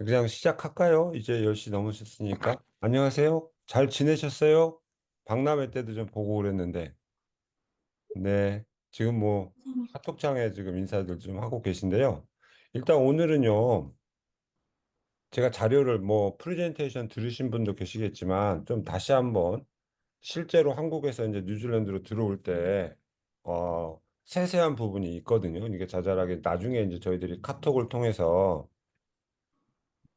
그냥 시작할까요? 이제 10시 넘으셨으니까. 안녕하세요. 잘 지내셨어요? 박람회 때도 좀 보고 그랬는데. 네. 지금 뭐 카톡창에 지금 인사들 좀 하고 계신데요. 일단 오늘은요. 제가 자료를 뭐 프레젠테이션 들으신 분도 계시겠지만 좀 다시 한번 실제로 한국에서 이제 뉴질랜드로 들어올 때 세세한 부분이 있거든요. 이게 자잘하게 나중에 이제 저희들이 카톡을 통해서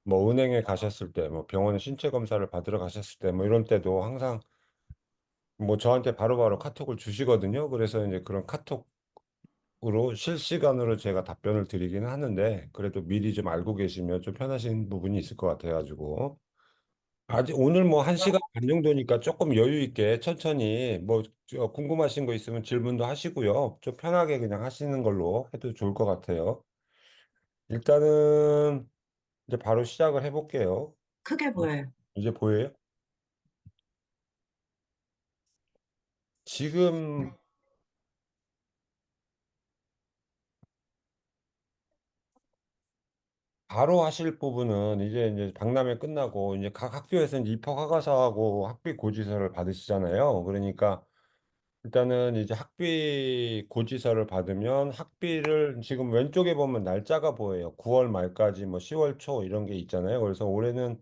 뭐 은행에 가셨을 때, 뭐 병원에 신체 검사를 받으러 가셨을 때, 뭐 이런 때도 항상 뭐 저한테 바로바로 카톡을 주시거든요. 그래서 이제 그런 카톡으로 실시간으로 제가 답변을 드리기는 하는데, 그래도 미리 좀 알고 계시면 좀 편하신 부분이 있을 것 같아가지고. 아직 오늘 뭐 1시간 반 정도니까 조금 여유 있게 천천히 뭐 궁금하신 거 있으면 질문도 하시고요. 좀 편하게 그냥 하시는 걸로 해도 좋을 것 같아요. 일단은 이제 바로 시작을 해볼게요. 크게 보여요. 이제 보여요? 지금 네. 바로 하실 부분은 이제 박람회 끝나고 이제 각 학교에서 이제 입학 허가서하고 학비 고지서를 받으시잖아요. 그러니까 일단은 이제 학비 고지서를 받으면 학비를 지금 왼쪽에 보면 날짜가 보여요. 9월 말까지 뭐 10월 초 이런 게 있잖아요. 그래서 올해는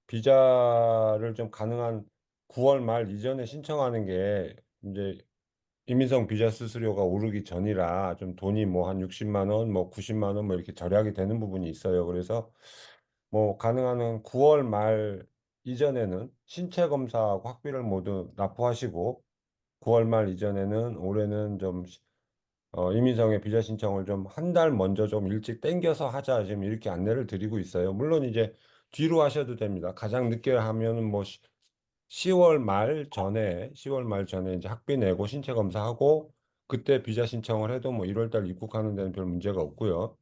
비자를 좀 가능한 9월 말 이전에 신청하는 게 이제 이민성 비자 수수료가 오르기 전이라 좀 돈이 뭐 한 60만 원, 뭐 90만 원 뭐 이렇게 절약이 되는 부분이 있어요. 그래서 뭐 가능한 한 9월 말 이전에는 신체 검사하고 학비를 모두 납부하시고 9월 말 이전에는 올해는 좀 이민성의 비자 신청을 좀 한 달 먼저 좀 일찍 땡겨서 하자 지금 이렇게 안내를 드리고 있어요. 물론 이제 뒤로 하셔도 됩니다. 가장 늦게 하면은 뭐 10월 말 전에 이제 학비 내고 신체 검사하고 그때 비자 신청을 해도 뭐 1월 달 입국하는 데는 별 문제가 없고요.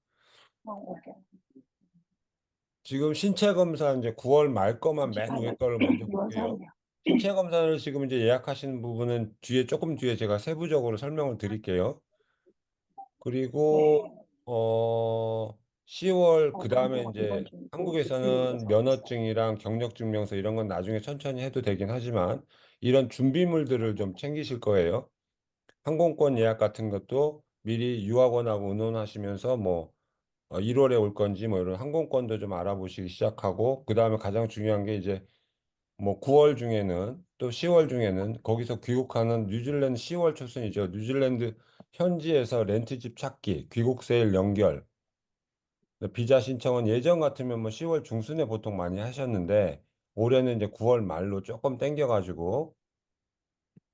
지금 신체 검사 이제 9월 말 거만 맨 위에 거를 먼저 볼게요. 원산이요. 신체 검사를 지금 이제 예약하시는 부분은 뒤에 조금 뒤에 제가 세부적으로 설명을 드릴게요. 그리고 네. 10월 그다음에 남자가 이제 이번 주 한국에서는 일요일에서 면허증이랑 경력증명서 이런 건 나중에 천천히 해도 되긴 하지만 이런 준비물들을 좀 챙기실 거예요. 항공권 예약 같은 것도 미리 유학원하고 의논하시면서 뭐 1월에 올 건지 뭐 이런 항공권도 좀 알아보시기 시작하고 그다음에 가장 중요한 게 이제 뭐 9월 중에는 또 10월 중에는 거기서 귀국하는 뉴질랜드 10월 초순이죠. 뉴질랜드 현지에서 렌트집 찾기, 귀국 세일 연결. 비자 신청은 예전 같으면 뭐 10월 중순에 보통 많이 하셨는데 올해는 이제 9월 말로 조금 땡겨가지고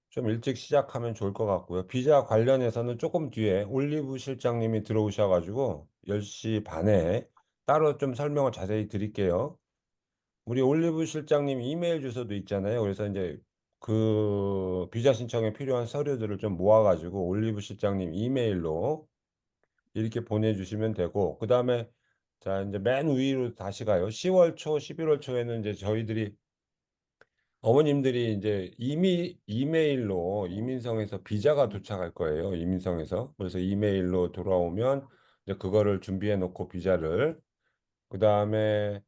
좀 일찍 시작하면 좋을 것 같고요. 비자 관련해서는 조금 뒤에 올리브 실장님이 들어오셔가지고 10시 반에 따로 좀 설명을 자세히 드릴게요. 우리 올리브 실장님 이메일 주소도 있잖아요. 그래서 이제 그 비자 신청에 필요한 서류들을 좀 모아가지고 올리브 실장님 이메일로 이렇게 보내주시면 되고, 그 다음에 자, 이제 맨 위로 다시 가요. 10월 초, 11월 초에는 이제 저희들이 어머님들이 이제 이메일로 이민성에서 비자가 도착할 거예요. 이민성에서. 그래서 이메일로 돌아오면 이제 그거를 준비해 놓고 비자를 그 다음에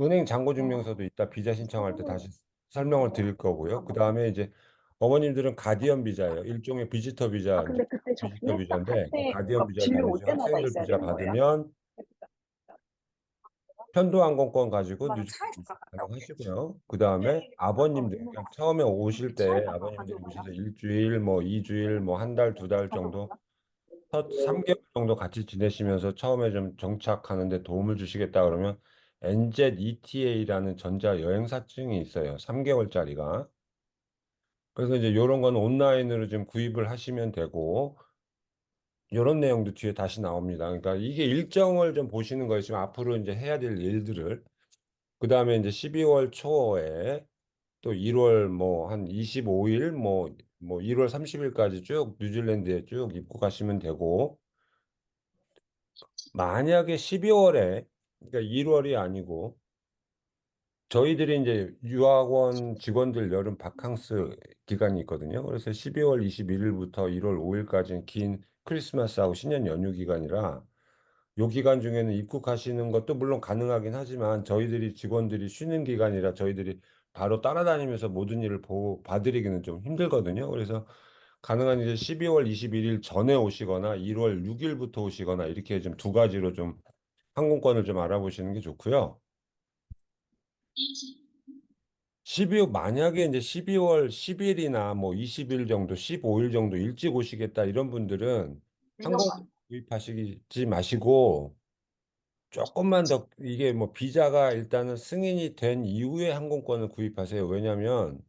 은행 잔고증명서도 이따 비자 신청할 때 다시 설명을 드릴 거고요. 그 다음에 이제 어머님들은 가디언 비자예요. 일종의 비지터 비자, 이제 근데 그때 비지터 접수했어? 갈 비자인데 그 때 가디언 그러니까 비자를 진료 올 받으시고 때마다 학생들 있어야 비자 되는 거예요? 받으면 편도항공권 가지고 엄마는 뉴질랜드 차에서 갔다 올게. 가능하시고요. 그 다음에 아버님들 이모가 그냥 처음에 오실 때 차에다가 아버님들이 가져가라. 오셔서 일주일, 뭐 2주일, 뭐 한 달, 두 달 정도 가져갔나? 첫 3개월 정도 같이 지내시면서 처음에 좀 정착하는 데 도움을 주시겠다 그러면 NZETA라는 전자 여행사증이 있어요. 3개월짜리가. 그래서 이제 요런 건 온라인으로 좀 구입을 하시면 되고 요런 내용도 뒤에 다시 나옵니다. 그러니까 이게 일정을 좀 보시는 거예요. 지금 앞으로 이제 해야 될 일들을. 그다음에 이제 12월 초에 또 1월 뭐 한 25일 뭐 1월 30일까지 쭉 뉴질랜드에 쭉 입국하시면 되고 만약에 12월에 그러니까 1월이 아니고 저희들이 이제 유학원 직원들 여름 바캉스 기간이 있거든요. 그래서 12월 21일부터 1월 5일까지는 긴 크리스마스하고 신년 연휴 기간이라 요 기간 중에는 입국하시는 것도 물론 가능하긴 하지만 저희들이 직원들이 쉬는 기간이라 저희들이 바로 따라다니면서 모든 일을 봐드리기는 좀 힘들거든요. 그래서 가능한 이제 12월 21일 전에 오시거나 1월 6일부터 오시거나 이렇게 좀 두 가지로 좀 항공권을 좀 알아보시는 게 좋고요. 12월 만약에 이제 12월 10일이나 뭐 20일 정도, 15일 정도 일찍 오시겠다 이런 분들은 항공권 구입하시지 마시고 조금만 더 이게 뭐 비자가 일단은 승인이 된 이후에 항공권을 구입하세요. 왜냐하면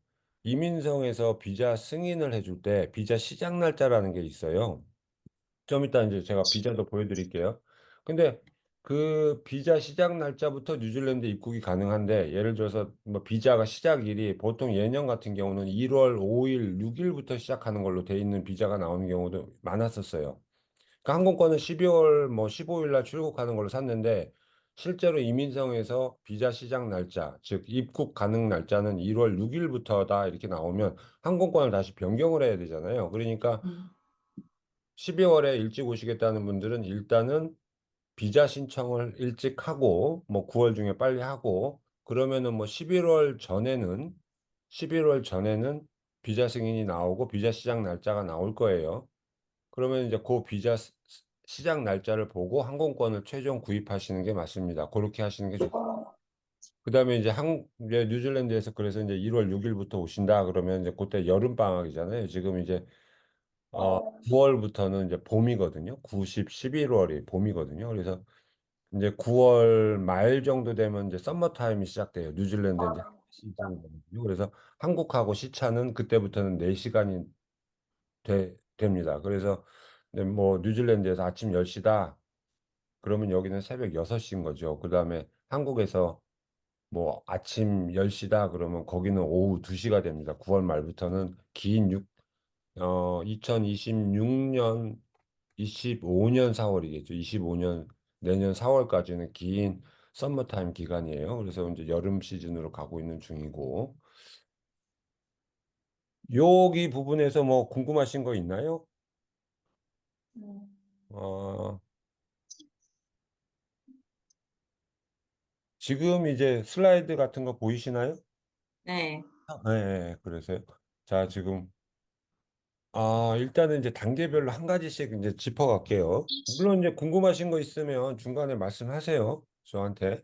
이민성에서 비자 승인을 해줄 때 비자 시작 날짜라는 게 있어요. 좀 이따 이제 제가 비자도 보여드릴게요. 근데 그 비자 시작 날짜부터 뉴질랜드 입국이 가능한데 예를 들어서 뭐 비자가 시작일이 보통 예년 같은 경우는 1월 5일, 6일부터 시작하는 걸로 돼 있는 비자가 나오는 경우도 많았었어요. 그 항공권은 12월 뭐 15일 날 출국하는 걸로 샀는데 실제로 이민성에서 비자 시작 날짜, 즉 입국 가능 날짜는 1월 6일부터다 이렇게 나오면 항공권을 다시 변경을 해야 되잖아요. 그러니까 12월에 일찍 오시겠다는 분들은 일단은 비자 신청을 일찍 하고 뭐 9월 중에 빨리 하고 그러면은 뭐 11월 전에는 비자 승인이 나오고 비자 시작 날짜가 나올 거예요. 그러면 이제 그 비자 시작 날짜를 보고 항공권을 최종 구입하시는 게 맞습니다. 그렇게 하시는 게 좋고. 그다음에 이제 이제 뉴질랜드에서 그래서 이제 1월 6일부터 오신다 그러면 이제 그때 여름 방학이잖아요. 지금 이제 9월부터는 이제 봄이거든요. 9, 10, 11월이 봄이거든요. 그래서 이제 9월 말 정도 되면 이제 썸머 타임이 시작돼요. 뉴질랜드 이제 시즌이거든요. 그래서 한국하고 시차는 그때부터는 4시간이 됩니다. 그래서 근데 뭐 뉴질랜드에서 아침 10시다. 그러면 여기는 새벽 6시인 거죠. 그다음에 한국에서 뭐 아침 10시다. 그러면 거기는 오후 2시가 됩니다. 9월 말부터는 긴 2026년 25년 4월이겠죠. 25년 내년 4월까지는 긴 썸머타임 기간이에요. 그래서 이제 여름 시즌으로 가고 있는 중이고 여기 부분에서 뭐 궁금하신 거 있나요? 어, 지금 이제 슬라이드 같은 거 보이시나요? 네. 네, 네, 그러세요. 자, 지금 일단은 이제 단계별로 한 가지씩 이제 짚어갈게요. 물론 이제 궁금하신 거 있으면 중간에 말씀하세요. 저한테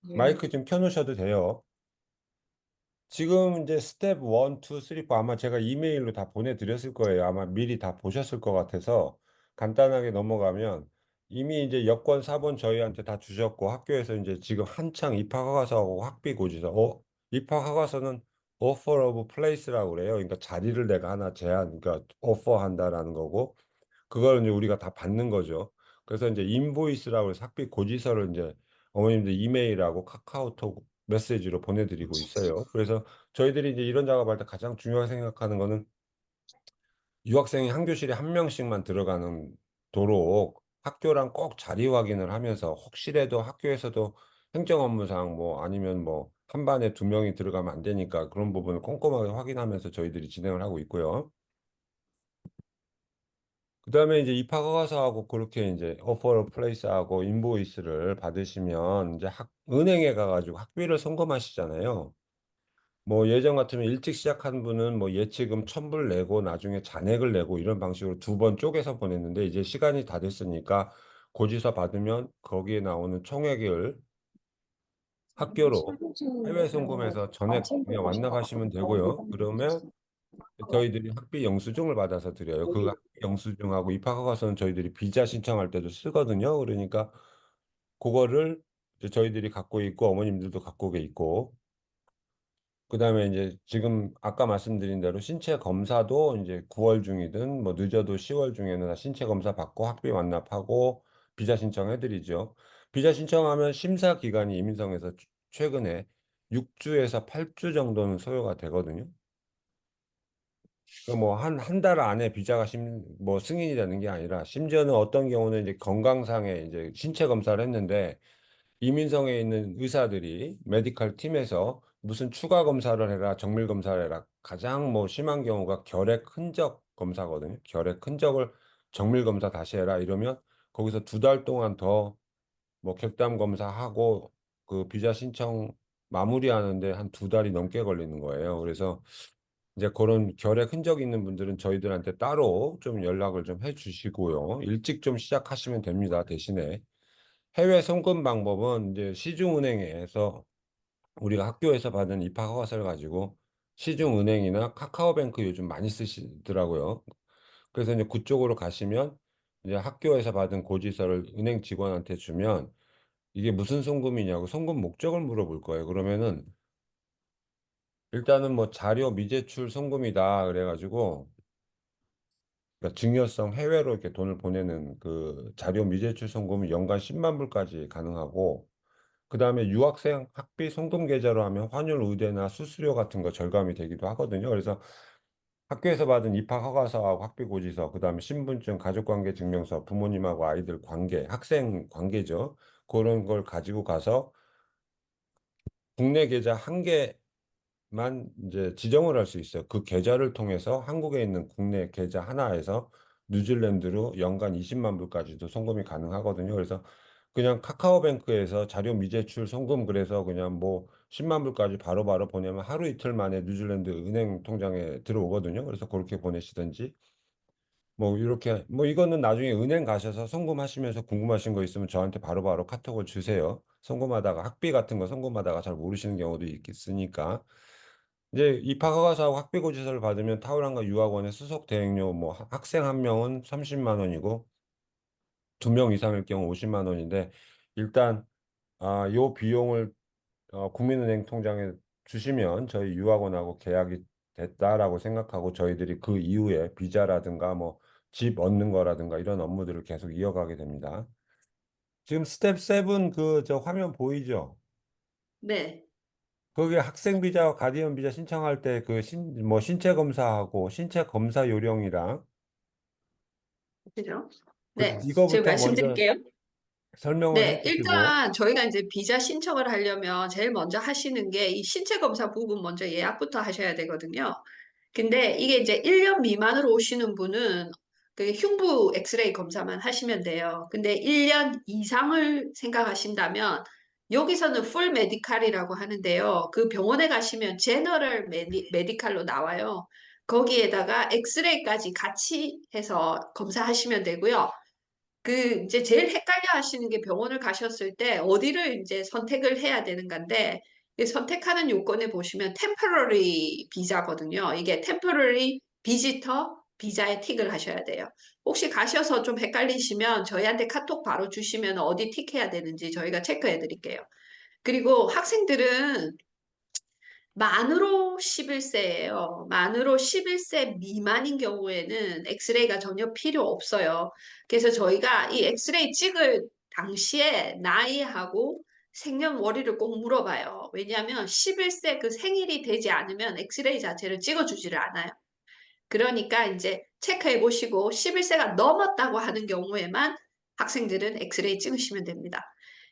네. 마이크 좀 켜놓으셔도 돼요. 지금 이제 스텝 1, 2, 3, 4 아마 제가 이메일로 다 보내드렸을 거예요. 아마 미리 다 보셨을 것 같아서 간단하게 넘어가면 이미 이제 여권 4번 저희한테 다 주셨고 학교에서 이제 지금 한창 입학허가서하고 학비 고지서, 입학허가서는 offer of place라고 그래요. 그러니까 자리를 내가 하나 그러니까 offer 한다라는 거고 그걸 이제 우리가 다 받는 거죠. 그래서 이제 인보이스라고 해서 학비 고지서를 이제 어머님들 이메일하고 카카오톡 메시지로 보내드리고 있어요. 그래서 저희들이 이제 이런 작업할 때 가장 중요하게 생각하는 거는 유학생이 한 교실에 한 명씩만 들어가는 도록 학교랑 꼭 자리 확인을 하면서 혹시라도 학교에서도 행정업무상 뭐 아니면 뭐 한 반에 두 명이 들어가면 안 되니까 그런 부분을 꼼꼼하게 확인하면서 저희들이 진행을 하고 있고요. 그다음에 이제 입학허가서하고 그렇게 이제 오퍼를 플레이스하고 인보이스를 받으시면 이제 은행에 가가지고 학비를 송금하시잖아요. 뭐 예전 같으면 일찍 시작한 분은 뭐 예치금 1,000불 내고 나중에 잔액을 내고 이런 방식으로 두 번 쪼개서 보냈는데 이제 시간이 다 됐으니까 고지서 받으면 거기에 나오는 총액을 학교로 해외 송금해서 전액 그냥 완납하시면 되고요. 그러면 저희들이 학비 영수증을 받아서 드려요. 그 학비 영수증하고 입학허가서는 저희들이 비자 신청할 때도 쓰거든요. 그러니까 그거를 이제 저희들이 갖고 있고 어머님들도 갖고 계 있고 그다음에 이제 지금 아까 말씀드린 대로 신체 검사도 이제 9월 중이든 뭐 늦어도 10월 중에는 다 신체 검사 받고 학비 완납하고 비자 신청해 드리죠. 비자 신청하면 심사 기간이 이민성에서 최근에 6주에서 8주 정도는 소요가 되거든요. 뭐 한 달 안에 비자가 뭐 승인이 되는 게 아니라 심지어는 어떤 경우는 이제 건강상에 이제 신체 검사를 했는데 이민성에 있는 의사들이 메디컬 팀에서 무슨 추가 검사를 해라, 정밀 검사를 해라. 가장 뭐 심한 경우가 결핵 흔적 검사거든요. 결핵 흔적을 정밀 검사 다시 해라 이러면 거기서 2달 동안 더 뭐 객담 검사하고 그 비자 신청 마무리하는데 한 2달이 넘게 걸리는 거예요. 그래서 이제 그런 결핵 흔적 있는 분들은 저희들한테 따로 좀 연락을 좀 해 주시고요. 일찍 좀 시작하시면 됩니다. 대신에 해외 송금 방법은 이제 시중은행에서 우리가 학교에서 받은 입학 허가서를 가지고 시중은행이나 카카오뱅크 요즘 많이 쓰시더라고요. 그래서 이제 그쪽으로 가시면 이제 학교에서 받은 고지서를 은행 직원한테 주면 이게 무슨 송금이냐고 송금 목적을 물어볼 거예요. 그러면은 일단은 뭐 "자료 미제출 송금이다." 그래 가지고, 그러니까 증여성 해외로 이렇게 돈을 보내는 그 자료 미제출 송금은 연간 10만 불까지 가능하고, 그다음에 유학생 학비 송금 계좌로 하면 환율 우대나 수수료 같은 거 절감이 되기도 하거든요. 그래서 학교에서 받은 입학 허가서하고 학비 고지서, 그다음에 신분증, 가족관계 증명서, 부모님하고 아이들 관계, 학생 관계죠. 고런 걸 가지고 가서 국내 계좌 한 개만 인제 지정을 할 수 있어요. 그 계좌를 통해서 한국에 있는 국내 계좌 하나에서 뉴질랜드로 연간 20만 불까지도 송금이 가능하거든요. 그래서 그냥 카카오뱅크에서 자료 미제출 송금 그래서 그냥 뭐 10만 불까지 바로바로 보내면 하루 이틀 만에 뉴질랜드 은행 통장에 들어오거든요. 그래서 고렇게 보내시든지 뭐 요렇게, 뭐 이거는 나중에 은행 가셔서 송금하시면서 궁금하신 거 있으면 저한테 바로바로 카톡을 주세요. 송금하다가 학비 같은 거 송금하다가 잘 모르시는 경우도 있으니까. 이제 입학 허가서하고 학비 고지서를 받으면 타우랑과 유학원의 수속 대행료, 뭐 학생 한 명은 30만 원이고 2명 이상일 경우 50만 원인데, 일단 요 비용을 국민은행 통장에 주시면 저희 유학원하고 계약이 됐다라고 생각하고 저희들이 그 이후에 비자라든가 뭐 집 얻는 거라든가 이런 업무들을 계속 이어가게 됩니다. 지금 스텝 7 그 저 화면 보이죠? 네. 거기에 학생 비자와 가디언 비자 신청할 때 그 신체 검사하고 신체 검사 요령이랑, 그죠? 그 네. 제가 이거부터 먼저 말씀드릴게요. 설명을 해 네. 주시고. 일단 저희가 이제 비자 신청을 하려면 제일 먼저 하시는 게 이 신체 검사 부분 먼저 예약부터 하셔야 되거든요. 근데 이게 이제 1년 미만으로 오시는 분은 그 흉부 엑스레이 검사만 하시면 돼요. 근데 1년 이상을 생각하신다면 여기서는 풀 메디칼이라고 하는데요. 그 병원에 가시면 제너럴 메디칼로 나와요. 거기에다가 엑스레이까지 같이 해서 검사하시면 되고요. 그 이제 제일 헷갈려 하시는 게 병원을 가셨을 때 어디를 이제 선택을 해야 되는 건데, 이 선택하는 요건에 보시면 temporary 비자거든요. 이게 temporary visitor 비자에 틱을 하셔야 돼요. 혹시 가셔서 좀 헷갈리시면 저희한테 카톡 바로 주시면 어디 틱해야 되는지 저희가 체크해 드릴게요. 그리고 학생들은 만으로 11세예요. 만으로 11세 미만인 경우에는 엑스레이가 전혀 필요 없어요. 그래서 저희가 이 엑스레이 찍을 당시에 나이하고 생년월일을 꼭 물어봐요. 왜냐하면 11세 그 생일이 되지 않으면 엑스레이 자체를 찍어주지를 않아요. 그러니까 이제 체크해 보시고 11세가 넘었다고 하는 경우에만 학생들은 엑스레이 찍으시면 됩니다.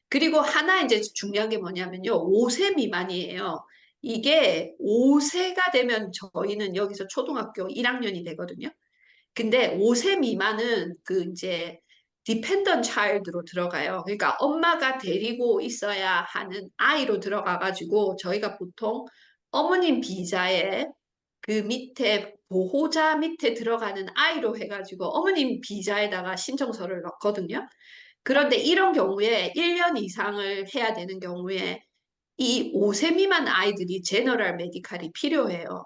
그리고 하나 이제 중요한 게 뭐냐면요. 5세 미만이에요. 이게 5세가 되면 저희는 여기서 초등학교 1학년이 되거든요. 근데 5세 미만은 그 이제 dependent child로 들어가요. 그러니까 엄마가 데리고 있어야 하는 아이로 들어가 가지고 저희가 보통 어머님 비자에 그 밑에 보호자 밑에 들어가는 아이로 해가지고 어머님 비자에다가 신청서를 넣거든요. 그런데 이런 경우에 1년 이상을 해야 되는 경우에 이 5세 미만 아이들이 제너럴 메디칼이 필요해요.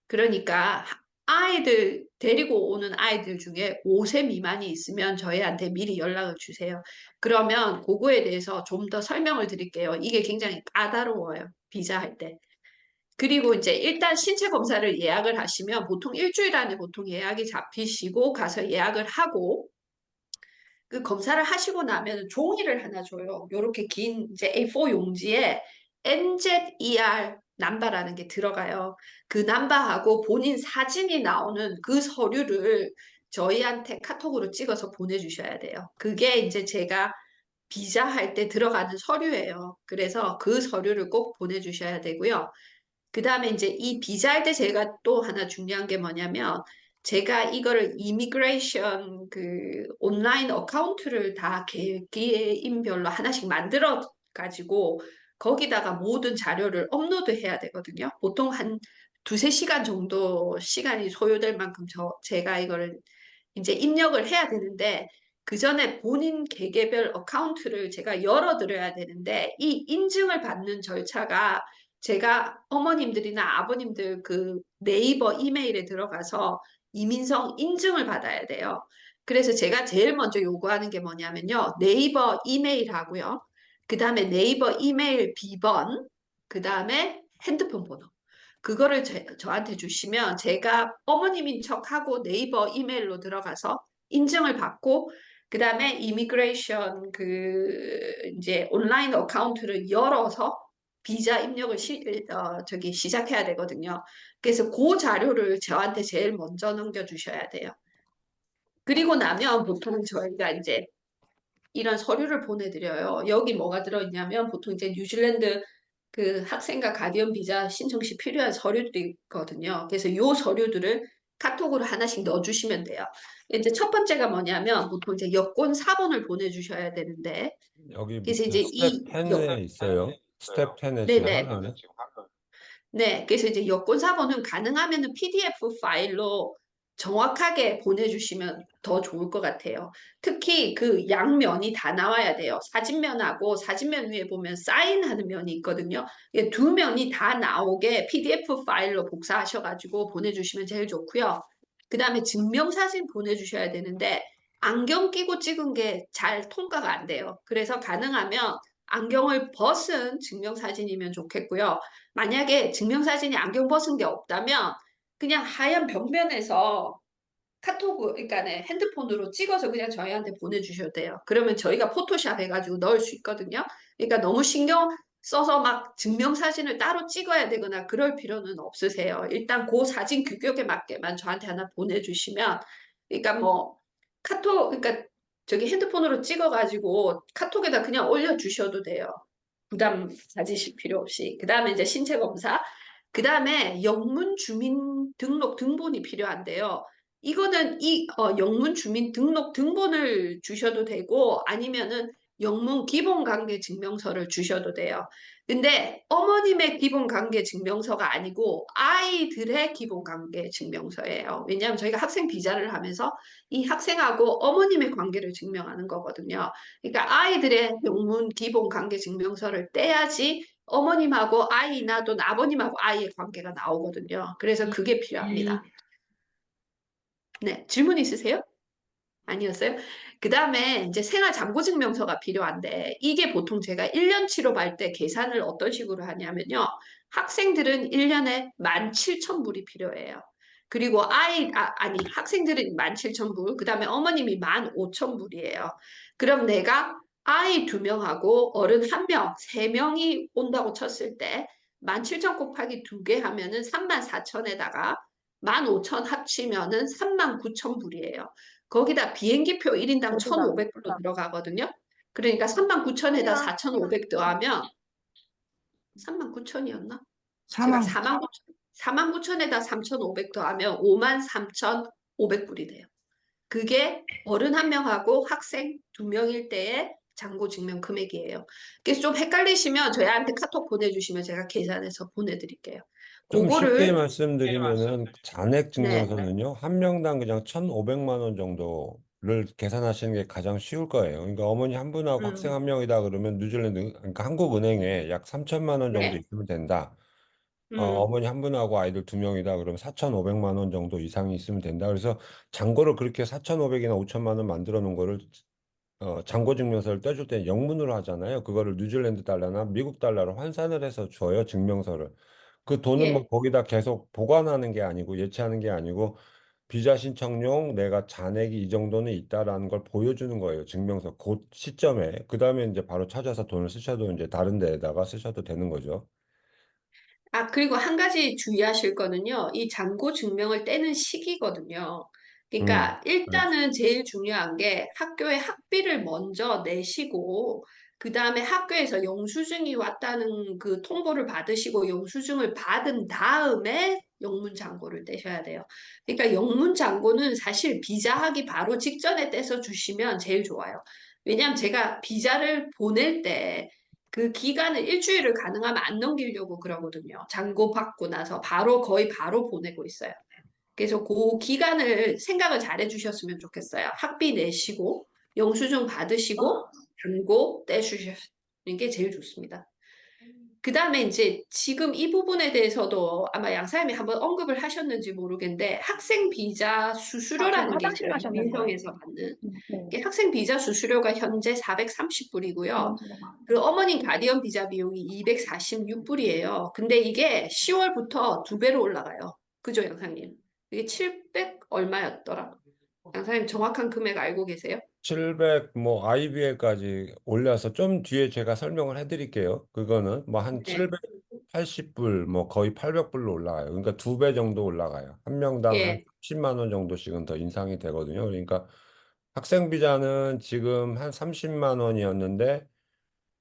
그러니까 아이들 데리고 오는 아이들 중에 5세 미만이 있으면 저희한테 미리 연락을 주세요. 그러면 그거에 대해서 좀 더 설명을 드릴게요. 이게 굉장히 까다로워요. 비자 할 때. 그리고 이제 일단 신체 검사를 예약을 하시면 보통 일주일 안에 보통 예약이 잡히시고 가서 예약을 하고 그 검사를 하시고 나면 종이를 하나 줘요. 요렇게 긴 이제 A4 용지에 NZER 남바라는 게 들어가요. 그 남바하고 본인 사진이 나오는 그 서류를 저희한테 카톡으로 찍어서 보내주셔야 돼요. 그게 이제 제가 비자 할 때 들어가는 서류예요. 그래서 그 서류를 꼭 보내주셔야 되고요. 그 다음에 이제 이 비자할 때 제가 또 하나 중요한 게 뭐냐면 제가 이거를 이미그레이션 그 온라인 어카운트를 다 개개인별로 하나씩 만들어 가지고 거기다가 모든 자료를 업로드해야 되거든요. 보통 한 두세 시간 정도 시간이 소요될 만큼 제가 이거를 이제 입력을 해야 되는데 그 전에 본인 개개별 어카운트를 제가 열어드려야 되는데 이 인증을 받는 절차가 제가 어머님들이나 아버님들 그 네이버 이메일에 들어가서 이민성 인증을 받아야 돼요. 그래서 제가 제일 먼저 요구하는 게 뭐냐면요. 네이버 이메일 하고요. 그 다음에 네이버 이메일 비번, 그 다음에 핸드폰 번호. 그거를 저한테 주시면 제가 어머님인 척하고 네이버 이메일로 들어가서 인증을 받고 그 다음에 이미그레이션 그 이제 온라인 어카운트를 열어서 비자 입력을 시작해야 되거든요. 그래서 그 자료를 저한테 제일 먼저 넘겨주셔야 돼요. 그리고 나면 보통 저희가 이제 이런 서류를 보내드려요. 여기 뭐가 들어있냐면 보통 이제 뉴질랜드 그 학생과 가디언 비자 신청 시 필요한 서류들이 있거든요. 그래서 요 서류들을 카톡으로 하나씩 넣어주시면 돼요. 이제 첫 번째가 뭐냐면 보통 이제 여권 4번을 보내주셔야 되는데 여기 그래서 밑에 이제 스텝 10에 있어요. 스텝 10에 지금 네네. 하면은 네, 그래서 이제 여권 사본은 가능하면은 PDF 파일로 정확하게 보내주시면 더 좋을 것 같아요. 특히 그 양면이 다 나와야 돼요. 사진면하고 사진면 위에 보면 사인하는 면이 있거든요. 이게 두 면이 다 나오게 PDF 파일로 복사하셔가지고 보내주시면 제일 좋고요. 그 다음에 증명사진 보내주셔야 되는데 안경 끼고 찍은 게 잘 통과가 안 돼요. 그래서 가능하면 안경을 벗은 증명사진이면 좋겠고요. 만약에 증명사진이 안경 벗은 게 없다면 그냥 하얀 벽면에서 카톡, 그러니까 네, 핸드폰으로 찍어서 그냥 저희한테 보내주셔도 돼요. 그러면 저희가 포토샵 해가지고 넣을 수 있거든요. 그러니까 너무 신경 써서 막 증명사진을 따로 찍어야 되거나 그럴 필요는 없으세요. 일단 그 사진 규격에 맞게만 저한테 하나 보내주시면, 그러니까 뭐 카톡, 그러니까 저기 핸드폰으로 찍어가지고 카톡에다 그냥 올려주셔도 돼요. 부담 가지실 필요 없이. 그 다음에 이제 신체 검사. 그 다음에 영문 주민 등록 등본이 필요한데요. 이거는 영문 주민 등록 등본을 주셔도 되고 아니면은 영문 기본 관계 증명서를 주셔도 돼요. 근데 어머님의 기본 관계 증명서가 아니고 아이들의 기본 관계 증명서예요. 왜냐하면 저희가 학생 비자를 하면서 이 학생하고 어머님의 관계를 증명하는 거거든요. 그러니까 아이들의 영문 기본 관계 증명서를 떼야지 어머님하고 아이나 또는 아버님하고 아이의 관계가 나오거든요. 그래서 그게 필요합니다. 네, 질문 있으세요? 아니었어요? 그 다음에 이제 생활잠고증명서가 필요한데 이게 보통 제가 1년치로 발 때 계산을 어떤 식으로 하냐면요. 학생들은 1년에 17,000불이 필요해요. 그리고 아니, 학생들은 17,000불, 그 다음에 어머님이 15,000불이에요. 그럼 내가 아이 2명하고 어른 1명, 3명이 온다고 쳤을 때 17,000 곱하기 2개 하면은 34,000에다가 15,000 합치면은 39,000불이에요. 거기다 비행기표 1인당 1,500불로 들어가거든요. 그러니까 39,000에다 4,500 더하면 39,000이었나? 제가 4만 49,000에다 3,500 더하면 53,500불이 돼요. 그게 어른 1명하고 학생 2명일 때의 잔고증명 금액이에요. 그래서 좀 헷갈리시면 저희한테 카톡 보내주시면 제가 계산해서 보내드릴게요. 좀 쉽게 그거를 말씀드리면은 잔액 네, 증명서는요, 한 명당 그냥 1,500만 원 정도를 계산하시는 게 가장 쉬울 거예요. 그러니까 어머니 한 분하고 학생 한 명이다 그러면 뉴질랜드, 그러니까 한국은행에 약 3천만 원 정도 네, 있으면 된다. 음. 어머니 한 분하고 아이들 두 명이다 그러면 4,500만 원 정도 이상이 있으면 된다. 그래서 잔고를 그렇게 4,500이나 5천만 원 만들어 놓은 거를 잔고 증명서를 떼줄 때는 영문으로 하잖아요. 그거를 뉴질랜드 달러나 미국 달러로 환산을 해서 줘요, 증명서를. 그 돈은 뭐 예. 거기다 계속 보관하는 게 아니고 예치하는 게 아니고 비자 신청용 내가 잔액이 이 정도는 있다라는 걸 보여주는 거예요. 증명서 그 시점에. 그다음에 이제 바로 찾아서 돈을 쓰셔도 이제 다른 데에다가 쓰셔도 되는 거죠. 아, 그리고 한 가지 주의하실 거는요. 이 잔고 증명을 떼는 시기거든요. 그러니까 그렇지. 일단은 제일 중요한 게 학교에 학비를 먼저 내시고 그 다음에 학교에서 영수증이 왔다는 그 통보를 받으시고 영수증을 받은 다음에 영문장고를 떼셔야 돼요. 그러니까 영문장고는 사실 비자하기 바로 직전에 떼서 주시면 제일 좋아요. 왜냐하면 제가 비자를 보낼 때 그 기간을 일주일을 가능하면 안 넘기려고 그러거든요. 장고 받고 나서 거의 바로 보내고 있어요. 그래서 그 기간을 생각을 잘 해주셨으면 좋겠어요. 학비 내시고 영수증 받으시고 잔고 떼주시는 게 제일 좋습니다. 그 다음에 이제 지금 이 부분에 대해서도 아마 양사님이 한번 언급을 하셨는지 모르겠는데 학생 비자 아, 저 수수료라는 게 화장실 있어요. 가셨는데. 민성에서 받는. 네. 이게 학생 비자 수수료가 현재 430불이고요. 그 어머님 가디언 비자 비용이 246불이에요. 근데 이게 10월부터 두 배로 올라가요. 그죠, 양사님? 이게 700 얼마였더라? 양사님 정확한 금액 알고 계세요? 700, 뭐, IBL까지 올려서 좀 뒤에 제가 설명을 해드릴게요. 그거는 뭐 한 네. 780불, 뭐 거의 800불로 올라가요. 그러니까 두 배 정도 올라가요. 한 명당 한 예, 10만 원 정도씩은 더 인상이 되거든요. 그러니까 학생 비자는 지금 한 30만 원이었는데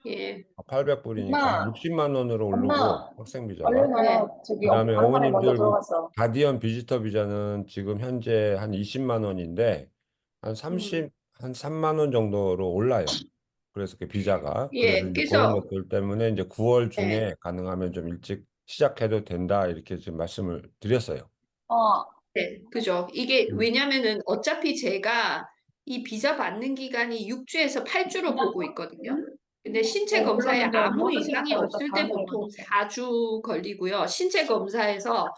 예, 800불이니까 한 엄마, 60만 원으로 오르고 엄마, 학생 얼른 비자가. 네. 와요. 저기 그다음에 간판에 먼저 어머님들 뭐 들어갔어. 가디언 비지터 비자는 지금 현재 한 20만 원인데 한 음, 3만 원 정도로 올라요. 그래서 그 비자가 그래서 예. 이제 그런 그래서 것들 때문에 이제 9월 예. 중에 가능하면 좀 일찍 시작해도 된다 이렇게 지금 말씀을 드렸어요. 어, 네, 그죠. 이게 음. 왜냐면은 어차피 제가 이 비자 받는 기간이 6주에서 8주로 보고 있거든요. 근데 신체 검사에 그러면 저 아무 모든 이상이 시간대로 저 없을 때 다른 데로 보통 가겠어요. 4주 걸리고요. 신체 검사에서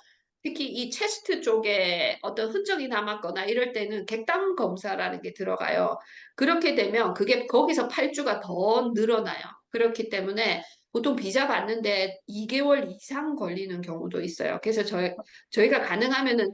특히 이 체스트 쪽에 어떤 흔적이 남았거나 이럴 때는 객담 검사라는 게 들어가요. 그렇게 되면 그게 거기서 8주가 더 늘어나요. 그렇기 때문에 보통 비자 받는데 2개월 이상 걸리는 경우도 있어요. 그래서 저희가 가능하면은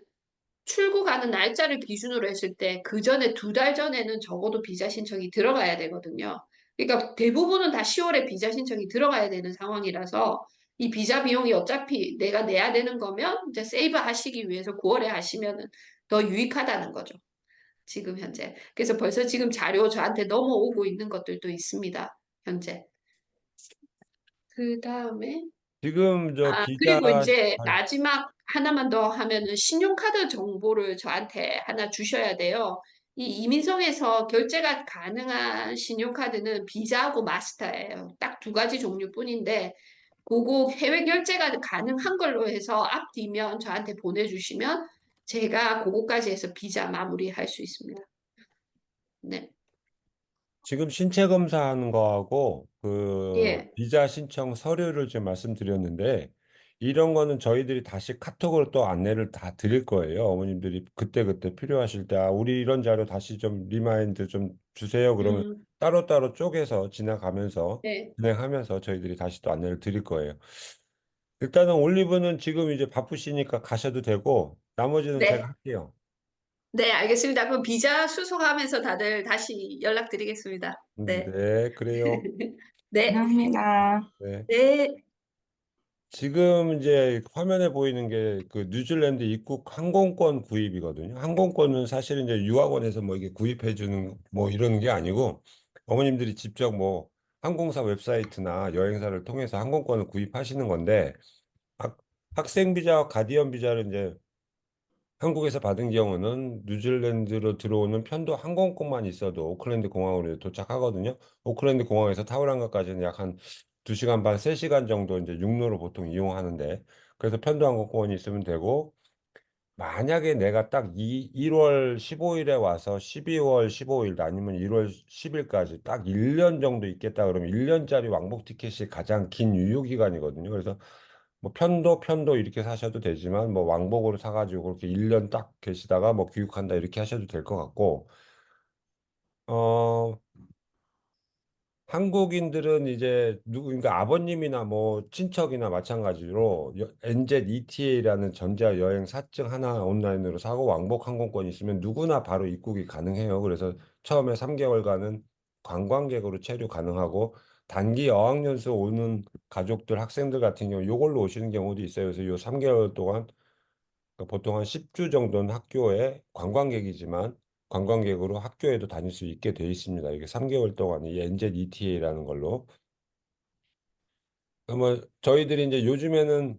출국하는 날짜를 기준으로 했을 때 그 전에 2달 전에는 적어도 비자 신청이 들어가야 되거든요. 그러니까 대부분은 다 10월에 비자 신청이 들어가야 되는 상황이라서 이 비자 비용이 어차피 내가 내야 되는 거면 이제 세이브 하시기 위해서 9월에 하시면은 더 유익하다는 거죠. 지금 현재. 그래서 벌써 지금 자료 저한테 넘어오고 있는 것들도 있습니다. 현재. 그 다음에 지금 저 비자 그리고 이제 마지막 하나만 더 하면은 신용카드 정보를 저한테 하나 주셔야 돼요. 이 이민성에서 결제가 가능한 신용카드는 비자하고 마스터예요. 딱 두 가지 종류뿐인데, 그거 해외 결제가 가능한 걸로 해서 앞뒤면 저한테 보내주시면 제가 그거까지 해서 비자 마무리할 수 있습니다. 네. 지금 신체 검사하는 거하고 그 예. 비자 신청 서류를 지금 말씀드렸는데 이런 거는 저희들이 다시 카톡으로 또 안내를 다 드릴 거예요. 어머님들이 그때그때 필요하실 때 우리 이런 자료 다시 좀 리마인드 좀 주세요. 그러면 음, 따로따로 쪼개서 지나가면서 네. 진행하면서 저희들이 다시 또 안내를 드릴 거예요. 일단은 올리브는 지금 이제 바쁘시니까 가셔도 되고 나머지는 제가 네. 할게요. 네, 알겠습니다. 그럼 비자 수속하면서 다들 다시 연락드리겠습니다. 네. 네, 그래요. 네. 감사합니다. 네. 네. 지금 이제 화면에 보이는 게 그 뉴질랜드 입국 항공권 구입이거든요. 항공권은 사실은 이제 유학원에서 뭐 이게 구입해 주는 뭐 이러는 게 아니고 어머님들이 직접 뭐 항공사 웹사이트나 여행사를 통해서 항공권을 구입하시는 건데 학, 학생 비자와 가디언 비자를 이제 한국에서 받은 경우는 뉴질랜드로 들어오는 편도 항공권만 있어도 오클랜드 공항으로 도착하거든요. 오클랜드 공항에서 타우랑가까지는 약 한 2시간 반, 3시간 정도 이제 육로로 보통 이용하는데 그래서 편도 항공권이 있으면 되고 만약에 내가 딱 1월 15일에 와서 12월 15일 아니면 1월 10일까지 딱 1년 정도 있겠다 그러면 1년짜리 왕복 티켓이 가장 긴 유효 기간이거든요. 그래서 뭐 편도 이렇게 사셔도 되지만 뭐 왕복으로 사가지고 그렇게 1년 딱 계시다가 뭐 귀국한다 이렇게 하셔도 될 것 같고 어 한국인들은 이제 그러니까 아버님이나 뭐 친척이나 마찬가지로 NZETA라는 전자 여행 사증 하나 온라인으로 사고 왕복 항공권 있으면 누구나 바로 입국이 가능해요. 그래서 처음에 3개월간은 관광객으로 체류 가능하고 단기 어학연수 오는 가족들 학생들 같은 경우 이걸로 오시는 경우도 있어요. 그래서 요 3개월 동안 그러니까 보통 한 10주 정도는 학교에 관광객이지만 관광객으로 학교에도 다닐 수 있게 돼 있습니다. 이게 3개월 동안 이 NZETA라는 걸로. 뭐 저희들이 이제 요즘에는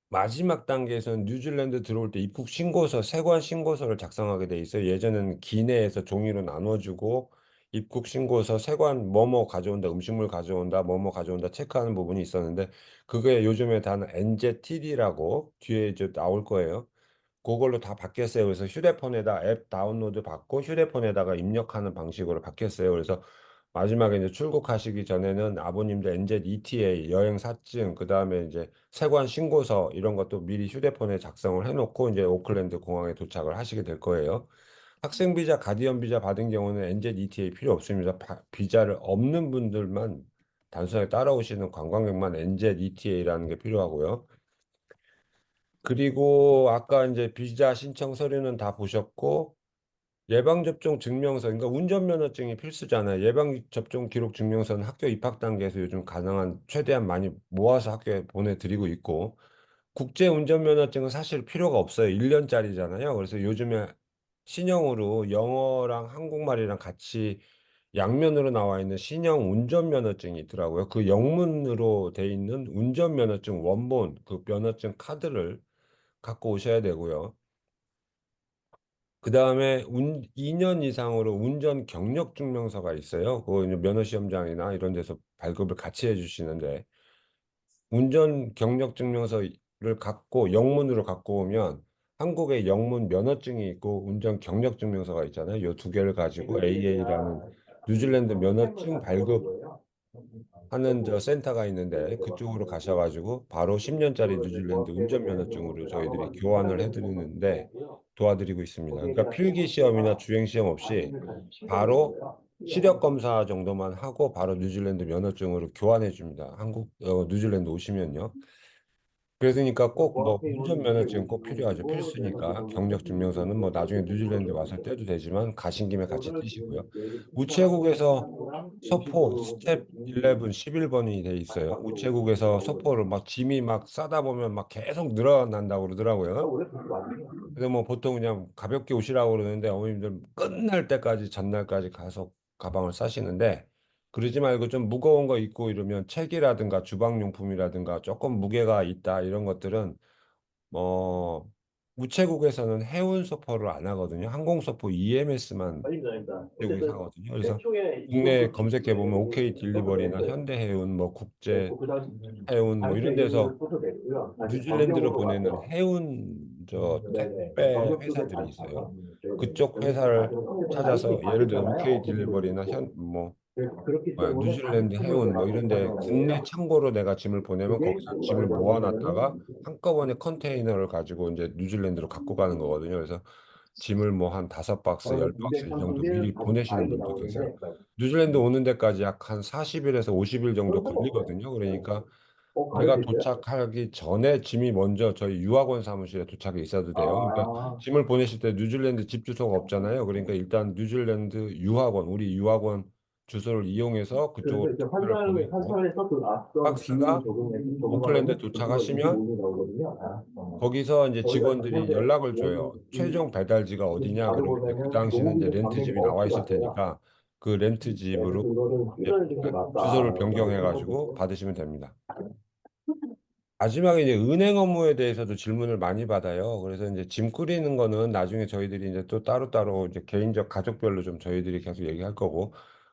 마지막 단계에서는 뉴질랜드 들어올 때 입국 신고서, 세관 신고서를 작성하게 돼 있어요. 예전에는 기내에서 종이로 나눠주고 입국 신고서, 세관 뭐뭐 가져온다, 음식물 가져온다, 뭐뭐 가져온다 체크하는 부분이 있었는데 그게 요즘에 다는 NZTD라고 뒤에 이제 나올 거예요. 그걸로 다 바뀌었어요. 그래서 휴대폰에다 앱 다운로드 받고 휴대폰에다가 입력하는 방식으로 바뀌었어요. 그래서 마지막에 이제 출국하시기 전에는 아버님들 NZETA 여행 사증, 그다음에 이제 세관 신고서 이런 것도 미리 휴대폰에 작성을 해놓고 이제 오클랜드 공항에 도착을 하시게 될 거예요. 학생 비자, 가디언 비자 받은 경우는 NZETA 필요 없습니다. 비자를 없는 분들만 단순하게 따라오시는 관광객만 NZETA라는 게 필요하고요. 그리고 아까 이제 비자 신청 서류는 다 보셨고 예방접종 증명서, 그러니까 운전면허증이 필수잖아요. 예방접종 기록 증명서는 학교 입학 단계에서 요즘 가능한 최대한 많이 모아서 학교에 보내드리고 있고 국제운전면허증은 사실 필요가 없어요. 1년짜리잖아요. 그래서 요즘에 신형으로 영어랑 한국말이랑 같이 양면으로 나와 있는 신형 운전면허증이 있더라고요. 그 영문으로 돼 있는 운전면허증 원본 그 면허증 카드를 갖고 오셔야 되고요. 그 다음에 2년 이상으로 운전 경력 증명서가 있어요. 그거 이제 면허시험장이나 이런 데서 발급을 같이 해주시는데 운전 경력 증명서를 갖고 영문으로 갖고 오면 한국에 영문 면허증이 있고 운전 경력 증명서가 있잖아요. 이 두 개를 가지고 AA라는 뉴질랜드 면허증 발급 하는 저 센터가 있는데 그쪽으로 가셔가지고 바로 10년짜리 뉴질랜드 운전면허증으로 저희들이 교환을 해드리는데 도와드리고 있습니다. 그러니까 필기 시험이나 주행 시험 없이 바로 시력 검사 정도만 하고 바로 뉴질랜드 면허증으로 교환해 줍니다. 뉴질랜드 오시면요. 그러니까 꼭 뭐 운전면허증 꼭 필요하죠. 필수니까 경력 증명서는 뭐 나중에 뉴질랜드 와서 떼도 되지만 가신 김에 같이 떼시고요. 우체국에서 서포 스텝 11 11번이 돼 있어요. 우체국에서 서포를 막 짐이 막 싸다 보면 막 계속 늘어난다고 그러더라고요. 그래서 뭐 보통 그냥 가볍게 오시라고 그러는데 어머님들 끝날 때까지 전날까지 가서 가방을 싸시는데 그러지 말고 좀 무거운 거 입고 이러면 책이라든가 주방용품이라든가 조금 무게가 있다 이런 것들은 뭐 우체국에서는 해운 서포를 안 하거든요. 항공 서포 EMS만 아닙니다, 아닙니다. 우체국에서 어쨌든 하거든요. 그래서 대충의 국내에 이것도 검색해 보면 기준에 OK 딜리버리나 있었는데 현대해운, 뭐 국제 그 당시 해운 뭐 이런 단체 데서 이름을 써도 되고요. 다시 뉴질랜드로 변경으로 보내는 와서 해운 저 네네 택배 변경 쪽에 회사들이 다시 있어요. 가서 저희는 그쪽 회사를 나이트 찾아서 예를 들어 받으잖아요. OK 어떤 딜리버리나 분들도 뭐 그렇기 뭐야 때문에 다시 뉴질랜드 해운 출력을 뭐 하고 이런 데 가져가는 국내 거예요. 창고로 내가 짐을 보내면 그게 거기서 짐을 모아놨다가 말하자면은 한꺼번에 컨테이너를 가지고 이제 뉴질랜드로 갖고 가는 거거든요. 그래서 짐을 뭐 한 5박스, 10박스 이 정도 232일 미리 다시 보내시는 가입이 분도 계세요. 나오는데 뉴질랜드 오는 데까지 약 한 40일에서 50일 정도 그럴 수가 없어요. 걸리거든요. 그러니까 가를 수 내가 있어요? 도착하기 전에 짐이 먼저 저희 유학원 사무실에 도착해 있어도 돼요. 그러니까 아, 짐을 보내실 때 뉴질랜드 집 주소가 없잖아요. 그러니까 일단 뉴질랜드 유학원, 우리 유학원 주소를 이용해서 그쪽으로 그래서 이제 택배를 보내고 환산해서 그 앞선 기준 박스가 오클랜드 적용하면 그수가 도착하시면 25일이 나오거든요. 거기서 이제 저희가 직원들이 현재 연락을 줘요. 최종 배달지가 어디냐? 바로 그러면 이제 그 보면은 당시는 이제 요금제 렌트 집이 감면료가 나와 없이 있을 갔어요. 테니까 그 렌트 네, 집으로 그래서 이거는 이제 이전에 게 주소를 맞다라고 변경해 가지고 생각했고 받으시면 됩니다. 마지막에 이제 은행 업무에 대해서도 질문을 많이 받아요. 그래서 이제 짐 꾸리는 거는 나중에 저희들이 이제 또 따로따로 이제 개인적 가족별로 좀 저희들이 계속 얘기할 거고,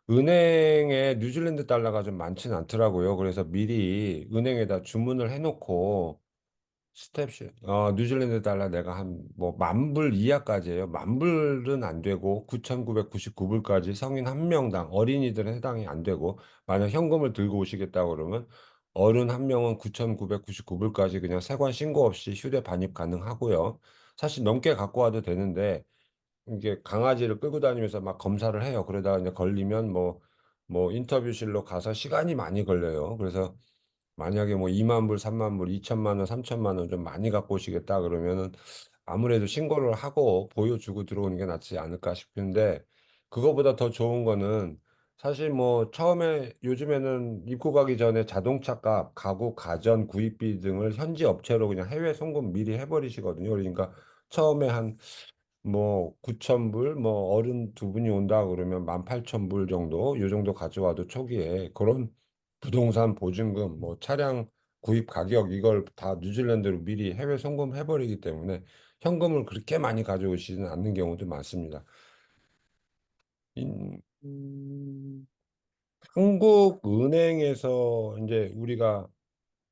은행에 뉴질랜드 달러가 좀 많지는 않더라고요. 그래서 미리 은행에다 주문을 해놓고 뉴질랜드 달러 내가 한 뭐 만 불 이하까지예요. 만 불은 안 되고 9,999불까지 성인 한 명당 어린이들은 해당이 안 되고 만약 현금을 들고 오시겠다 그러면 어른 한 명은 9,999불까지 그냥 세관 신고 없이 휴대 반입 가능하고요. 사실 넘게 갖고 와도 되는데 이게 강아지를 끌고 다니면서 막 검사를 해요. 그러다가 이제 걸리면 뭐 인터뷰실로 가서 시간이 많이 걸려요. 그래서 만약에 뭐 2만 불, 3만 불, 2천만 원, 3천만 원 좀 많이 갖고 오시겠다 그러면은 아무래도 신고를 하고 보여주고 들어오는 게 낫지 않을까 싶은데 그거보다 더 좋은 거는 사실 뭐 처음에 요즘에는 입국하기 전에 자동차 값, 가구, 가전, 구입비 등을 현지 업체로 그냥 해외 송금 미리 해버리시거든요. 그러니까 처음에 한 뭐 9,000불, 뭐 어른 두 분이 온다 그러면 18,000불 정도, 요 정도 가져와도 초기에 그런 부동산 보증금, 뭐 차량 구입 가격 이걸 다 뉴질랜드로 미리 해외 송금해 버리기 때문에 현금을 그렇게 많이 가져오시지는 않는 경우도 많습니다. 음, 한국은행에서 이제 우리가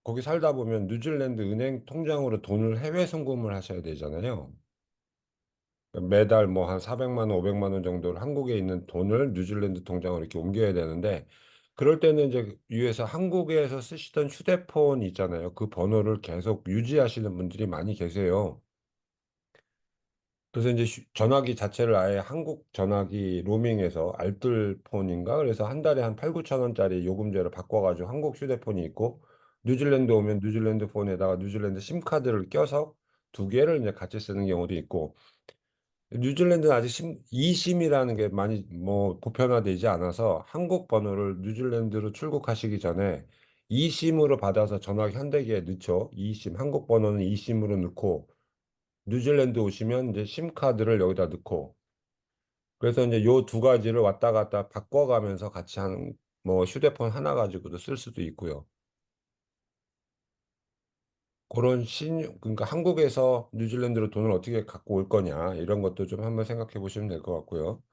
거기 살다 보면 뉴질랜드 은행 통장으로 돈을 해외 송금을 하셔야 되잖아요. 매달 뭐 한 400만 원, 500만 원 정도를 한국에 있는 돈을 뉴질랜드 통장으로 이렇게 옮겨야 되는데 그럴 때는 이제 위에서 한국에서 쓰시던 휴대폰 있잖아요. 그 번호를 계속 유지하시는 분들이 많이 계세요. 그래서 이제 전화기 자체를 아예 한국 전화기 로밍에서 알뜰폰인가 그래서 한 달에 한 8, 9천 원짜리 요금제로 바꿔가지고 한국 휴대폰이 있고 뉴질랜드 오면 뉴질랜드 폰에다가 뉴질랜드 심카드를 껴서 두 개를 이제 같이 쓰는 경우도 있고 뉴질랜드는 아직 이심이라는 게 많이 뭐 보편화되지 않아서 한국 번호를 뉴질랜드로 출국하시기 전에 이심으로 받아서 전화기 한 대기에 넣죠. 이심 한국 번호는 이심으로 넣고 뉴질랜드 오시면 이제 심카드를 여기다 넣고 그래서 이제 요 두 가지를 왔다 갔다 바꿔가면서 같이 하는 뭐 휴대폰 하나 가지고도 쓸 수도 있고요. 그런 그러니까 한국에서 뉴질랜드로 돈을 어떻게 갖고 올 거냐 이런 것도 좀 한번 생각해 보시면 될 것 같고요.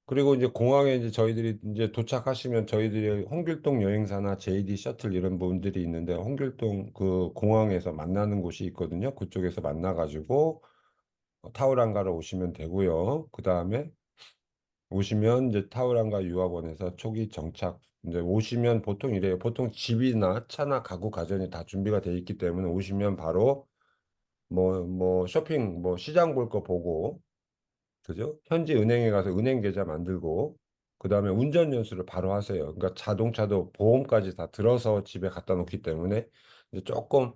그리고 이제 공항에 이제 저희들이 이제 도착하시면 저희들이 홍길동 여행사나 JD 셔틀 이런 분들이 있는데 홍길동 그 공항에서 만나는 곳이 있거든요. 그쪽에서 만나가지고 타우랑가로 오시면 되고요. 그 다음에 오시면 이제 타우랑가 유학원에서 초기 정착 이제 오시면 보통 이래요. 보통 집이나 차나 가구 가전이 다 준비가 돼 있기 때문에 오시면 바로 뭐 쇼핑 뭐 시장 볼 거 보고 그죠? 현지 은행에 가서 은행 계좌 만들고 그다음에 운전 연수를 바로 하세요. 그러니까 자동차도 보험까지 다 들어서 집에 갖다 놓기 때문에 이제 조금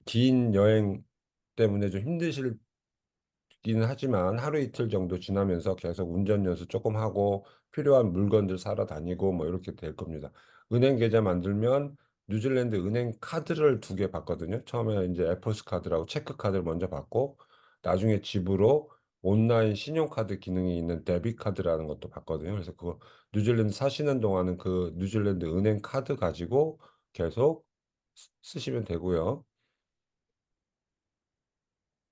긴 여행 때문에 좀 힘드실 기는 하지만 하루 이틀 정도 지나면서 계속 운전 연수 조금 하고 필요한 물건들 사러 다니고 뭐 이렇게 될 겁니다. 은행 계좌 만들면 뉴질랜드 은행 카드를 두 개 받거든요. 처음에 이제 에포스 카드라고 체크 카드를 먼저 받고 나중에 집으로 온라인 신용카드 기능이 있는 데빗 카드라는 것도 받거든요. 그래서 그거 뉴질랜드 사시는 동안은 그 뉴질랜드 은행 카드 가지고 계속 쓰시면 되고요.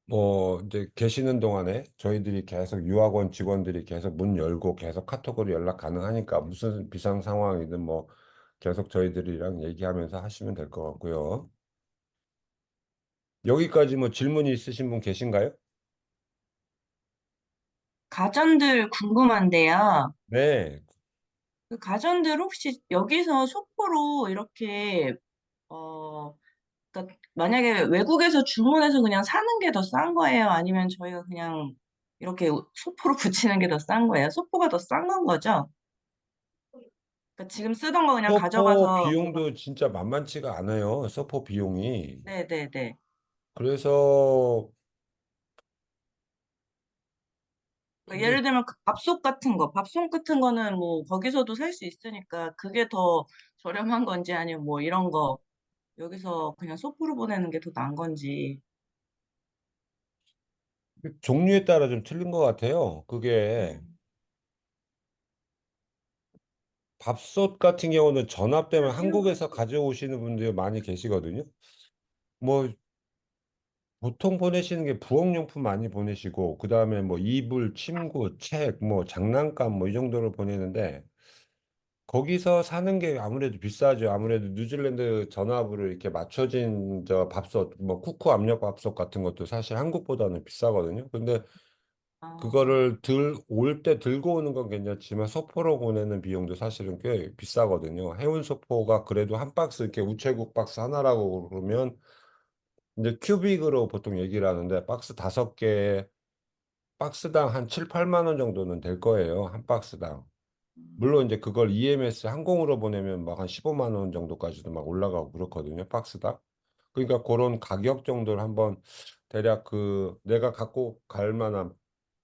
뭐 이제 계시는 동안에 저희들이 계속 유학원 직원들이 계속 문 열고 계속 카톡으로 연락 가능하니까 무슨 비상 상황이든 뭐 계속 저희들이랑 얘기하면서 하시면 될 것 같고요. 여기까지 뭐 질문이 있으신 분 계신가요? 가전들 궁금한데요. 네. 그 가전들 혹시 여기서 소포로 이렇게, 어, 그러니까 만약에 외국에서 주문해서 그냥 사는 게 더 싼 거예요? 아니면 저희가 그냥 이렇게 소포로 붙이는 게 더 싼 거예요? 소포가 더 싼 건 거죠? 그러니까 지금 쓰던 거 그냥 서포 가져가서 뭐가, 비용도 진짜 만만치가 않아요. 서포 비용이. 네네네. 그래서 그러니까 이제 예를 들면 그 밥솥 같은 거, 밥솥 같은 거는 뭐 거기서도 살 수 있으니까 그게 더 저렴한 건지 아니면 뭐 이런 거 여기서 그냥 소포로 보내는 게 더 나은 건지. 종류에 따라 좀 틀린 것 같아요. 그게 음. 밥솥 같은 경우는 전압되면 한국에서 가져오시는 분들이 많이 계시거든요. 뭐 보통 보내시는 게 부엌용품 많이 보내시고 그다음에 뭐 이불, 침구, 책, 뭐 장난감 뭐 이 정도를 보내는데 거기서 사는 게 아무래도 비싸죠. 아무래도 뉴질랜드 전압으로 이렇게 맞춰진 저 밥솥, 뭐 쿠쿠 압력 밥솥 같은 것도 사실 한국보다는 비싸거든요. 근데 아, 그거를 올 때 들고 오는 건 괜찮지만 소포로 보내는 비용도 사실은 꽤 비싸거든요. 해운 소포가 그래도 한 박스 이렇게 우체국 박스 하나라고 그러면 이제 큐빅으로 보통 얘기를 하는데 박스 5개 박스당 한 7, 8만 원 정도는 될 거예요. 한 박스당. 물론 이제 그걸 EMS 항공으로 보내면 막 한 15만 원 정도까지도 막 올라가고 그렇거든요. 박스당. 그러니까 그런 가격 정도를 한번 대략 그 내가 갖고 갈 만한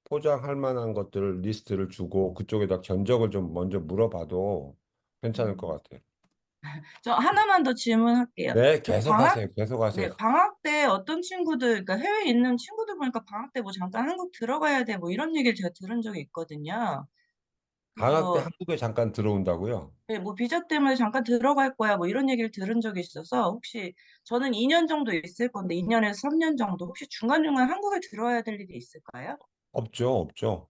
포장할 만한 것들을 리스트를 주고 그쪽에다 견적을 좀 먼저 물어봐도 괜찮을 것 음, 같아요. 저 하나만 더 질문할게요. 네, 그 방학, 계속하세요. 계속하세요. 네, 방학 때 어떤 친구들, 그러니까 해외에 있는 친구들 보니까 방학 때 뭐 잠깐 한국 들어가야 돼, 뭐 이런 얘기를 제가 들은 적이 있거든요. 방학 때 그래서, 한국에 잠깐 들어온다고요? 네, 뭐 비자 때문에 잠깐 들어갈 거야, 뭐 이런 얘기를 들은 적이 있어서, 혹시 저는 2년 정도 있을 건데, 2년에서 3년 정도, 혹시 중간중간 한국에 들어와야 될 일이 있을까요? 없죠, 없죠.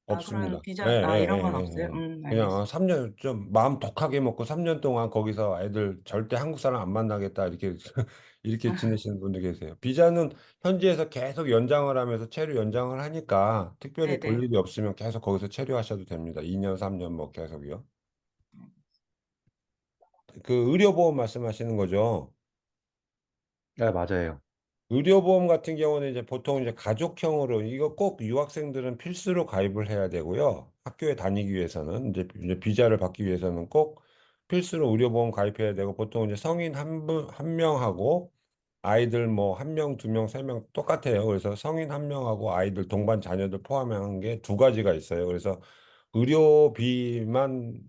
아, 없습니다. 그런 예, 예, 비자, 아, 이런 건 예, 예, 없어요? 예. 그냥 알겠습니다. 3년 좀 마음 독하게 먹고 3년 동안 거기서 애들 절대 한국 사람 안 만나겠다 이렇게 이렇게 지내시는 분들 계세요. 비자는 현지에서 계속 연장을 하면서 체류 연장을 하니까 특별히 볼 네네. 일이 없으면 계속 거기서 체류하셔도 됩니다. 2년, 3년 뭐 계속이요. 그 의료보험 말씀하시는 거죠? 네, 맞아요. 의료보험 같은 경우는 이제 보통 이제 가족형으로 이거 꼭 유학생들은 필수로 가입을 해야 되고요. 학교에 다니기 위해서는 이제 비자를 받기 위해서는 꼭 필수로 의료보험 가입해야 되고 보통 이제 성인 한 명하고 아이들 뭐 한 명, 두 명, 세 명 똑같아요. 그래서 성인 한 명하고 아이들 동반 자녀들 포함한 게 두 가지가 있어요. 그래서 의료비만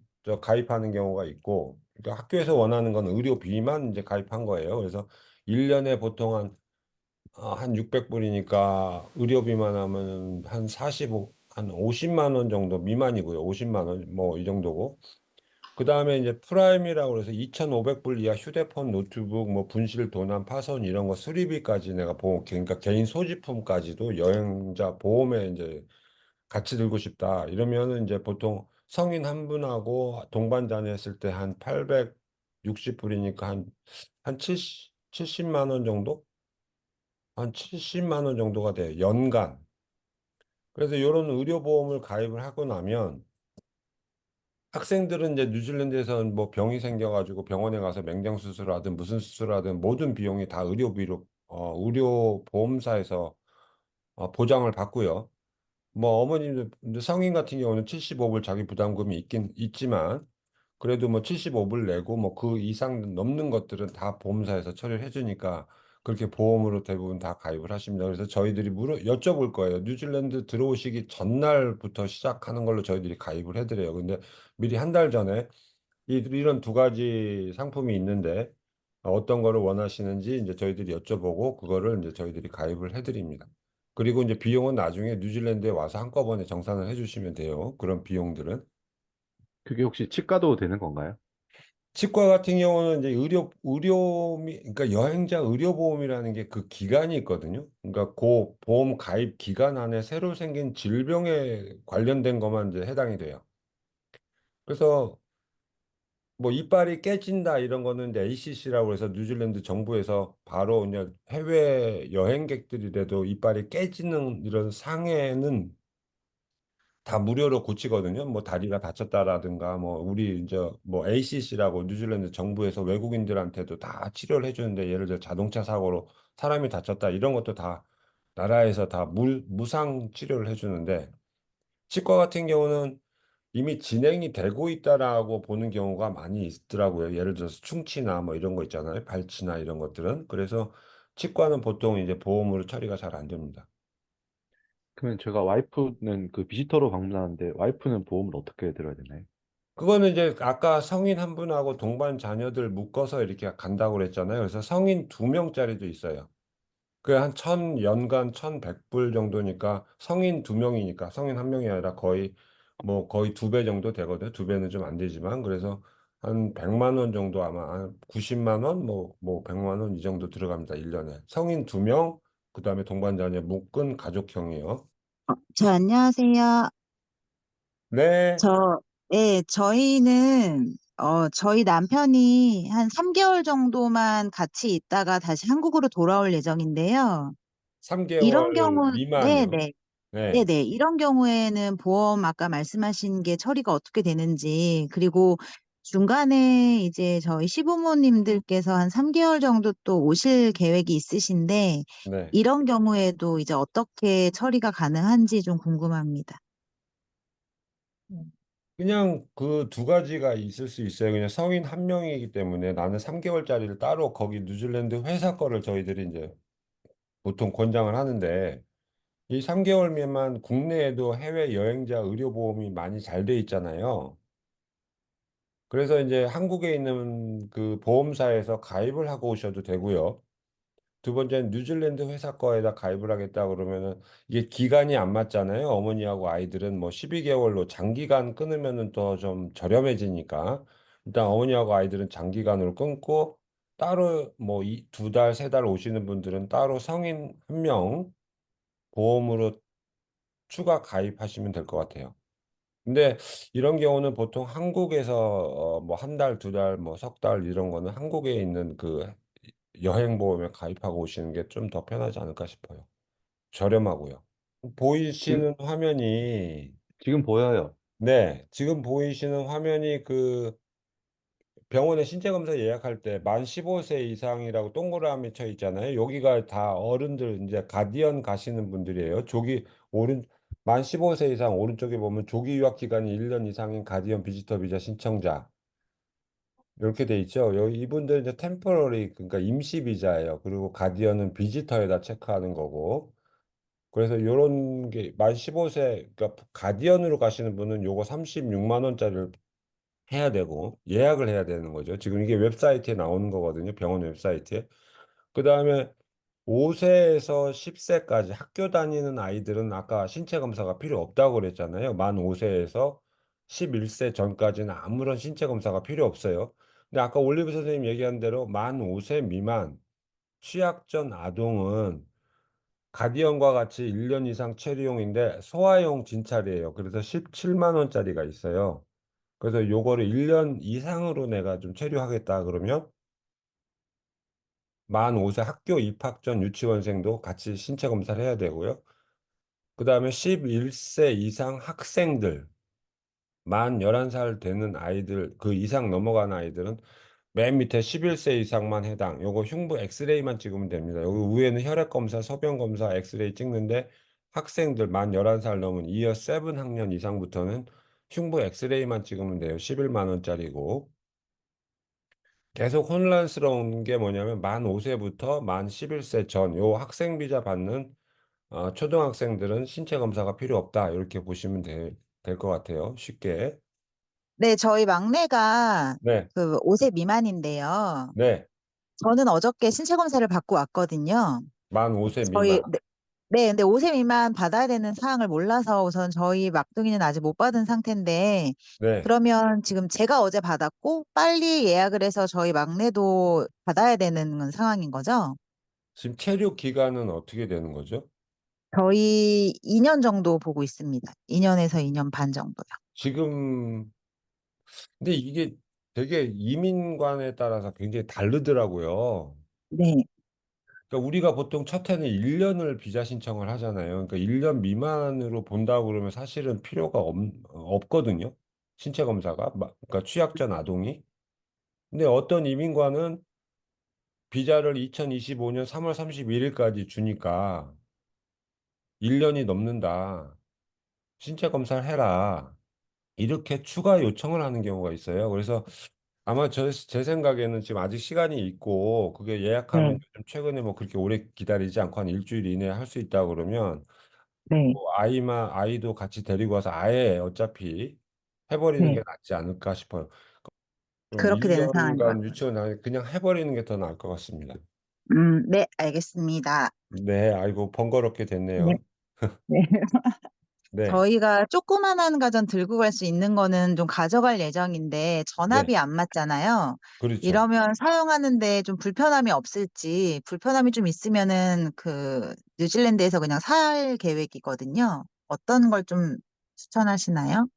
가입하는 경우가 있고 그러니까 학교에서 원하는 건 의료비만 이제 가입한 거예요. 그래서 1년에 보통 한 600불이니까 의료비만 하면 한 45, 한 50만 원 정도 미만이고요. 50만 원, 뭐 이 정도고. 그 다음에 이제 프라임이라고 해서 2,500불 이하 휴대폰, 노트북, 뭐 분실, 도난, 파손 이런 거 수리비까지 내가 보험, 그러니까 개인 소지품까지도 여행자 보험에 이제 같이 들고 싶다. 이러면은 이제 보통 성인 한 분하고 동반 자녀했을 때 한 860불이니까 한 70만 원 정도? 한 70만 원 정도가 돼요. 연간. 그래서 이런 의료보험을 가입을 하고 나면 학생들은 이제 뉴질랜드에서는 뭐 병이 생겨가지고 병원에 가서 맹장 수술하든 무슨 수술하든 모든 비용이 다 의료비로 의료보험사에서 보장을 받고요. 뭐 어머님들 이제 성인 같은 경우는 75불 자기 부담금이 있긴 있지만 그래도 뭐 75불 내고 뭐 그 이상 넘는 것들은 다 보험사에서 처리를 해주니까 그렇게 보험으로 대부분 다 가입을 하십니다. 그래서 저희들이 여쭤볼 거예요. 뉴질랜드 들어오시기 전날부터 시작하는 걸로 저희들이 가입을 해드려요. 근데 미리 한 달 전에 이런 두 가지 상품이 있는데 어떤 거를 원하시는지 이제 저희들이 여쭤보고 그거를 이제 저희들이 가입을 해드립니다. 그리고 이제 비용은 나중에 뉴질랜드에 와서 한꺼번에 정산을 해주시면 돼요. 그런 비용들은. 그게 혹시 치과도 되는 건가요? 치과 같은 경우는 이제 그러니까 여행자 의료보험이라는 게 그 기간이 있거든요. 그러니까 그 보험 가입 기간 안에 새로 생긴 질병에 관련된 것만 이제 해당이 돼요. 그래서 뭐 이빨이 깨진다 이런 거는 이제 ACC라고 해서 뉴질랜드 정부에서 바로 그냥 해외 여행객들이라도 이빨이 깨지는 이런 상해는 다 무료로 고치거든요. 뭐 다리가 다쳤다라든가 뭐 우리 이제 뭐 ACC라고 뉴질랜드 정부에서 외국인들한테도 다 치료를 해주는데 예를 들어 자동차 사고로 사람이 다쳤다 이런 것도 다 나라에서 다 무상 치료를 해주는데 치과 같은 경우는 이미 진행이 되고 있다라고 보는 경우가 많이 있더라고요. 예를 들어서 충치나 뭐 이런 거 있잖아요. 발치나 이런 것들은. 그래서 치과는 보통 이제 보험으로 처리가 잘 안 됩니다. 그러면 제가 와이프는 그 비지터로 방문하는데 와이프는 보험을 어떻게 들어야 되나요? 그거는 이제 아까 성인 한 분하고 동반 자녀들 묶어서 이렇게 간다고 그랬잖아요. 그래서 성인 두 명짜리도 있어요. 그게 한 연간 1,100불 정도니까 성인 두 명이니까 성인 한 명이 아니라 거의 두 배 정도 되거든요. 두 배는 좀 안 되지만 그래서 한 100만 원 정도 아마 한 90만 원, 뭐 100만 원 이 정도 들어갑니다. 1년에. 성인 두 명, 그다음에 동반 자녀 묶은 가족형이요. 안녕하세요. 네, 저, 예, 저희 남편이 한 3개월 정도만 같이 있다가 다시 한국으로 돌아올 예정인데요. 이런 3개월 경우, 미만이요. 네네, 네. 네네. 이런 경우에는 보험 아까 말씀하신 게 처리가 어떻게 되는지, 그리고 중간에 이제 저희 시부모님들께서 한 3개월 정도 또 오실 계획이 있으신데, 네. 이런 경우에도 이제 어떻게 처리가 가능한지 좀 궁금합니다. 그냥 그 두 가지가 있을 수 있어요. 그냥 성인 한 명이기 때문에 나는 3개월짜리를 따로 거기 뉴질랜드 회사 거를 저희들이 이제 보통 권장을 하는데 이 3개월 미만 국내에도 해외 여행자 의료보험이 많이 잘 돼 있잖아요. 그래서 이제 한국에 있는 그 보험사에서 가입을 하고 오셔도 되고요. 두 번째는 뉴질랜드 회사 거에다 가입을 하겠다 그러면은 이게 기간이 안 맞잖아요. 어머니하고 아이들은 뭐 12개월로 장기간 끊으면은 더 좀 저렴해지니까 일단 어머니하고 아이들은 장기간으로 끊고 따로 뭐 2달, 3달 오시는 분들은 따로 성인 한 명 보험으로 추가 가입하시면 될 것 같아요. 근데 이런 경우는 보통 한국에서 뭐 한 달, 2달, 뭐 석 달 이런 거는 한국에 있는 그 여행 보험에 가입하고 오시는 게 좀 더 편하지 않을까 싶어요. 저렴하고요. 지금, 보이시는 화면이 지금 보여요. 네, 지금 보이시는 화면이 그 병원에 신체 검사 예약할 때 만 15세 이상이라고 동그라미 쳐 있잖아요. 여기가 다 어른들 이제 가디언 가시는 분들이에요. 조기 오른 만 15세 이상 오른쪽에 보면 조기 유학 기간이 1년 이상인 가디언 비지터 비자 신청자 이렇게 돼 있죠. 여기 이분들 이제 템포러리 그러니까 임시 비자예요. 그리고 가디언은 비지터에다 체크하는 거고. 그래서 요런 게 만 15세 그러니까 가디언으로 가시는 분은 요거 36만 원짜리를 해야 되고 예약을 해야 되는 거죠. 지금 이게 웹사이트에 나오는 거거든요. 병원 웹사이트에. 그다음에 5세에서 10세까지 학교 다니는 아이들은 아까 신체 검사가 필요 없다고 그랬잖아요. 만 5세에서 11세 전까지는 아무런 신체 검사가 필요 없어요. 근데 아까 올리브 선생님 얘기한 대로 만 5세 미만 취약 전 아동은 가디언과 같이 1년 이상 체류용인데 소아용 진찰이에요. 그래서 17만 원짜리가 있어요. 그래서 요거를 1년 이상으로 내가 좀 체류하겠다 그러면 만 5세 학교 입학 전 유치원생도 같이 신체 검사를 해야 되고요. 그 다음에 11세 이상 학생들, 만 11살 되는 아이들, 그 이상 넘어간 아이들은 맨 밑에 11세 이상만 해당. 요거 흉부 엑스레이만 찍으면 됩니다. 여기 위에는 혈액 검사, 소변 검사, 엑스레이 찍는데 학생들 만 11살 넘은 이어 7 학년 이상부터는 흉부 엑스레이만 찍으면 돼요. 11만 원짜리고. 계속 혼란스러운 게 뭐냐면 만 5세부터 만 11세 전 요 학생 비자 받는 초등학생들은 신체 검사가 필요 없다. 이렇게 보시면 될 것 같아요. 쉽게. 네, 저희 막내가 네. 그 5세 미만인데요. 네. 저는 어저께 신체 검사를 받고 왔거든요. 만 5세 저희, 미만. 네, 네, 근데 5세 미만 받아야 되는 사항을 몰라서 우선 저희 막둥이는 아직 못 받은 상태인데, 네. 그러면 지금 제가 어제 받았고, 빨리 예약을 해서 저희 막내도 받아야 되는 상황인 거죠? 지금 체류 기간은 어떻게 되는 거죠? 저희 2년 정도 보고 있습니다. 2년에서 2년 반 정도요. 지금 근데 이게 되게 이민관에 따라서 굉장히 다르더라고요. 네, 그러니까 우리가 보통 첫 해는 1년을 비자 신청을 하잖아요. 그러니까 1년 미만으로 본다고 그러면 사실은 필요가 없거든요. 신체 검사가. 그러니까 취약 전 아동이. 근데 어떤 이민관은 비자를 2025년 3월 31일까지 주니까 1년이 넘는다. 신체 검사를 해라. 이렇게 추가 요청을 하는 경우가 있어요. 그래서 아마 제 생각에는 지금 아직 시간이 있고 그게 예약하면 네, 요즘 최근에 뭐 그렇게 오래 기다리지 않고 한 일주일 이내에 할 수 있다 그러면 네, 뭐 아이도 같이 데리고 와서 아예 어차피 해버리는 게 네. 낫지 않을까 싶어요. 그럼 그렇게 되는 상황인 것 1년간 같아요. 유치원 그냥 해버리는 게 더 나을 것 같습니다. 네, 알겠습니다. 네, 아이고 번거롭게 네, 됐네요. 네. 네, 저희가 조그만한 가전 들고 갈 수 있는 거는 좀 가져갈 예정인데 네, 전압이 안 맞잖아요. 그렇죠. 이러면 사용하는데 좀 불편함이 없을지, 불편함이 좀 있으면은 그 뉴질랜드에서 그냥 살 계획이거든요. 어떤 걸 좀 추천하시나요?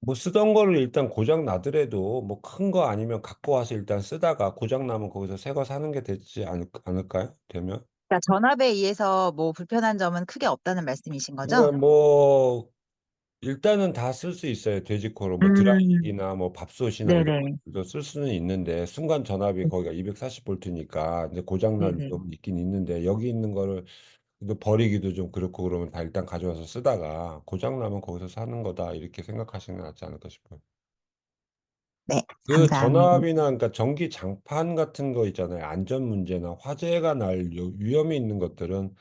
뭐 쓰던 거를 일단 고장 나더라도 뭐 큰 거 아니면 갖고 와서 일단 쓰다가 고장 나면 거기서 새 거 사는 게 되지 않을까요? 되면? 그러니까 전압에 의해서 뭐 불편한 점은 크게 없다는 말씀이신 거죠? 그러니까 뭐 일단은 다 쓸 수 있어요. 돼지코로 뭐 음, 드라이기나 뭐 밥솥이나 이런 네네. 것들도 쓸 수는 있는데 순간 전압이 거기가 240볼트니까 이제 고장 날 네네. 위험은 있긴 있는데 여기 있는 거를 또 버리기도 좀 그렇고 그러면 다 일단 가져와서 쓰다가 고장 나면 거기서 사는 거다 이렇게 생각하시는 게 낫지 않을까 싶어요. 네, 그 감사합니다. 전압이나 그러니까 전기 장판 같은 거 있잖아요. 안전 문제나 화재가 날 위험이 있는 것들은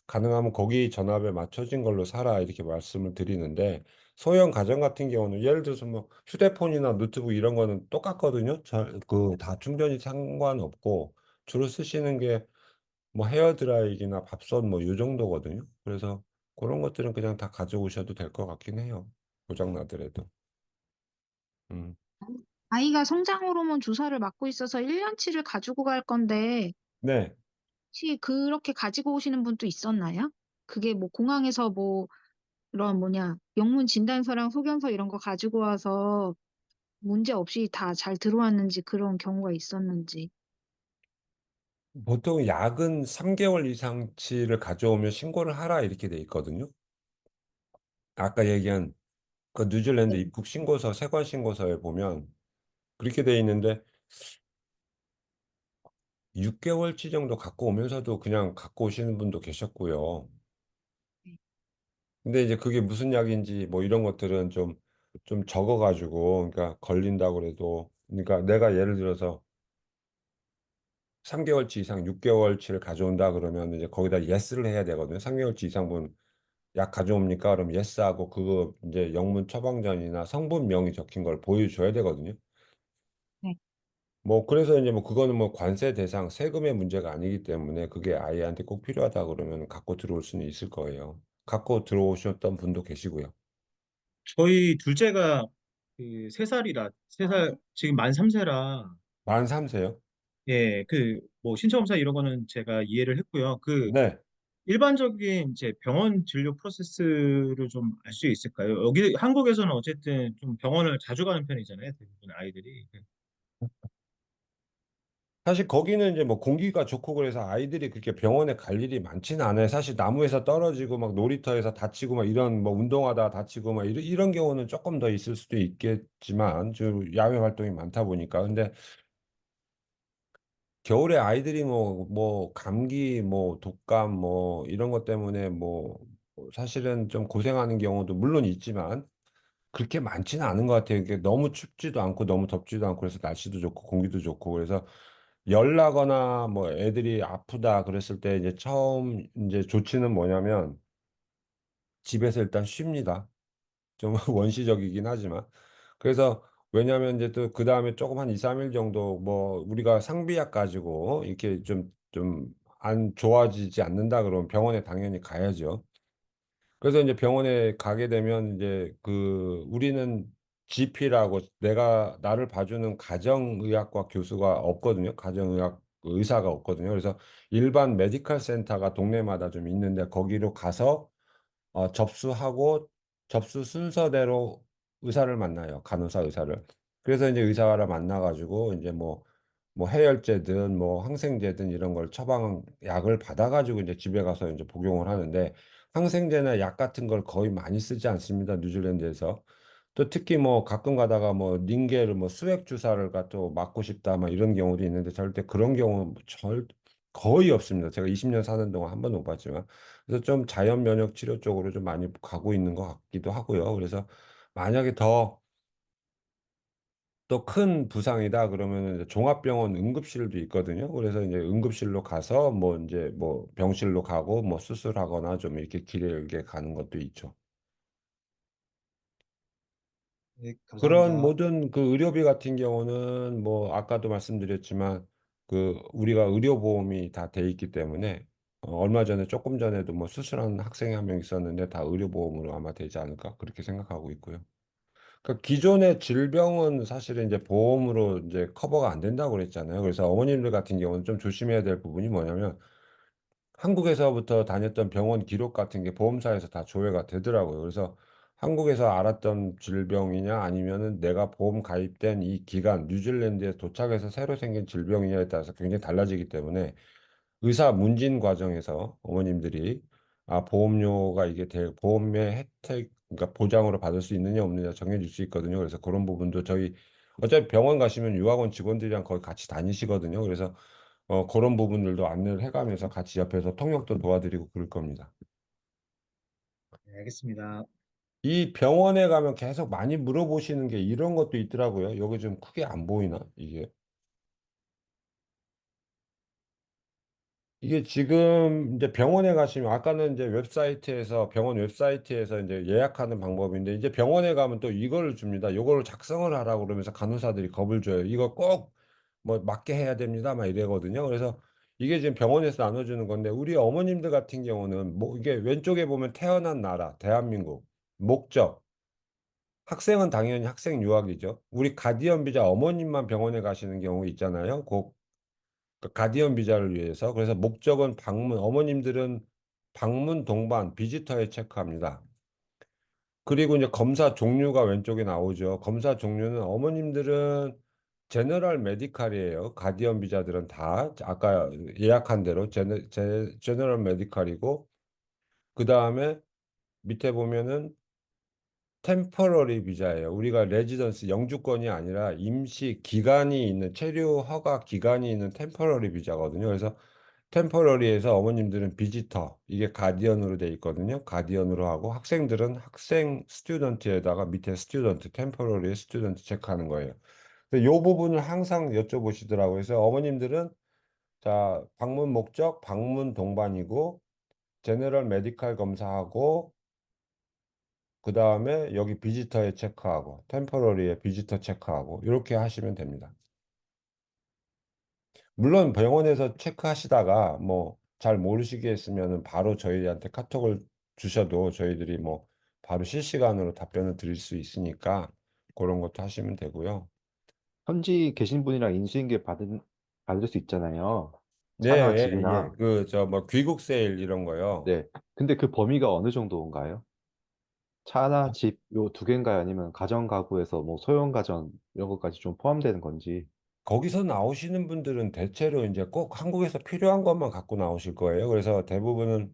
가능하면 거기 전압에 맞춰진 걸로 사라 이렇게 말씀을 드리는데 소형 가전 같은 경우는 예를 들어서 뭐 휴대폰이나 노트북 이런 거는 똑같거든요. 그 다 충전이 상관없고 주로 쓰시는 게 뭐 헤어드라이기나 밥솥 뭐 요 정도거든요. 그래서 그런 것들은 그냥 다 가져오셔도 될 것 같긴 해요. 고장 나더라도. 음. 아이가 성장 호르몬 주사를 맞고 있어서 1년치를 가지고 갈 건데, 네. 혹시 그렇게 가지고 오시는 분도 있었나요? 그게 뭐 공항에서 뭐 그런 뭐냐, 영문 진단서랑 소견서 이런 거 가지고 와서 문제 없이 다 잘 들어왔는지 그런 경우가 있었는지. 보통 약은 3개월 이상치를 가져오면 신고를 하라 이렇게 돼 있거든요. 아까 얘기한 그 뉴질랜드 네. 입국 신고서, 세관 신고서에 보면 그렇게 돼 있는데 6개월치 정도 갖고 오면서도 그냥 갖고 오시는 분도 계셨고요. 네. 근데 이제 그게 무슨 약인지 뭐 이런 것들은 좀 적어 가지고 그러니까 걸린다고 그래도 그러니까 내가 예를 들어서 3개월치 이상 6개월치를 가져온다 그러면 이제 거기다 예스를 해야 되거든요. 3개월치 이상분 약 가져옵니까? 그럼 예스하고 그거 이제 영문 처방전이나 성분명이 적힌 걸 보여줘야 되거든요. 네. 뭐 그래서 이제 뭐 그거는 뭐 관세 대상 세금의 문제가 아니기 때문에 그게 아이한테 꼭 필요하다 그러면 갖고 들어올 수는 있을 거예요. 갖고 들어오셨던 분도 계시고요. 저희 둘째가 그 3살이라, 3살, 지금 만 3세라, 만 3세요? 예, 그, 뭐, 신체검사 이런 거는 제가 이해를 했고요. 그, 네. 일반적인 이제 병원 진료 프로세스를 좀 알 수 있을까요? 여기, 한국에서는 어쨌든 좀 병원을 자주 가는 편이잖아요. 대부분 아이들이. 사실 거기는 이제 뭐 공기가 좋고 그래서 아이들이 그렇게 병원에 갈 일이 많지는 않아요. 사실 나무에서 떨어지고 막 놀이터에서 다치고 막 이런 뭐 운동하다 다치고 막 이런 경우는 조금 더 있을 수도 있겠지만 좀 야외 활동이 많다 보니까. 근데 겨울에 아이들이 뭐 감기 뭐 독감 뭐 이런 것 때문에 뭐 사실은 좀 고생하는 경우도 물론 있지만 그렇게 많지는 않은 것 같아요. 이게 너무 춥지도 않고 너무 덥지도 않고 그래서 날씨도 좋고 공기도 좋고 그래서 열 나거나 뭐 애들이 아프다 그랬을 때 이제 처음 이제 조치는 뭐냐면 집에서 일단 쉽니다. 좀 원시적이긴 하지만. 그래서 왜냐하면 이제 또 그다음에 조금 한 2, 3일 정도 뭐 우리가 상비약 가지고 이렇게 좀 안 좋아지지 않는다 그러면 병원에 당연히 가야죠. 그래서 이제 병원에 가게 되면 이제 그 우리는 GP라고 내가 나를 봐주는 가정의학과 교수가 없거든요. 가정의학 의사가 없거든요. 그래서 일반 메디컬 센터가 동네마다 좀 있는데 거기로 가서 접수하고 접수 순서대로 의사를 만나요. 간호사 의사를. 그래서 이제 의사를 만나 가지고 이제 뭐 해열제든 뭐 항생제든 이런 걸 처방 약을 받아 가지고 이제 집에 가서 이제 복용을 하는데 항생제나 약 같은 걸 거의 많이 쓰지 않습니다. 뉴질랜드에서. 또 특히 뭐 가끔 가다가 뭐 링겔을 뭐 수액 주사를 또 맞고 싶다 막 이런 경우도 있는데 절대 그런 경우는 거의 없습니다. 제가 20년 사는 동안 한 번도 못 봤지만. 그래서 좀 자연 면역 치료 쪽으로 좀 많이 가고 있는 것 같기도 하고요. 그래서 만약에 더 또 큰 부상이다 그러면은 이제 종합병원 응급실도 있거든요. 그래서 이제 응급실로 가서 뭐 이제 뭐 병실로 가고 뭐 수술하거나 좀 이렇게 길게 가는 것도 있죠. 네, 그런 감사합니다. 모든 그 의료비 같은 경우는 뭐 아까도 말씀드렸지만 그 우리가 의료보험이 다 돼 있기 때문에 얼마 전에 조금 전에도 뭐 수술한 학생이 한 명 있었는데 다 의료보험으로 아마 되지 않을까 그렇게 생각하고 있고요. 그 기존의 질병은 사실은 이제 보험으로 이제 커버가 안 된다고 그랬잖아요. 그래서 어머님들 같은 경우는 좀 조심해야 될 부분이 뭐냐면 한국에서부터 다녔던 병원 기록 같은 게 보험사에서 다 조회가 되더라고요. 그래서 한국에서 알았던 질병이냐 아니면은 내가 보험 가입된 이 기간, 뉴질랜드에 도착해서 새로 생긴 질병이냐에 따라서 굉장히 달라지기 때문에 의사 문진 과정에서 어머님들이 보험료가 이게 보험의 혜택, 그러니까 보장으로 받을 수 있느냐 없느냐 정해질 수 있거든요. 그래서 그런 부분도 저희 어차피 병원 가시면 유학원 직원들이랑 거의 같이 다니시거든요. 그래서 그런 부분들도 안내를 해가면서 같이 옆에서 통역도 도와드리고 그럴 겁니다. 네, 알겠습니다. 이 병원에 가면 계속 많이 물어보시는 게 이런 것도 있더라고요. 여기 좀 크게 안 보이나, 이게. 이게 지금 이제 병원에 가시면 아까는 이제 웹사이트에서 병원 웹사이트에서 이제 예약하는 방법인데 이제 병원에 가면 또 이거를 줍니다. 이거를 작성을 하라고 그러면서 간호사들이 겁을 줘요. 이거 꼭 뭐 맞게 해야 됩니다. 막 이래거든요. 그래서 이게 지금 병원에서 나눠주는 건데 우리 어머님들 같은 경우는 뭐 이게 왼쪽에 보면 태어난 나라, 대한민국, 목적, 학생은 당연히 학생 유학이죠. 우리 가디언 비자 어머님만 병원에 가시는 경우 있잖아요. 그 가디언 비자를 위해서. 그래서 목적은 방문, 어머님들은 방문 동반, 비지터에 체크합니다. 그리고 이제 검사 종류가 왼쪽에 나오죠. 검사 종류는 어머님들은 제너럴 메디칼이에요. 가디언 비자들은 다 아까 예약한 대로 제너럴 메디칼이고 그 다음에 밑에 보면은 템퍼러리 비자예요. 우리가 레지던스 영주권이 아니라 임시 기간이 있는 체류 허가 기간이 있는 템퍼러리 비자거든요. 그래서 템퍼러리에서 어머님들은 비지터 이게 가디언으로 돼 있거든요. 가디언으로 하고 학생들은 학생 스튜던트에다가 밑에 스튜던트 템퍼러리 스튜던트 체크하는 거예요. 이 부분을 항상 여쭤보시더라고요. 그래서 어머님들은 자 방문 목적 방문 동반이고 제너럴 메디칼 검사하고 그 다음에 여기 비지터에 체크하고 템퍼러리에 비지터 체크하고 이렇게 하시면 됩니다. 물론 병원에서 체크하시다가 뭐 잘 모르시겠으면 바로 저희한테 카톡을 주셔도 저희들이 뭐 바로 실시간으로 답변을 드릴 수 있으니까 그런 것도 하시면 되고요. 현지 계신 분이랑 인수인계 받을 수 있잖아요. 네, 차나 예, 예. 집이나. 그 저 뭐 귀국 세일 이런 거요. 네. 근데 그 범위가 어느 정도인가요? 차나 집 요 두 개인가요? 아니면 가정 가구에서 뭐 소형 가전 이런 것까지 좀 포함되는 건지. 거기서 나오시는 분들은 대체로 이제 꼭 한국에서 필요한 것만 갖고 나오실 거예요. 그래서 대부분은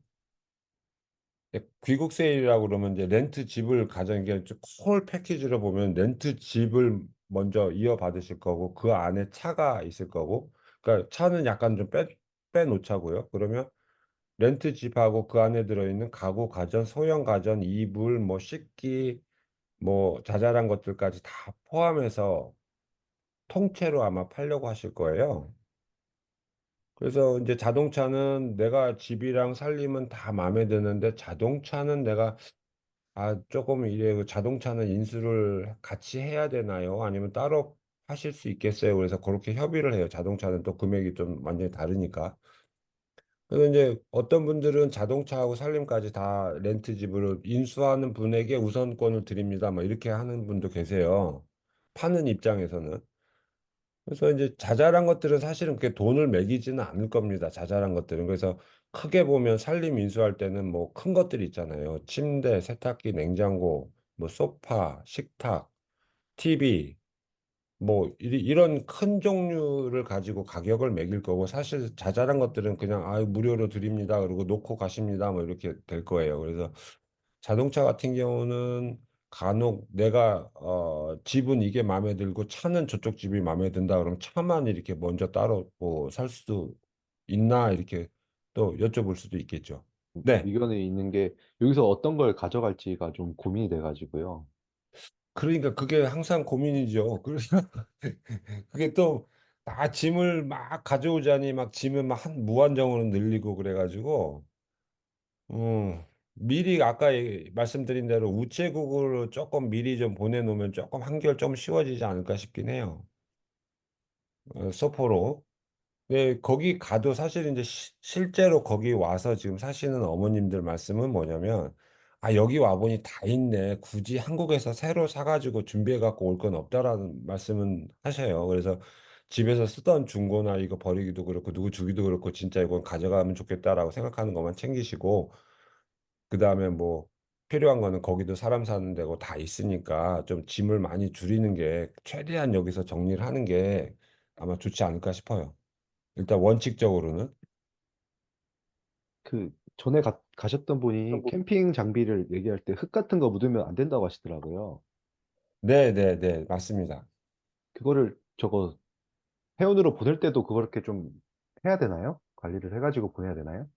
귀국 세일이라고 그러면 이제 렌트 집을 가장 이게 홀 패키지로 보면 렌트 집을 먼저 이어받으실 거고 그 안에 차가 있을 거고 그러니까 차는 약간 좀 빼놓자고요. 그러면 렌트 집하고 그 안에 들어있는 가구, 가전, 소형 가전, 이불, 뭐 식기, 뭐 자잘한 것들까지 다 포함해서 통째로 아마 팔려고 하실 거예요. 그래서 이제 자동차는 내가 집이랑 살림은 다 마음에 드는데 자동차는 내가 조금 이래 그 자동차는 인수를 같이 해야 되나요? 아니면 따로 하실 수 있겠어요? 그래서 그렇게 협의를 해요. 자동차는 또 금액이 좀 완전히 다르니까. 그래서 이제 어떤 분들은 자동차하고 살림까지 다 렌트집으로 인수하는 분에게 우선권을 드립니다. 뭐 이렇게 하는 분도 계세요. 파는 입장에서는. 그래서 이제 자잘한 것들은 사실은 그렇게 돈을 매기지는 않을 겁니다. 자잘한 것들은. 그래서 크게 보면 살림 인수할 때는 뭐 큰 것들 있잖아요. 침대, 세탁기, 냉장고, 뭐 소파, 식탁, TV, 뭐 이런 큰 종류를 가지고 가격을 매길 거고 사실 자잘한 것들은 그냥 무료로 드립니다. 그리고 놓고 가십니다. 뭐 이렇게 될 거예요. 그래서 자동차 같은 경우는 간혹 내가 집은 이게 마음에 들고 차는 저쪽 집이 마음에 든다 그러면 차만 이렇게 먼저 따로 뭐 살 수도 있나 이렇게 또 여쭤볼 수도 있겠죠. 네. 의견이 있는 게 여기서 어떤 걸 가져갈지가 좀 고민이 돼가지고요. 그러니까 그게 항상 고민이죠. 그래서 그게 또 다 짐을 막 가져오자니 막 짐을 막 한 무한정으로 늘리고 그래가지고 미리 아까 말씀드린 대로 우체국으로 조금 미리 좀 보내놓으면 조금 한결 좀 쉬워지지 않을까 싶긴 해요. 소포로. 네, 거기 가도 사실 이제 실제로 거기 와서 지금 사시는 어머님들 말씀은 뭐냐면, 여기 와보니 다 있네. 굳이 한국에서 새로 사가지고 준비해갖고 올 건 없다라는 말씀은 하셔요. 그래서 집에서 쓰던 중고나 이거 버리기도 그렇고, 누구 주기도 그렇고, 진짜 이건 가져가면 좋겠다라고 생각하는 것만 챙기시고, 그 다음에 뭐, 필요한 거는 거기도 사람 사는 데고 다 있으니까 좀 짐을 많이 줄이는 게 최대한 여기서 정리를 하는 게 아마 좋지 않을까 싶어요. 일단 원칙적으로는. 그 전에 가셨던 분이 캠핑 장비를 얘기할 때 흙 같은 거 묻으면 안 된다고 하시더라고요. 네, 네, 네, 맞습니다. 그거를 저거 회원으로 보낼 때도 그렇게 좀 해야 되나요? 관리를 해가지고 보내야 되나요?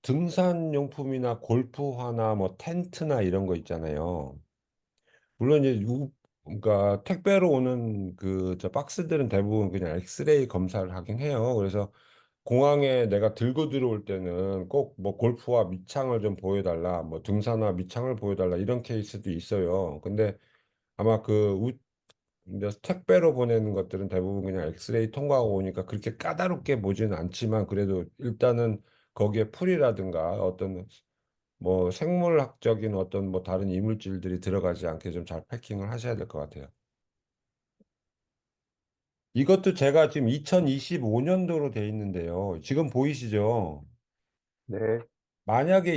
등산용품이나 골프화나 뭐 텐트나 이런 거 있잖아요. 물론 이제 그러니까 택배로 오는 그 저 박스들은 대부분 그냥 엑스레이 검사를 하긴 해요. 그래서 공항에 내가 들고 들어올 때는 꼭 뭐 골프와 밑창을 좀 보여달라, 뭐 등산화 밑창을 보여달라 이런 케이스도 있어요. 근데 아마 이제 택배로 보내는 것들은 대부분 그냥 엑스레이 통과하고 오니까 그렇게 까다롭게 보지는 않지만 그래도 일단은 거기에 풀이라든가 어떤 뭐 생물학적인 어떤 뭐 다른 이물질들이 들어가지 않게 좀 잘 패킹을 하셔야 될 것 같아요. 이것도 제가 지금 2025년도로 돼 있는데요. 지금 보이시죠? 네. 만약에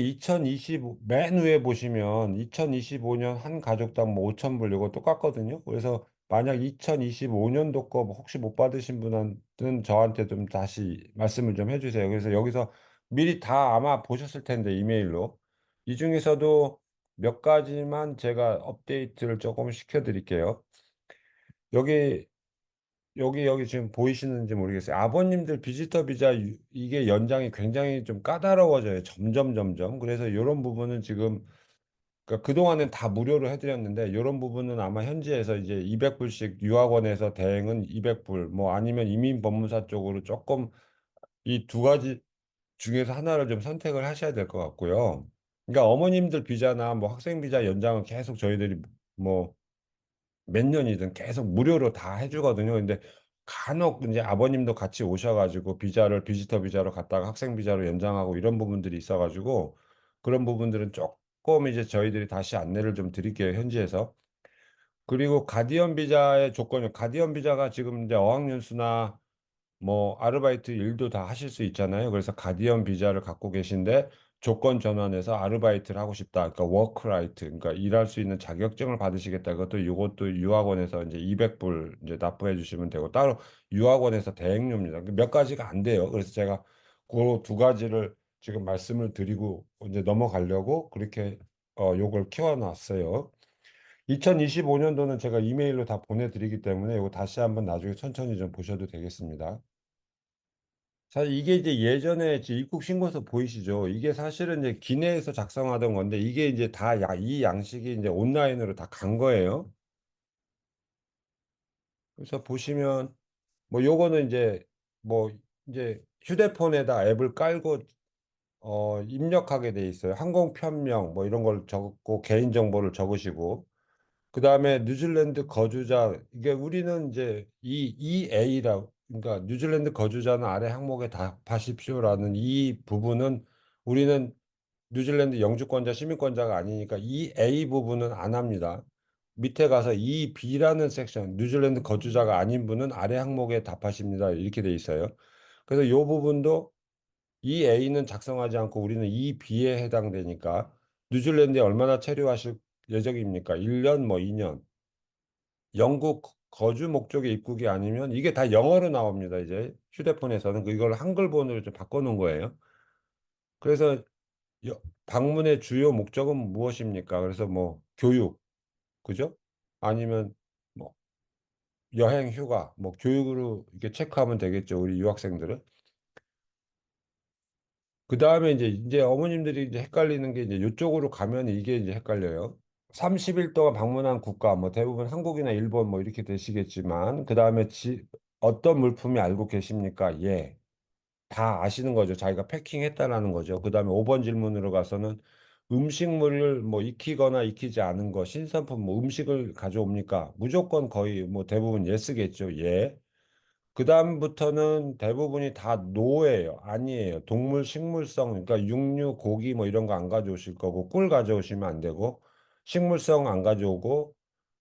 맨 위에 보시면 2025년 한 가족당 뭐 5,000불 이거 똑같거든요. 그래서 만약 2025년도 거 혹시 못 받으신 분은 저한테 좀 다시 말씀을 좀 해주세요. 그래서 여기서 미리 다 아마 보셨을 텐데 이메일로 이 중에서도 몇 가지만 제가 업데이트를 조금 시켜드릴게요. 여기 여기 지금 보이시는지 모르겠어요. 아버님들 비지터 비자 이게 연장이 굉장히 좀 까다로워져요. 점점. 그래서 이런 부분은 지금 그러니까 그동안은 다 무료로 해드렸는데 이런 부분은 아마 현지에서 이제 200불씩 유학원에서 대행은 200불 뭐 아니면 이민법무사 쪽으로 조금 이 두 가지 중에서 하나를 좀 선택을 하셔야 될 것 같고요. 그러니까 어머님들 비자나 뭐 학생 비자 연장은 계속 저희들이 뭐 몇 년이든 계속 무료로 다 해주거든요. 근데 간혹 이제 아버님도 같이 오셔가지고 비자를 비지터 비자로 갔다가 학생 비자로 연장하고 이런 부분들이 있어가지고 그런 부분들은 조금 이제 저희들이 다시 안내를 좀 드릴게요, 현지에서. 그리고 가디언 비자의 조건이 가디언 비자가 지금 이제 어학연수나 뭐 아르바이트 일도 다 하실 수 있잖아요. 그래서 가디언 비자를 갖고 계신데 조건 전환해서 아르바이트를 하고 싶다. 그러니까 워크라이트, 그러니까 일할 수 있는 자격증을 받으시겠다. 이것도 유학원에서 이제 200불 이제 납부해 주시면 되고 따로 유학원에서 대행료입니다. 몇 가지가 안 돼요. 그래서 제가 그 두 가지를 지금 말씀을 드리고 이제 넘어가려고 그렇게 요걸 키워놨어요. 2025년도는 제가 이메일로 다 보내드리기 때문에 이거 다시 한번 나중에 천천히 좀 보셔도 되겠습니다. 사실 이게 이제 예전에 입국 신고서 보이시죠? 이게 사실은 이제 기내에서 작성하던 건데 이게 이제 이 양식이 이제 온라인으로 다 간 거예요. 그래서 보시면 뭐 요거는 이제 뭐 이제 휴대폰에다 앱을 깔고 입력하게 돼 있어요. 항공 편명 뭐 이런 걸 적고 개인 정보를 적으시고 그다음에 뉴질랜드 거주자 이게 우리는 이제 이 EA라고 그러니까 뉴질랜드 거주자는 아래 항목에 답하십시오라는 이 부분은 우리는 뉴질랜드 영주권자 시민권자가 아니니까 이 A 부분은 안 합니다. 밑에 가서 이 B라는 섹션 뉴질랜드 거주자가 아닌 분은 아래 항목에 답하십니다. 이렇게 돼 있어요. 그래서 이 부분도 이 A는 작성하지 않고 우리는 이 B에 해당되니까 뉴질랜드에 얼마나 체류하실 예정입니까? 1년 뭐 2년. 영국 거주 목적의 입국이 아니면 이게 다 영어로 나옵니다. 이제 휴대폰에서는 이걸 한글본으로 좀 바꿔놓은 거예요. 그래서 방문의 주요 목적은 무엇입니까? 그래서 뭐 교육, 그죠? 아니면 뭐 여행, 휴가, 뭐 교육으로 이렇게 체크하면 되겠죠. 우리 유학생들은. 그 다음에 이제 어머님들이 이제 헷갈리는 게 이제 이쪽으로 가면 이게 이제 헷갈려요. 30일 동안 방문한 국가, 뭐 대부분 한국이나 일본 뭐 이렇게 되시겠지만, 그 다음에 어떤 물품이 알고 계십니까? 예. 다 아시는 거죠. 자기가 패킹했다라는 거죠. 그 다음에 5번 질문으로 가서는 음식물을 뭐 익히거나 익히지 않은 거, 신선품, 뭐 음식을 가져옵니까? 무조건 거의 뭐 대부분 예스겠죠. 예. 그 다음부터는 대부분이 다 노예예요. 아니에요. 동물 식물성, 그러니까 육류, 고기 뭐 이런 거 안 가져오실 거고, 꿀 가져오시면 안 되고, 식물성 안 가져오고,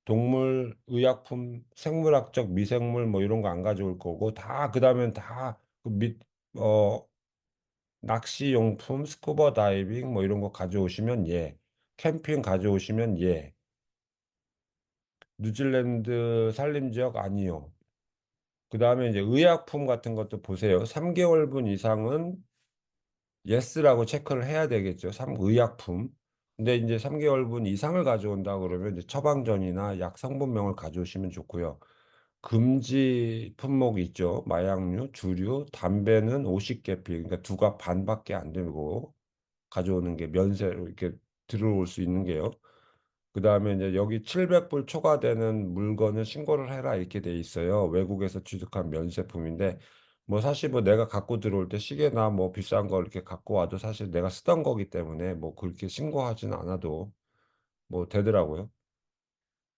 동물, 의약품, 생물학적 미생물 뭐 이런 거 안 가져올 거고, 다, 그 다음엔 어, 낚시용품, 스쿠버 다이빙 뭐 이런 거 가져오시면 예. 캠핑 가져오시면 예. 뉴질랜드 산림 지역 아니요. 그 다음에 이제 의약품 같은 것도 보세요. 3개월분 이상은 예스라고 체크를 해야 되겠죠. 의약품. 근데 이제 3개월분 이상을 가져온다 그러면 이제 처방전이나 약 성분명을 가져오시면 좋고요. 금지 품목이 있죠. 마약류, 주류, 담배는 50개피, 그러니까 2갑 반밖에 안 되고 가져오는 게 면세로 이렇게 들어올 수 있는 게요. 그 다음에 이제 여기 700불 초과되는 물건을 신고를 해라 이렇게 돼 있어요. 외국에서 취득한 면세품인데 뭐 사실 뭐 내가 갖고 들어올 때 시계나 뭐 비싼 거 이렇게 갖고 와도 사실 내가 쓰던 거기 때문에 뭐 그렇게 신고하지는 않아도 뭐 되더라고요.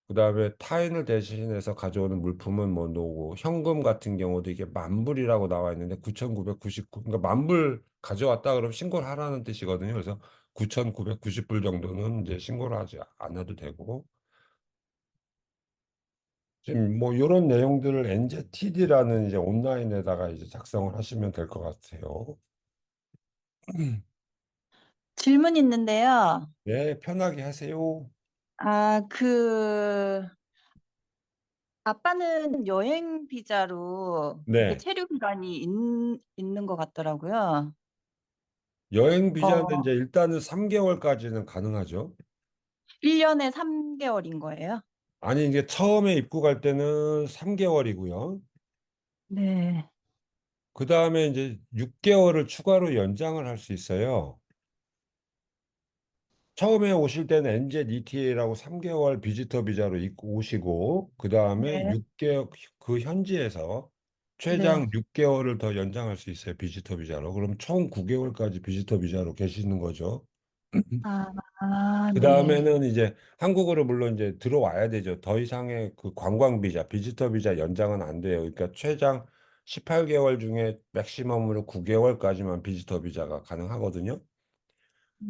그다음에 타인을 대신해서 가져오는 물품은 뭐 노고, 현금 같은 경우도 이게 만불이라고 나와 있는데 9,999, 그러니까 만불 가져왔다 그러면 신고를 하라는 뜻이거든요. 그래서 9,990불 정도는 이제 신고를 하지 않아도 되고, 지금 뭐 이런 내용들을 NZTD라는 이제 온라인에다가 이제 작성을 하시면 될 것 같아요. 질문 있는데요. 네, 편하게 하세요. 아, 아빠는 여행 비자로 이게 네, 체류 기간이 있는 것 같더라고요. 여행 비자는 어, 이제 일단은 3개월까지는 가능하죠. 1년에 3개월인 거예요? 아니, 이게 처음에 입국할 때는 3개월이고요. 네. 그 다음에 이제 6개월을 추가로 연장을 할 수 있어요. 처음에 오실 때는 NZETA라고 3개월 비지터 비자로 입고 오시고, 그 다음에 네. 6개월, 그 현지에서 네. 최장 6개월을 더 연장할 수 있어요. 비지터 비자로. 그럼 총 9개월까지 비지터 비자로 계시는 거죠. 그 네. 다음에는 이제 한국으로 물론 이제 들어와야 되죠. 더 이상의 그 관광 비자, 비지터 비자 연장은 안 돼요. 그러니까 최장 18개월 중에 맥시멈으로 9개월까지만 비지터 비자가 가능하거든요.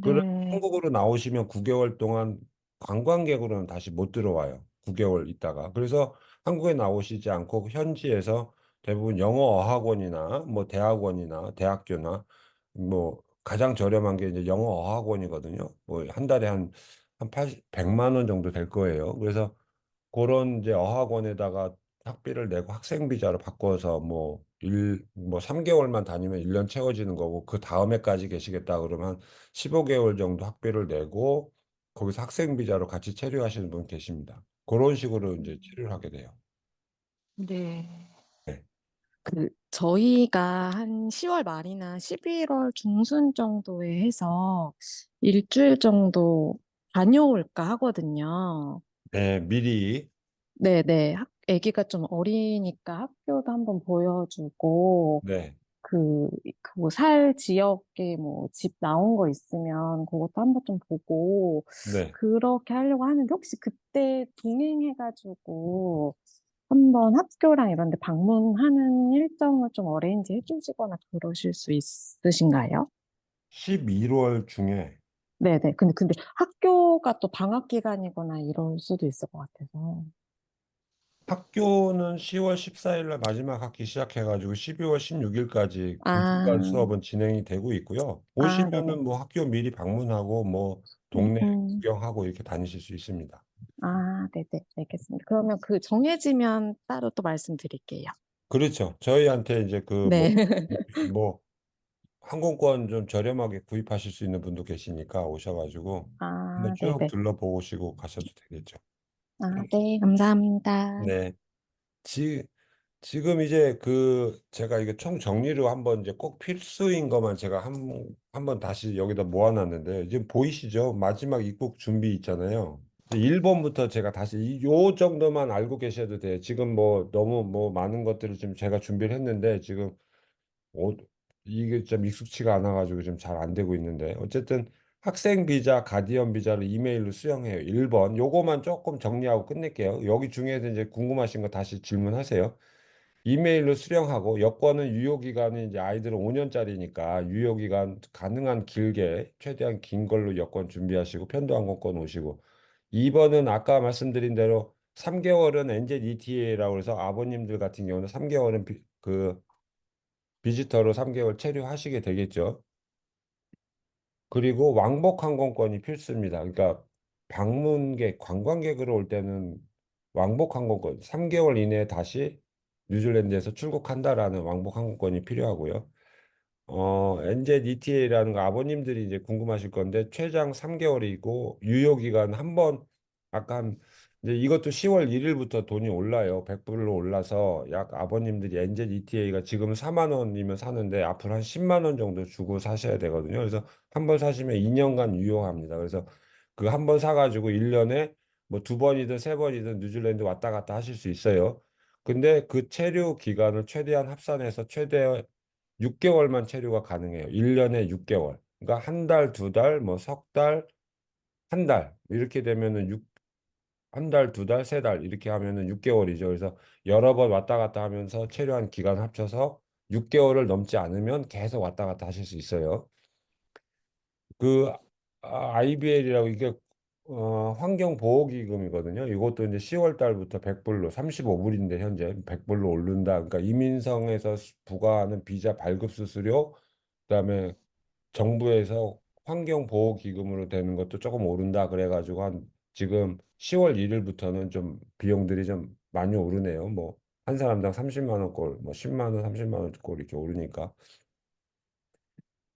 그럼 네. 한국으로 나오시면 9개월 동안 관광객으로는 다시 못 들어와요. 9개월 있다가. 그래서 한국에 나오시지 않고 현지에서 대부분 영어 어학원이나 뭐 대학원이나 대학교나 뭐 가장 저렴한 게 이제 영어 어학원이거든요. 뭐 한 달에 한 100만 원 정도 될 거예요. 그래서 그런 이제 어학원에다가 학비를 내고 학생 비자로 바꿔서 뭐 3개월만 다니면 1년 채워지는 거고, 그 다음 해까지 계시겠다 그러면 15개월 정도 학비를 내고 거기서 학생 비자로 같이 체류하시는 분 계십니다. 그런 식으로 이제 체류를 하게 돼요. 네. 네. 저희가 한 10월 말이나 11월 중순 정도에 해서 일주일 정도 다녀올까 하거든요. 네, 미리. 네네. 아기가 좀 어리니까 학교도 한번 보여주고, 네, 살 지역에 뭐 집 나온 거 있으면 그것도 한번 좀 보고, 네. 그렇게 하려고 하는데, 혹시 그때 동행해가지고, 한번 학교랑 이런 데 방문하는 일정을 좀 어레인지 해주시거나 그러실 수 있으신가요? 11월 중에 네네. 근데 학교가 또 방학 기간이거나 이럴 수도 있을 것 같아서. 학교는 10월 14일 날 마지막 학기 시작해가지고 12월 16일까지 아, 2주간 수업은 진행이 되고 있고요. 네네. 오시면은 뭐 학교 미리 방문하고 뭐 동네 음. 구경하고 이렇게 다니실 수 있습니다. 네네. 알겠습니다. 그러면 정해지면 따로 또 말씀드릴게요. 그렇죠. 저희한테 이제 네. 뭐 항공권 좀 저렴하게 구입하실 수 있는 분도 계시니까 오셔가지고 한번 쭉 네네. 둘러보시고 가셔도 되겠죠. 네. 감사합니다. 네. 지, 지금 이제 제가 이게 총 정리로 한번 이제 꼭 필수인 것만 제가 한번 다시 여기다 모아놨는데, 지금 보이시죠? 마지막 입국 준비 있잖아요. 1번부터 제가 다시 요 정도만 알고 계셔도 돼요. 지금 뭐 너무 뭐 많은 것들을 지금 제가 준비를 했는데, 지금 어, 이게 좀 익숙치가 않아가지고 좀 잘 안 되고 있는데, 어쨌든 학생 비자, 가디언 비자를 이메일로 수령해요. 1번. 요거만 조금 정리하고 끝낼게요. 여기 중에서 이제 궁금하신 거 다시 질문하세요. 이메일로 수령하고, 여권은 유효기간이 이제 아이들은 5년짜리니까 유효기간 가능한 길게 최대한 긴 걸로 여권 준비하시고 편도항공권 오시고, 2번은 아까 말씀드린 대로 3개월은 NZETA라고 해서 아버님들 같은 경우는 3개월은 비지터로 3개월 체류하시게 되겠죠. 그리고 왕복 항공권이 필수입니다. 그러니까 방문객, 관광객으로 올 때는 왕복 항공권, 3개월 이내에 다시 뉴질랜드에서 출국한다라는 왕복 항공권이 필요하고요. NZETA라는 거 아버님들이 이제 궁금하실 건데, 최장 3개월이고 유효기간 한 번, 아까 이제 이것도 10월 1일부터 돈이 올라요. 100불로 올라서 약 아버님들이 NZETA가 지금 4만 원이면 사는데 앞으로 한 10만 원 정도 주고 사셔야 되거든요. 그래서 한 번 사시면 2년간 유효합니다. 그래서 그 한 번 사가지고 1년에 뭐 2번이든 3번이든 뉴질랜드 왔다 갔다 하실 수 있어요. 근데 그 체류 기간을 최대한 합산해서 최대 6개월만 체류가 가능해요. 1년에 6개월. 그러니까 한 달, 두 달, 뭐 석 달, 한 달 이렇게 되면은 한 달, 두 달, 세 달 이렇게 하면은 6개월이죠. 그래서 여러 번 왔다 갔다 하면서 체류한 기간 합쳐서 6개월을 넘지 않으면 계속 왔다 갔다 하실 수 있어요. 그 IBL이라고 이게 환경보호기금이거든요. 이것도 이제 10월 달부터 100불로 35불인데 현재 100불로 오른다. 그러니까 이민성에서 부과하는 비자 발급 수수료, 그다음에 정부에서 환경보호기금으로 되는 것도 조금 오른다. 그래가지고 지금 10월 1일부터는 좀 비용들이 좀 많이 오르네요. 뭐 한 사람당 30만 원꼴, 뭐 10만 원, 30만 원꼴 이렇게 오르니까.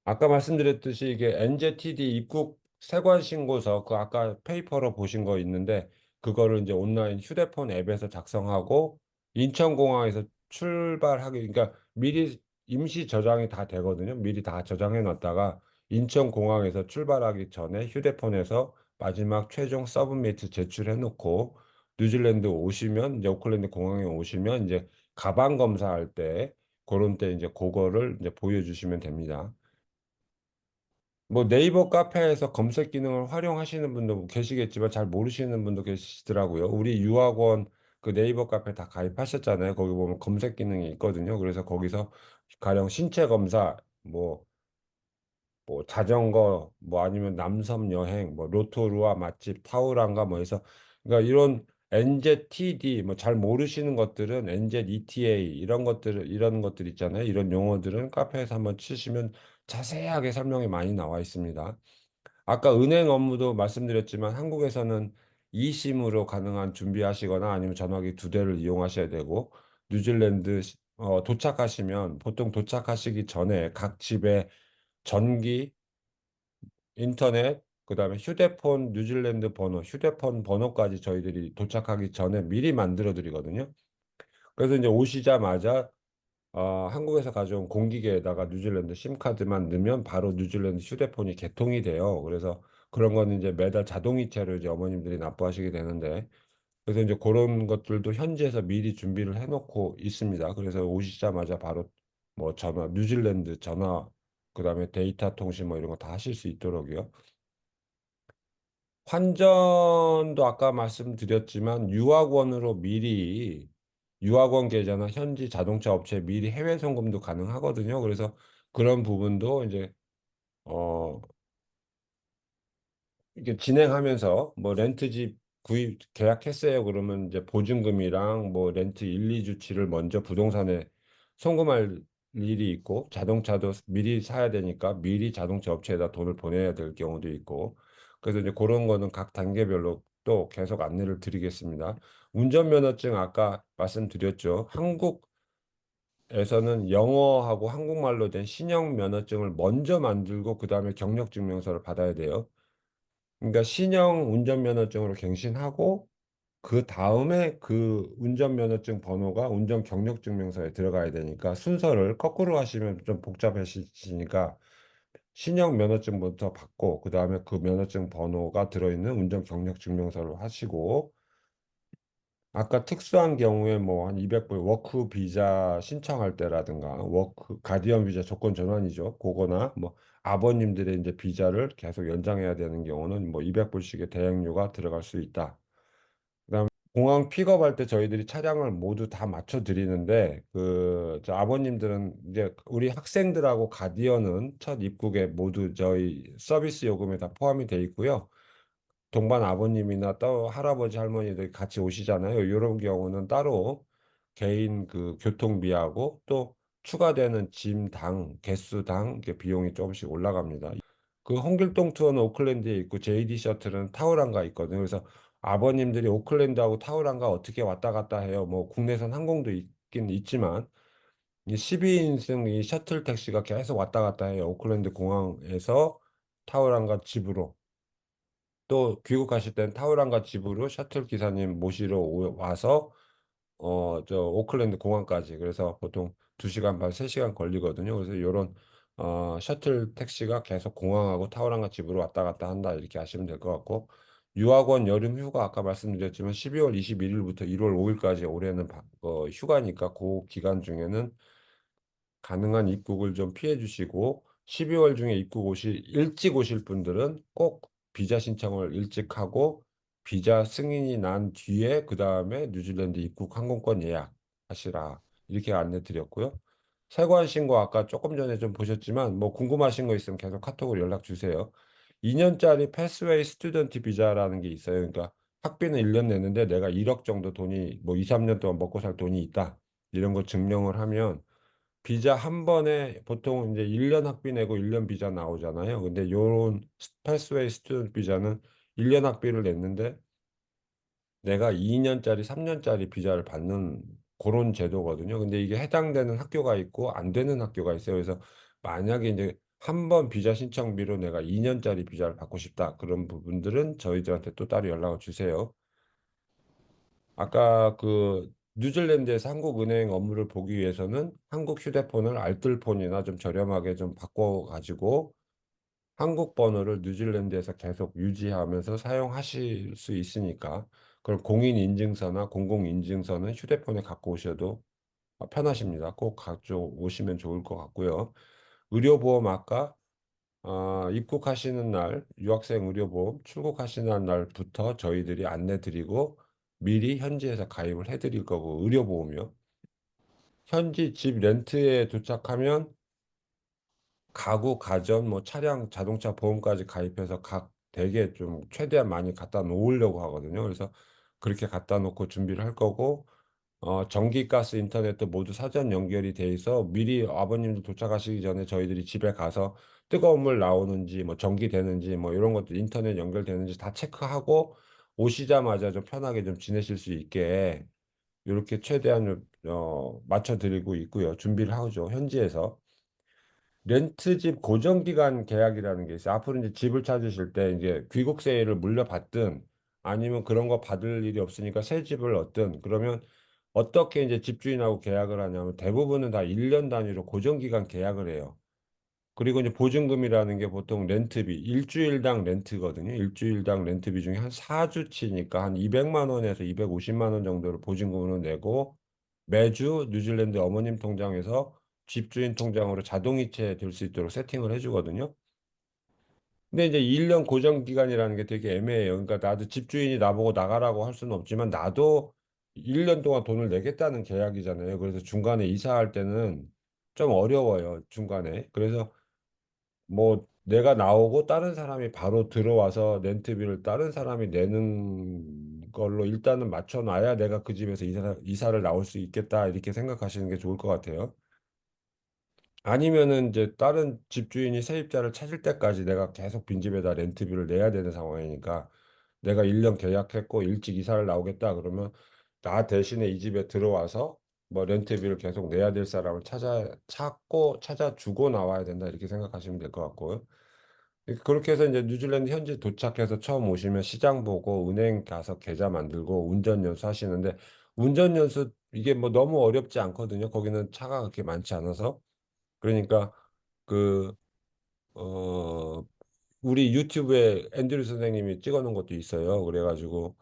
아까 말씀드렸듯이 이게 NJTD 입국 세관 신고서 그 아까 페이퍼로 보신 거 있는데 그거를 이제 온라인 휴대폰 앱에서 작성하고 인천공항에서 출발하기 그러니까 미리 임시 저장이 다 되거든요. 미리 다 저장해 놨다가 인천공항에서 출발하기 전에 휴대폰에서 마지막 최종 서브미트 제출해 놓고 뉴질랜드 오시면 이제 오클랜드 공항에 오시면 이제 가방 검사할 때 그런 때 이제 그거를 이제 보여주시면 됩니다. 뭐 네이버 카페에서 검색 기능을 활용하시는 분도 계시겠지만 잘 모르시는 분도 계시더라고요. 우리 유학원 그 네이버 카페 다 가입하셨잖아요. 거기 보면 검색 기능이 있거든요. 그래서 거기서 가령 신체 검사, 뭐 자전거, 뭐 아니면 남섬 여행, 뭐 로토루아 맛집, 타우랑가 뭐 해서 그러니까 이런 NZTD 뭐 잘 모르시는 것들은 NZETA 이런 것들 있잖아요. 이런 용어들은 카페에서 한번 치시면 자세하게 설명이 많이 나와 있습니다. 아까 은행 업무도 말씀드렸지만 한국에서는 eSIM으로 가능한 준비하시거나 아니면 전화기 두 대를 이용하셔야 되고 뉴질랜드 도착하시면 보통 도착하시기 전에 각 집에 전기, 인터넷, 그다음에 휴대폰 뉴질랜드 번호, 휴대폰 번호까지 저희들이 도착하기 전에 미리 만들어 드리거든요. 그래서 이제 오시자마자 한국에서 가져온 공기계에다가 뉴질랜드 심카드만 넣으면 바로 뉴질랜드 휴대폰이 개통이 돼요. 그래서 그런 거는 이제 매달 자동이체로 이제 어머님들이 납부하시게 되는데, 그래서 이제 그런 것들도 현지에서 미리 준비를 해놓고 있습니다. 그래서 오시자마자 바로 뭐 뉴질랜드 전화, 그다음에 데이터 통신 뭐 이런 거 다 하실 수 있도록요. 환전도 아까 말씀드렸지만 유학원으로 미리 유학원 계좌나 현지 자동차 업체에 미리 해외 송금도 가능하거든요. 그래서 그런 부분도 이제 어 이게 진행하면서 뭐 렌트집 구입 계약했어요. 그러면 이제 보증금이랑 뭐 렌트 1, 2주치를 먼저 부동산에 송금할 일이 있고 자동차도 미리 사야 되니까 미리 자동차 업체에다 돈을 보내야 될 경우도 있고 그래서 이제 그런 거는 각 단계별로 또 계속 안내를 드리겠습니다. 운전면허증 아까 말씀드렸죠. 한국에서는 영어하고 한국말로 된 신형 면허증을 먼저 만들고 그다음에 경력증명서를 받아야 돼요. 그러니까 신형 운전면허증으로 갱신하고 그 다음에 그 운전면허증 번호가 운전 경력증명서에 들어가야 되니까 순서를 거꾸로 하시면 좀 복잡해지니까 신형 면허증부터 받고 그 다음에 그 면허증 번호가 들어있는 운전 경력증명서를 하시고 아까 특수한 경우에 뭐 한 200불 워크 비자 신청할 때라든가 워크 가디언 비자 조건 전환이죠. 그거나 뭐 아버님들의 이제 비자를 계속 연장해야 되는 경우는 뭐 200불씩의 대행료가 들어갈 수 있다. 그다음에 공항 픽업할 때 저희들이 차량을 모두 다 맞춰 드리는데 저 아버님들은 이제 우리 학생들하고 가디언은 첫 입국에 모두 저희 서비스 요금에 다 포함이 돼 있고요. 동반 아버님이나 또 할아버지 할머니들 같이 오시잖아요. 이런 경우는 따로 개인 그 교통비하고 또 추가되는 짐당, 개수당 이렇게 비용이 조금씩 올라갑니다. 그 홍길동 투어는 오클랜드에 있고 JD 셔틀은 타우랑가 있거든요. 그래서 아버님들이 오클랜드하고 타우랑가 어떻게 왔다 갔다 해요. 뭐 국내선 항공도 있긴 있지만 이 12인승 이 셔틀 택시가 계속 왔다 갔다 해요. 오클랜드 공항에서 타우랑가 집으로. 또 귀국하실 땐 타우랑가 집으로 셔틀 기사님 모시러 와서 저 오클랜드 공항까지 그래서 보통 2시간 반, 3시간 걸리거든요. 그래서 요런 셔틀 택시가 계속 공항하고 타우랑가 집으로 왔다 갔다 한다 이렇게 하시면 될 것 같고 유학원 여름 휴가 아까 말씀드렸지만 12월 21일부터 1월 5일까지 올해는 휴가니까 그 기간 중에는 가능한 입국을 좀 피해 주시고 12월 중에 일찍 오실 분들은 꼭 비자 신청을 일찍 하고 비자 승인이 난 뒤에 그 다음에 뉴질랜드 입국 항공권 예약하시라 이렇게 안내 드렸고요. 세관 신고 아까 조금 전에 좀 보셨지만 뭐 궁금하신 거 있으면 계속 카톡으로 연락 주세요. 2년짜리 패스웨이 스튜던트 비자라는 게 있어요. 그러니까 학비는 1년 내는데 내가 1억 정도 돈이 뭐 2, 3년 동안 먹고 살 돈이 있다. 이런 거 증명을 하면 비자 한 번에 보통 이제 1년 학비 내고 1년 비자 나오잖아요. 근데 요런 패스웨이 스튜던트 비자는 1년 학비를 냈는데 내가 2년짜리, 3년짜리 비자를 받는 그런 제도거든요. 근데 이게 해당되는 학교가 있고 안 되는 학교가 있어요. 그래서 만약에 이제 한 번 비자 신청비로 내가 2년짜리 비자를 받고 싶다. 그런 부분들은 저희들한테 또 따로 연락을 주세요. 아까 그 뉴질랜드에서 한국은행 업무를 보기 위해서는 한국 휴대폰을 알뜰폰이나 좀 저렴하게 좀 바꿔가지고 한국 번호를 뉴질랜드에서 계속 유지하면서 사용하실 수 있으니까 그럼 공인인증서나 공공인증서는 휴대폰에 갖고 오셔도 편하십니다. 꼭 가져오시면 좋을 것 같고요. 의료보험 아까 입국하시는 날 유학생 의료보험 출국하시는 날부터 저희들이 안내 드리고 미리 현지에서 가입을 해드릴 거고 의료보험이요. 현지 집 렌트에 도착하면 가구, 가전, 뭐 차량, 자동차 보험까지 가입해서 각 댁에 좀 최대한 많이 갖다 놓으려고 하거든요. 그래서 그렇게 갖다 놓고 준비를 할 거고 전기, 가스, 인터넷도 모두 사전 연결이 돼 있어 미리 아버님들 도착하시기 전에 저희들이 집에 가서 뜨거운 물 나오는지 뭐 전기 되는지 뭐 이런 것도 인터넷 연결되는지 다 체크하고 오시자마자 좀 편하게 좀 지내실 수 있게 이렇게 최대한 맞춰 드리고 있고요. 준비를 하죠. 현지에서. 렌트집 고정기간 계약이라는 게 있어요. 앞으로 이제 집을 찾으실 때 이제 귀국세를 물려받든 아니면 그런 거 받을 일이 없으니까 새 집을 얻든 그러면 어떻게 이제 집주인하고 계약을 하냐면 대부분은 다 1년 단위로 고정기간 계약을 해요. 그리고 이제 보증금이라는 게 보통 렌트비, 일주일당 렌트거든요. 일주일당 렌트비 중에 한 4주치니까 한 200만 원에서 250만 원 정도를 보증금으로 내고 매주 뉴질랜드 어머님 통장에서 집주인 통장으로 자동이체 될 수 있도록 세팅을 해주거든요. 근데 이제 1년 고정 기간이라는 게 되게 애매해요. 그러니까 나도 집주인이 나보고 나가라고 할 수는 없지만 나도 1년 동안 돈을 내겠다는 계약이잖아요. 그래서 중간에 이사할 때는 좀 어려워요. 중간에. 그래서 뭐 내가 나오고 다른 사람이 바로 들어와서 렌트비를 다른 사람이 내는 걸로 일단은 맞춰놔야 내가 그 집에서 이사를 나올 수 있겠다 이렇게 생각하시는 게 좋을 것 같아요. 아니면은 이제 다른 집주인이 세입자를 찾을 때까지 내가 계속 빈집에다 렌트비를 내야 되는 상황이니까 내가 1년 계약했고 일찍 이사를 나오겠다 그러면 나 대신에 이 집에 들어와서 뭐 렌트비를 계속 내야 될 사람을 찾아주고 나와야 된다 이렇게 생각하시면 될 것 같고요. 그렇게 해서 이제 뉴질랜드 현지 도착해서 처음 오시면 시장 보고 은행 가서 계좌 만들고 운전 연수 하시는데 운전 연수 이게 뭐 너무 어렵지 않거든요. 거기는 차가 그렇게 많지 않아서. 그러니까 그, 우리 유튜브에 앤드류 선생님이 찍어 놓은 것도 있어요. 그래가지고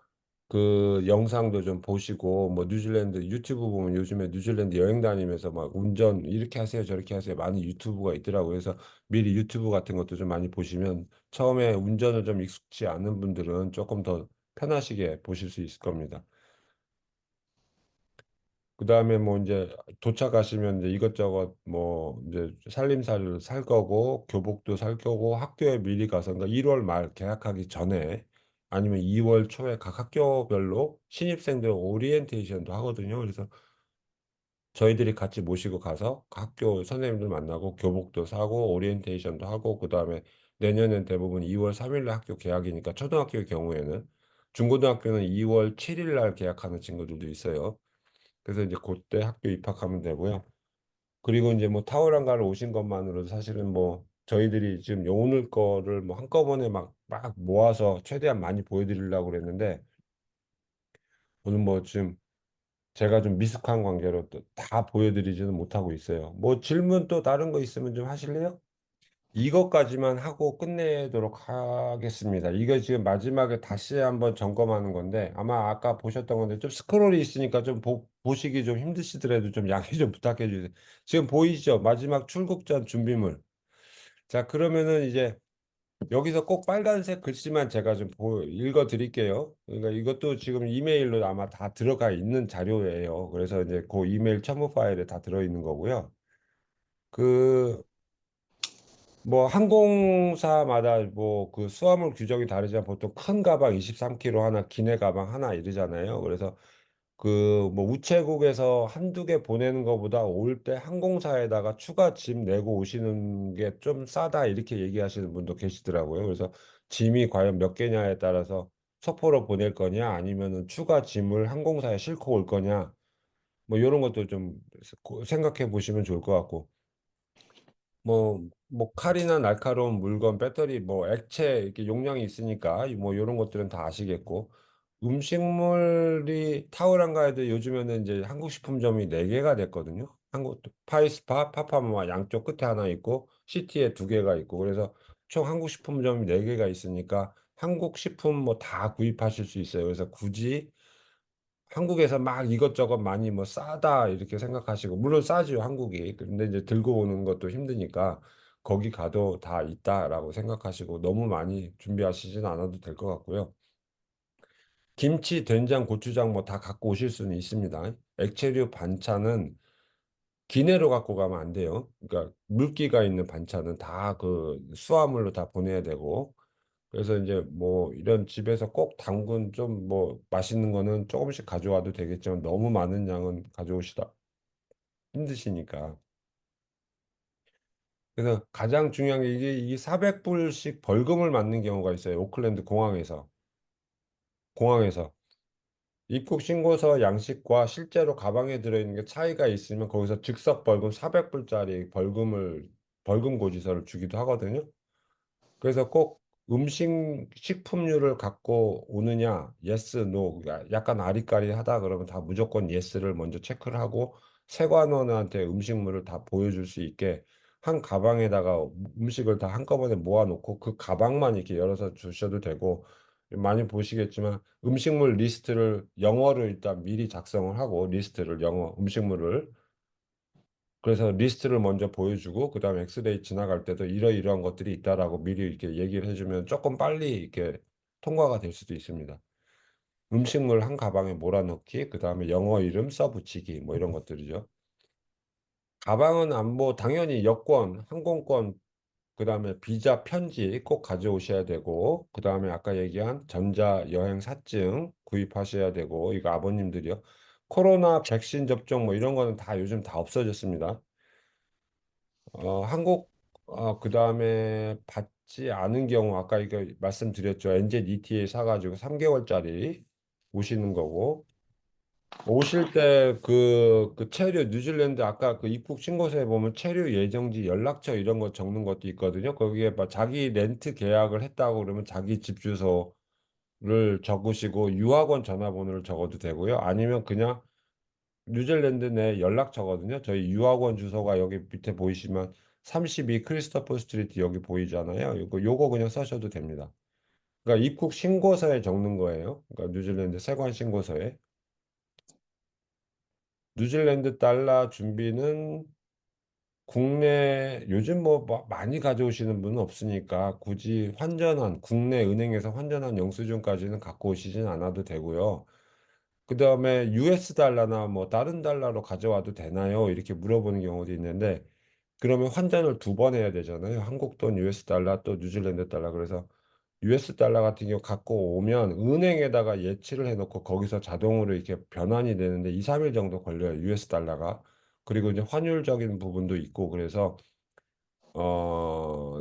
그 영상도 좀 보시고 뭐 뉴질랜드 유튜브 보면 요즘에 뉴질랜드 여행 다니면서 막 운전 이렇게 하세요 저렇게 하세요 많은 유튜브가 있더라고요. 그래서 미리 유튜브 같은 것도 좀 많이 보시면 처음에 운전을 좀 익숙치 않은 분들은 조금 더 편하시게 보실 수 있을 겁니다. 그 다음에 뭐 이제 도착하시면 이제 이것저것 뭐 이제 살림살이를 살 거고 교복도 살 거고 학교에 미리 가서 그러니까 1월 말 개학하기 전에 아니면 2월 초에 각 학교별로 신입생들 오리엔테이션도 하거든요. 그래서 저희들이 같이 모시고 가서 그 학교 선생님들 만나고 교복도 사고 오리엔테이션도 하고 그 다음에 내년엔 대부분 2월 3일 날 학교 개학이니까 초등학교의 경우에는 중고등학교는 2월 7일 날 개학하는 친구들도 있어요. 그래서 이제 그때 학교 입학하면 되고요. 그리고 이제 뭐 타오랑가를 오신 것만으로도 사실은 뭐 저희들이 지금 오늘 거를 뭐 한꺼번에 막 모아서 최대한 많이 보여드리려고 그랬는데 오늘 뭐 지금 제가 좀 미숙한 관계로 또 다 보여드리지는 못하고 있어요. 뭐 질문 또 다른 거 있으면 좀 하실래요? 이것까지만 하고 끝내도록 하겠습니다. 이거 지금 마지막에 다시 한번 점검하는 건데 아마 아까 보셨던 건데 좀 스크롤이 있으니까 좀 보시기 좀 힘드시더라도 좀 양해 좀 부탁해 주세요. 지금 보이시죠? 마지막 출국 전 준비물. 자, 그러면은 이제 여기서 꼭 빨간색 글씨만 제가 좀 읽어 드릴게요. 그러니까 이것도 지금 이메일로 아마 다 들어가 있는 자료예요. 그래서 이제 그 이메일 첨부 파일에 다 들어 있는 거고요. 그 뭐 항공사마다 뭐 그 수화물 규정이 다르지만 보통 큰 가방 23kg 하나, 기내 가방 하나 이러잖아요. 그래서 그 뭐 우체국에서 한두 개 보내는 것보다 올 때 항공사에다가 추가 짐 내고 오시는 게 좀 싸다 이렇게 얘기하시는 분도 계시더라고요. 그래서 짐이 과연 몇 개냐에 따라서 소포로 보낼 거냐 아니면은 추가 짐을 항공사에 싣고 올 거냐 뭐 이런 것도 좀 생각해 보시면 좋을 것 같고 뭐 칼이나 날카로운 물건, 배터리, 뭐 액체 이렇게 용량이 있으니까 뭐 이런 것들은 다 아시겠고 음식물이 타오랑가에도 요즘에는 이제 한국식품점이 4개가 됐거든요. 한국 파이스파, 파파마 양쪽 끝에 하나 있고 시티에 2개가 있고 그래서 총 한국식품점이 4개가 있으니까 한국식품 뭐 다 구입하실 수 있어요. 그래서 굳이 한국에서 막 이것저것 많이 뭐 싸다 이렇게 생각하시고 물론 싸죠 한국이 근데 이제 들고 오는 것도 힘드니까 거기 가도 다 있다라고 생각하시고 너무 많이 준비하시진 않아도 될 것 같고요. 김치, 된장, 고추장 뭐 다 갖고 오실 수는 있습니다. 액체류 반찬은 기내로 갖고 가면 안 돼요. 그러니까 물기가 있는 반찬은 다 그 수화물로 다 보내야 되고 그래서 이제 뭐 이런 집에서 꼭 담근 좀 뭐 맛있는 거는 조금씩 가져와도 되겠지만 너무 많은 양은 가져오시다 힘드시니까. 그래서 가장 중요한 게 이게 400불씩 벌금을 맞는 경우가 있어요. 오클랜드 공항에서 입국 신고서 양식과 실제로 가방에 들어있는 게 차이가 있으면 거기서 즉석 벌금 400불짜리 벌금 고지서를 주기도 하거든요. 그래서 꼭 식품류를 갖고 오느냐, yes, no, 약간 아리까리하다 그러면 다 무조건 yes를 먼저 체크를 하고 세관원한테 음식물을 다 보여줄 수 있게 한 가방에다가 음식을 다 한꺼번에 모아놓고 그 가방만 이렇게 열어서 주셔도 되고 많이 보시겠지만 음식물 리스트를 영어로 일단 미리 작성을 하고 리스트를 영어 음식물을 그래서 리스트를 먼저 보여주고 그다음에 엑스레이 지나갈 때도 이러이러한 것들이 있다라고 미리 이렇게 얘기를 해주면 조금 빨리 이렇게 통과가 될 수도 있습니다. 음식물 한 가방에 몰아넣기, 그다음에 영어 이름 써붙이기 뭐 이런 것들이죠. 가방은 안보 당연히 여권, 항공권, 그다음에 비자 편지 꼭 가져오셔야 되고 그다음에 아까 얘기한 전자 여행 사증 구입하셔야 되고 이거 아버님들이요. 코로나 백신 접종 뭐 이런 거는 다 요즘 다 없어졌습니다. 한국, 그 다음에 받지 않은 경우, 아까 이거 말씀드렸죠. NZ ETA 사가지고 3개월짜리 오시는 거고, 오실 때 그 체류, 뉴질랜드 아까 그 입국 신고서에 보면 체류 예정지 연락처 이런 거 적는 것도 있거든요. 거기에 막 자기 렌트 계약을 했다고 그러면 자기 집 주소를 적으시고 유학원 전화번호를 적어도 되고요. 아니면 그냥 뉴질랜드 내 연락처거든요. 저희 유학원 주소가 여기 밑에 보이시면 32 크리스토퍼 스트리트 여기 보이잖아요. 요거 그냥 써셔도 됩니다. 그러니까 입국 신고서에 적는 거예요. 그러니까 뉴질랜드 세관 신고서에. 뉴질랜드 달러 준비는 국내 요즘 뭐 많이 가져오시는 분은 없으니까 굳이 국내 은행에서 환전한 영수증까지는 갖고 오시진 않아도 되고요. 그 다음에 US 달러나 뭐 다른 달러로 가져와도 되나요? 이렇게 물어보는 경우도 있는데 그러면 환전을 2번 해야 되잖아요. 한국 돈 US 달러 또 뉴질랜드 달러 그래서 US 달러 같은 경우 갖고 오면 은행에다가 예치를 해놓고 거기서 자동으로 이렇게 변환이 되는데 2, 3일 정도 걸려요. US 달러가. 그리고 이제 환율적인 부분도 있고 그래서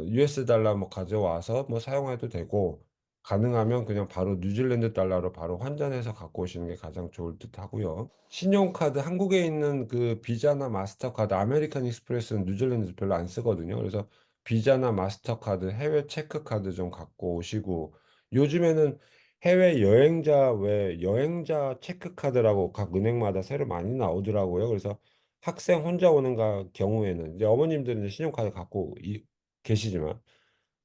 US 달러 뭐 가져와서 뭐 사용해도 되고 가능하면 그냥 바로 뉴질랜드 달러로 바로 환전해서 갖고 오시는 게 가장 좋을 듯 하고요. 신용카드 한국에 있는 그 비자나 마스터카드 아메리칸 익스프레스는 뉴질랜드에서 별로 안 쓰거든요. 그래서 비자나 마스터카드 해외 체크카드 좀 갖고 오시고 요즘에는 해외 여행자 왜 여행자 체크카드라고 각 은행마다 새로 많이 나오더라고요. 그래서 학생 혼자 오는 경우에는 이제 어머님들은 이제 신용카드 갖고 계시지만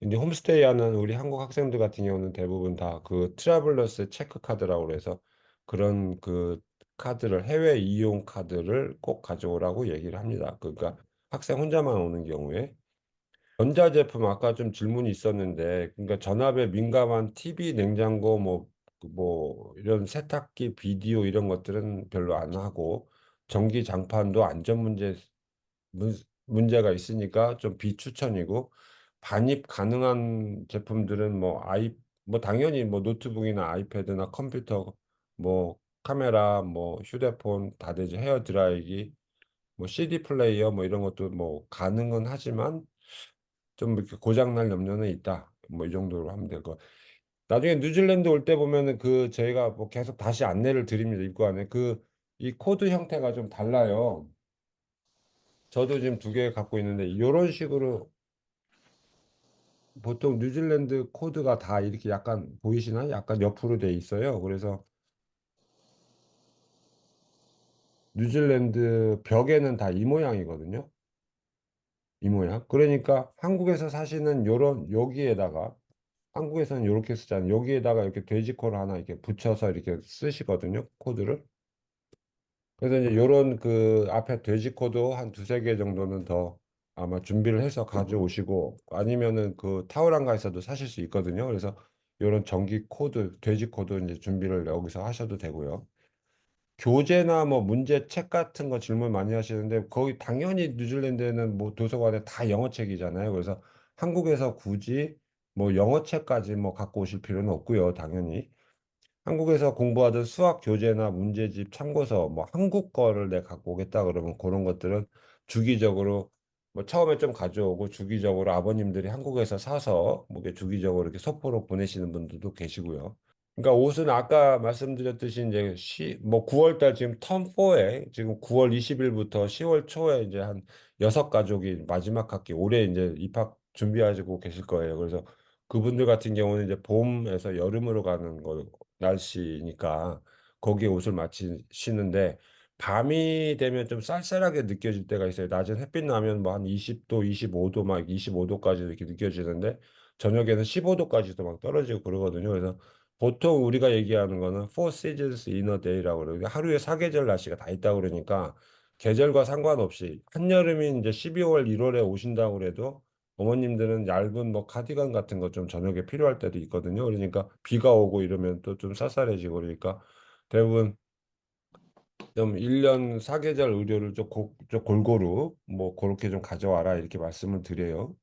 이제 홈스테이 하는 우리 한국 학생들 같은 경우는 대부분 다 그 트래블러스 체크 카드라고 그래서 그런 그 카드를 해외 이용 카드를 꼭 가져오라고 얘기를 합니다. 그러니까 학생 혼자만 오는 경우에 전자제품 아까 좀 질문이 있었는데 그러니까 전압에 민감한 TV, 냉장고 뭐 이런 세탁기, 비디오 이런 것들은 별로 안 하고 전기 장판도 안전 문제가 있으니까 좀 비추천이고 반입 가능한 제품들은 뭐 당연히 뭐 노트북이나 아이패드나 컴퓨터 뭐 카메라 뭐 휴대폰 다 되죠. 헤어 드라이기 뭐 CD 플레이어 뭐 이런 것도 뭐 가능은 하지만 좀 이렇게 고장날 염려는 있다. 뭐 이 정도로 하면 될 것. 나중에 뉴질랜드 올 때 보면은 그 저희가 뭐 계속 다시 안내를 드립니다. 입구 안에 그 이 코드 형태가 좀 달라요. 저도 지금 2개 갖고 있는데 이런 식으로 보통 뉴질랜드 코드가 다 이렇게 약간 보이시나요? 약간 옆으로 돼 있어요. 그래서 뉴질랜드 벽에는 다 이 모양이거든요. 이 모양. 그러니까 한국에서 사시는 요런 여기에다가 한국에서는 이렇게 쓰잖아요. 여기에다가 이렇게 돼지코를 하나 이렇게 붙여서 이렇게 쓰시거든요. 코드를. 그래서 이제 요런 그 앞에 돼지코도 한 2-3개 정도는 더 아마 준비를 해서 가져오시고 아니면은 그 타오랑가에서도 사실 수 있거든요. 그래서 요런 전기 코드, 돼지 코드 이제 준비를 여기서 하셔도 되고요. 교재나 뭐 문제책 같은 거 질문 많이 하시는데 거의 당연히 뉴질랜드에는 뭐 도서관에 다 영어책이잖아요. 그래서 한국에서 굳이 뭐 영어책까지 뭐 갖고 오실 필요는 없고요. 당연히. 한국에서 공부하던 수학 교재나 문제집, 참고서, 뭐 한국 거를 내가 갖고 오겠다 그러면 그런 것들은 주기적으로 뭐 처음에 좀 가져오고 주기적으로 아버님들이 한국에서 사서 뭐 이렇게 주기적으로 이렇게 소포로 보내시는 분들도 계시고요. 그러니까 옷은 아까 말씀드렸듯이 이제 뭐 9월 달 지금 텀4에 지금 9월 20일부터 10월 초에 이제 한 6가족이 마지막 학기 올해 이제 입학 준비하시고 계실 거예요. 그래서 그분들 같은 경우는 이제 봄에서 여름으로 가는 거 날씨니까 거기에 옷을 맞추시는데 밤이 되면 좀 쌀쌀하게 느껴질 때가 있어요. 낮엔 햇빛 나면 뭐 한 20도, 25도 막 25도까지 이렇게 느껴지는데 저녁에는 15도까지도 막 떨어지고 그러거든요. 그래서 보통 우리가 얘기하는 거는 Four Seasons in a Day라고 그래요. 하루에 4계절 날씨가 다 있다고 그러니까 계절과 상관없이 한여름인 이제 12월, 1월에 오신다고 그래도 어머님들은 얇은 뭐 카디건 같은 거 좀 저녁에 필요할 때도 있거든요. 그러니까 비가 오고 이러면 또 좀 쌀쌀해지고 그러니까 대부분 좀 1년 4계절 의료를 좀 골고루 뭐 그렇게 좀 가져와라 이렇게 말씀을 드려요.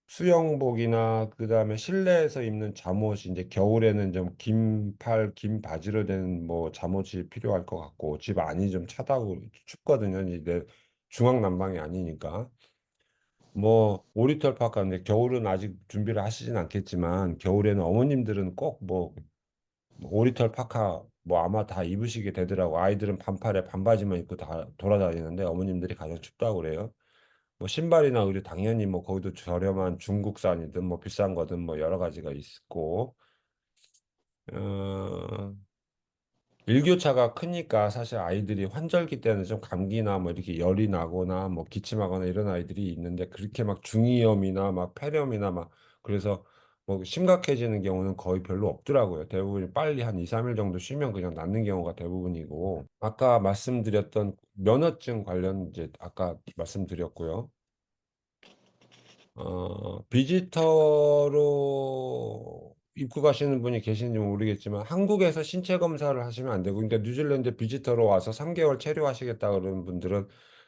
수영복이나 그다음에 실내에서 입는 잠옷이 이제 겨울에는 좀 긴 팔, 긴 바지로 된 뭐 잠옷이 필요할 것 같고 집 안이 좀 차다고 춥거든요. 이제 중앙 난방이 아니니까. 뭐 오리털 파카인데 겨울은 아직 준비를 하시진 않겠지만 겨울에는 어머님들은 꼭 뭐 오리털 파카 뭐 아마 다 입으시게 되더라고. 아이들은 반팔에 반바지만 입고 다 돌아다니는데 어머님들이 가장 춥다고 그래요. 뭐 신발이나 의류 당연히 뭐 거기도 저렴한 중국산이든 뭐 비싼 거든 뭐 여러 가지가 있고 어, 일교차가 크니까 사실 아이들이 환절기 때는 좀 감기나 뭐 이렇게 열이 나거나 뭐 기침하거나 이런 아이들이 있는데 그렇게 막 중이염이나 막 폐렴이나 막 그래서 뭐 심각해지는 경우는 거의 별로 없더라고요. 대부분 빨리 한 2, 3일 정도 쉬면 그냥 낫는 경우가 대부분이고 아까 말씀드렸던 면허증 관련 이제 아까 말씀드렸고요. 비지터로 입국하시는 분이 계신지 모르겠지만 한국에서 신체 검사를 하시면 안 되고 그러니까 뉴질랜드 비지터로 와서 3개월 체류하시겠다 그러는 분들은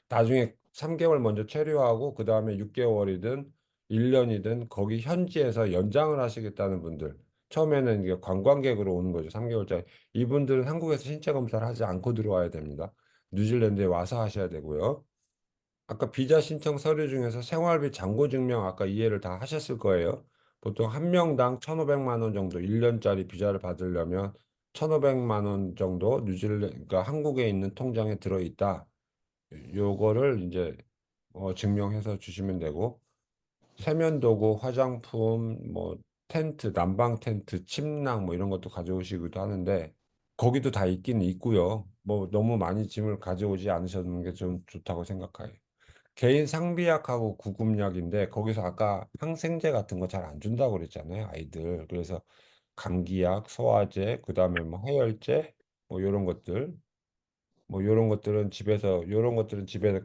나중에 3개월 먼저 체류하고 그 다음에 6개월이든 1년이든 거기 현지에서 연장을 하시겠다는 분들 처음에는 이게 관광객으로 오는 거죠. 3개월짜리 이분들은 한국에서 신체 검사를 하지 않고 들어와야 됩니다. 뉴질랜드에 와서 하셔야 되고요. 아까 비자 신청 서류 중에서 생활비 잔고 증명 아까 이해를 다 하셨을 거예요. 보통 한 명당 1,500만 원 정도 1년짜리 비자를 받으려면 1,500만 원 정도 그러니까 한국에 있는 통장에 들어 있다. 요거를 이제 증명해서 주시면 되고 세면도구, 화장품, 뭐 텐트, 난방 텐트, 침낭 뭐 이런 것도 가져오시기도 하는데 거기도 다 있긴 있고요. 뭐 너무 많이 짐을 가져오지 않으셨는 게 좀 좋다고 생각해요. 개인 상비약하고 구급약인데 거기서 아까 항생제 같은 거 잘 안 준다고 그랬잖아요, 아이들. 그래서 감기약, 소화제, 그다음에 뭐 해열제, 뭐 요런 것들, 뭐 요런 것들은 집에서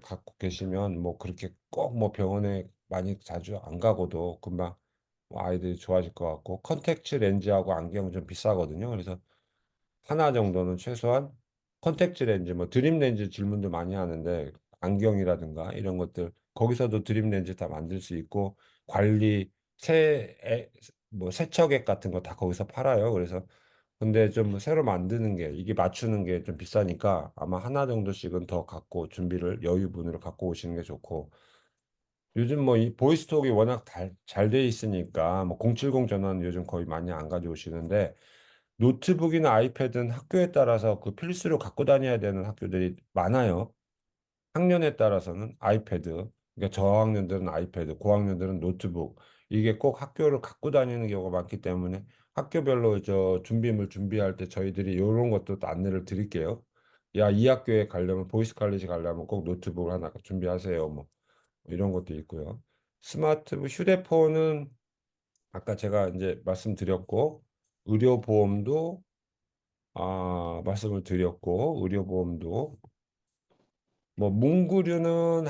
갖고 계시면 뭐 그렇게 꼭 뭐 병원에 많이 자주 안 가고도 금방 뭐 아이들이 좋아질 것 같고, 컨택트 렌즈하고 안경은 좀 비싸거든요. 그래서 하나 정도는 최소한 컨택트 렌즈, 뭐 드림 렌즈 질문도 많이 하는데 안경이라든가 이런 것들 거기서도 드림 렌즈 다 만들 수 있고, 관리 뭐 세척액 같은 거 다 거기서 팔아요. 그래서 근데 좀 새로 만드는 게 이게 맞추는 게 좀 비싸니까 아마 하나 정도씩은 더 갖고 준비를 여유분으로 갖고 오시는 게 좋고, 요즘 뭐 이 보이스톡이 워낙 잘 돼 있으니까 뭐 070 전화는 요즘 거의 많이 안 가져오시는데, 노트북이나 아이패드는 학교에 따라서 그 필수로 갖고 다녀야 되는 학교들이 많아요. 학년에 따라서는 아이패드, 그러니까 저학년들은 아이패드, 고학년들은 노트북, 이게 꼭 학교를 갖고 다니는 경우가 많기 때문에 학교별로 저 준비물 준비할 때 저희들이 이런 것도 또 안내를 드릴게요. 야, 이 학교에 가려면 보이스 칼리지 가려면 꼭 노트북을 하나 준비하세요. 뭐 이런 것도 있고요. 스마트폰, 휴대폰은 아까 제가 이제 말씀드렸고, 의료보험도 말씀을 드렸고, 의료보험도 뭐 문구류는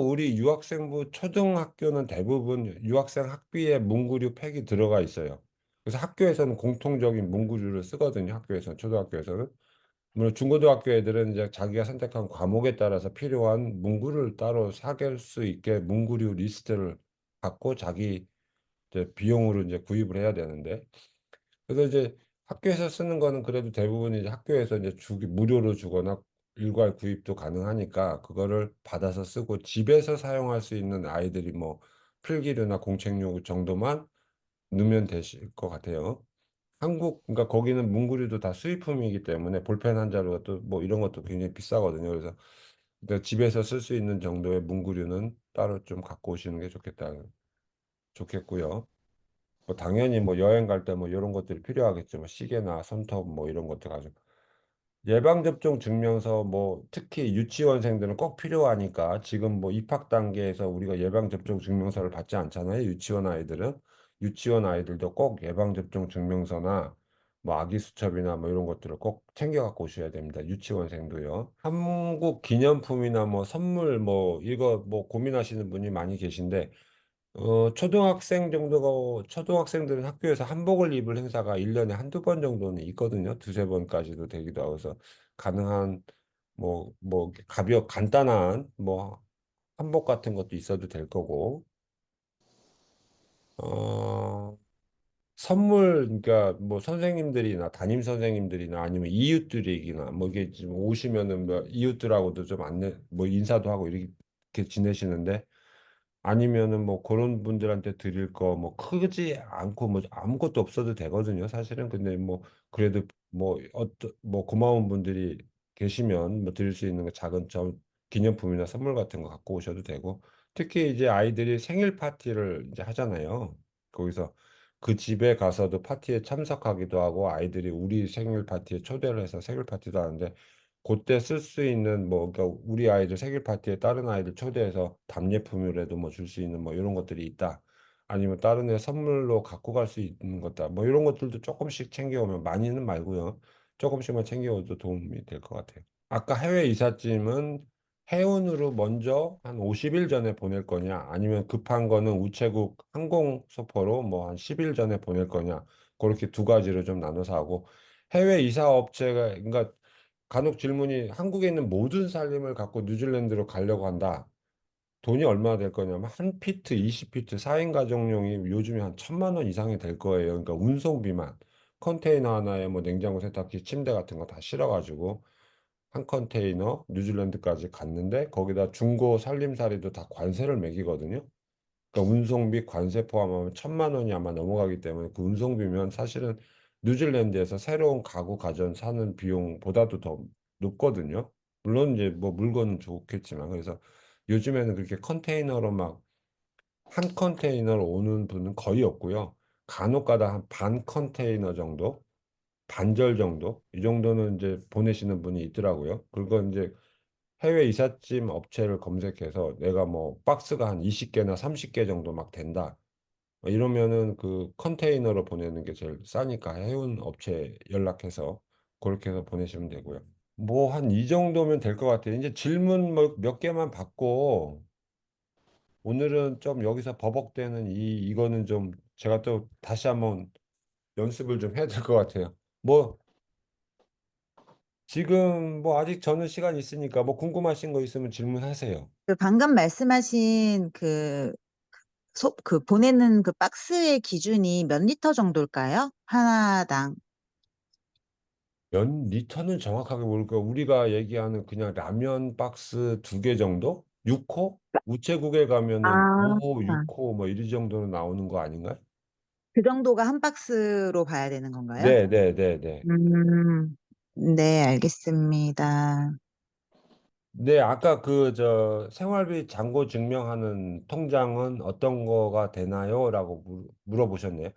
우리 유학생부 초등학교는 대부분 유학생 학비에 문구류 팩이 들어가 있어요. 그래서 학교에서는 공통적인 문구류를 쓰거든요. 학교에서는, 초등학교에서는. 물론 중고등학교 애들은 이제 자기가 선택한 과목에 따라서 필요한 문구를 따로 사갤 수 있게 문구류 리스트를 갖고 자기 이제 비용으로 이제 구입을 해야 되는데, 그래서 이제 학교에서 쓰는 거는 그래도 대부분 이제 학교에서 이제 무료로 주거나 일괄 구입도 가능하니까 그거를 받아서 쓰고, 집에서 사용할 수 있는 아이들이 뭐 필기류나 공책류 정도만 넣으면 되실 것 같아요. 그러니까 거기는 문구류도 다 수입품이기 때문에 볼펜 한 자루가 또 뭐 이런 것도 굉장히 비싸거든요. 그래서 그러니까 집에서 쓸 수 있는 정도의 문구류는 따로 좀 갖고 오시는 게 좋겠고요. 뭐 당연히 뭐 여행 갈 때 뭐 이런 것들이 필요하겠죠. 뭐 시계나 손톱 뭐 이런 것들 가지고. 예방접종 증명서, 뭐 특히 유치원생들은 꼭 필요하니까 지금 뭐 입학 단계에서 우리가 예방접종 증명서를 받지 않잖아요. 유치원 아이들도 꼭 예방접종 증명서나 뭐 아기 수첩이나 뭐 이런 것들을 꼭 챙겨 갖고 오셔야 됩니다. 유치원생도요. 한국 기념품이나 뭐 선물 뭐 이거 뭐 고민하시는 분이 많이 계신데, 초등학생들은 학교에서 한복을 입을 행사가 1년에 한두 번 정도는 있거든요. 두세 번까지도 되기도 하고. 그래서 가능한, 간단한, 한복 같은 것도 있어도 될 거고, 어, 그러니까 뭐 선생님들이나 담임 선생님들이나 아니면 이웃들이나 뭐 이게 지금 오시면은 뭐 이웃들하고도 좀 뭐 인사도 하고 이렇게 지내시는데, 아니면은 뭐 그런 분들한테 드릴 거 뭐 크지 않고 뭐 아무것도 없어도 되거든요, 사실은. 근데 뭐 그래도 뭐 고마운 분들이 계시면 뭐 드릴 수 있는 거 작은 기념품이나 선물 같은 거 갖고 오셔도 되고, 특히 이제 아이들이 생일 파티를 이제 하잖아요. 거기서 그 집에 가서도 파티에 참석하기도 하고, 아이들이 우리 생일 파티에 초대를 해서 생일 파티도 하는데, 그때 쓸 수 있는 그러니까 우리 아이들 생일 파티에 다른 아이들 초대해서 답례품이라도 뭐 줄 수 있는 뭐 이런 것들이 있다. 아니면 다른 애 선물로 갖고 갈 수 있는 것다. 뭐 이런 것들도 조금씩 챙겨오면, 많이는 말고요. 조금씩만 챙겨오도 도움이 될 것 같아요. 아까 해외 이삿짐은 해운으로 먼저 한 50일 전에 보낼 거냐, 아니면 급한 거는 우체국 항공 소포로 뭐 한 10일 전에 보낼 거냐, 그렇게 두 가지로 좀 나눠서 하고, 해외 이사 업체가, 그러니까 간혹 질문이, 한국에 있는 모든 살림을 갖고 뉴질랜드로 가려고 한다. 돈이 얼마나 될 거냐면 한 피트, 20피트 4인 가정용이 요즘에 한 1,000만 원 이상이 될 거예요. 그러니까 운송비만. 컨테이너 하나에 뭐 냉장고, 세탁기, 침대 같은 거 다 실어가지고 한 컨테이너 뉴질랜드까지 갔는데, 거기다 중고 살림살이도 다 관세를 매기거든요. 그러니까 운송비 관세 포함하면 1,000만 원이 아마 넘어가기 때문에, 그 운송비면 사실은 뉴질랜드에서 새로운 가구 가전 사는 비용보다도 더 높거든요. 물론 이제 뭐 물건은 좋겠지만. 그래서 요즘에는 그렇게 컨테이너로 막 한 컨테이너로 오는 분은 거의 없고요. 간혹 가다 한 반 컨테이너 정도, 반절 정도, 이 정도는 이제 보내시는 분이 있더라고요. 그리고 이제 해외 이삿짐 업체를 검색해서 내가 뭐 박스가 한 20개나 30개 정도 막 된다. 이러면은 그 컨테이너로 보내는 게 제일 싸니까 해운 업체 연락해서 그렇게 해서 보내시면 되고요. 뭐 한 이 정도면 될 것 같아요. 이제 질문 뭐 몇 개만 받고 오늘은 좀 여기서 버벅대는 이거는 좀 제가 또 다시 한번 연습을 좀 해야 될 것 같아요. 뭐 지금 뭐 아직 저는 시간 있으니까 뭐 궁금하신 거 있으면 질문하세요. 그 방금 말씀하신 그 보내는 그 박스의 기준이 몇 리터 정도일까요? 하나당. 몇 리터는 정확하게 모를까. 우리가 얘기하는 그냥 라면 박스 2개 정도? 6호? 우체국에 가면은 아, 5호, 6호 뭐 이 정도는 나오는 거 아닌가요? 그 정도가 한 박스로 봐야 되는 건가요? 네, 네, 네, 네. 네, 알겠습니다. 네, 아까 그 저 생활비 잔고 증명하는 통장은 어떤 거가 되나요? 라고 물어보셨네요.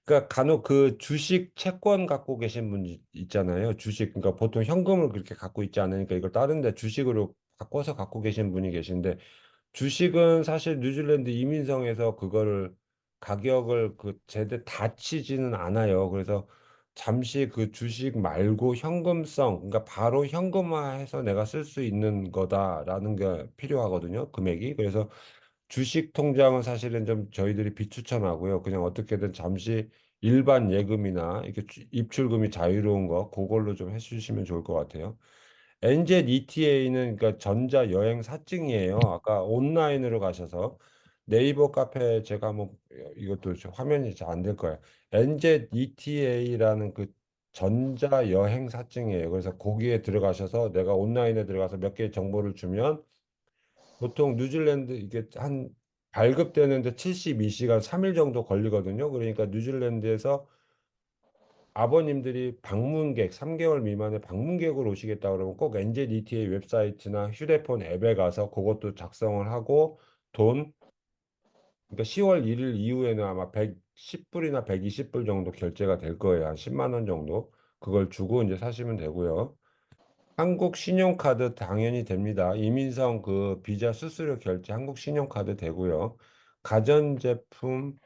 그러니까 간혹 그 주식 채권 갖고 계신 분 있잖아요. 주식, 그러니까 보통 현금을 그렇게 갖고 있지 않으니까 이걸 다른 데 주식으로 바꿔서 갖고 계신 분이 계신데 주식은 사실 뉴질랜드 이민성에서 그거를 가격을 그 제대 다 치지는 않아요. 그래서 잠시 그 주식 말고 현금성, 그러니까 바로 현금화해서 내가 쓸 수 있는 거다라는 게 필요하거든요. 금액이. 그래서 주식 통장은 사실은 좀 저희들이 비추천하고요. 그냥 어떻게든 잠시 일반 예금이나 이렇게 입출금이 자유로운 거 그걸로 좀 해주시면 좋을 것 같아요. NZETA는 그러니까 전자 여행 사증이에요. 아까 온라인으로 가셔서 네이버 카페 제가 한번 이것도 화면이 잘 안 될 거예요. NZETA라는 그 전자 여행 사증이에요. 그래서 거기에 들어가셔서 내가 온라인에 들어가서 몇 개 정보를 주면 보통 뉴질랜드 이게 한 발급되는데 72시간 3일 정도 걸리거든요. 그러니까 뉴질랜드에서 아버님들이 방문객 3개월 미만의 방문객으로 오시겠다 그러면 꼭 NZETA 웹사이트나 휴대폰 앱에 가서 그것도 작성을 하고 돈 그러니까 10월 1일 이후에는 아마 110불이나 120불 정도 결제가 될 거예요. 한 10만 원 정도. 그걸 주고 이제 사시면 되고요. 한국 신용카드 당연히 됩니다. 이민성 그 비자 수수료 결제 한국 신용카드 되고요. 가전제품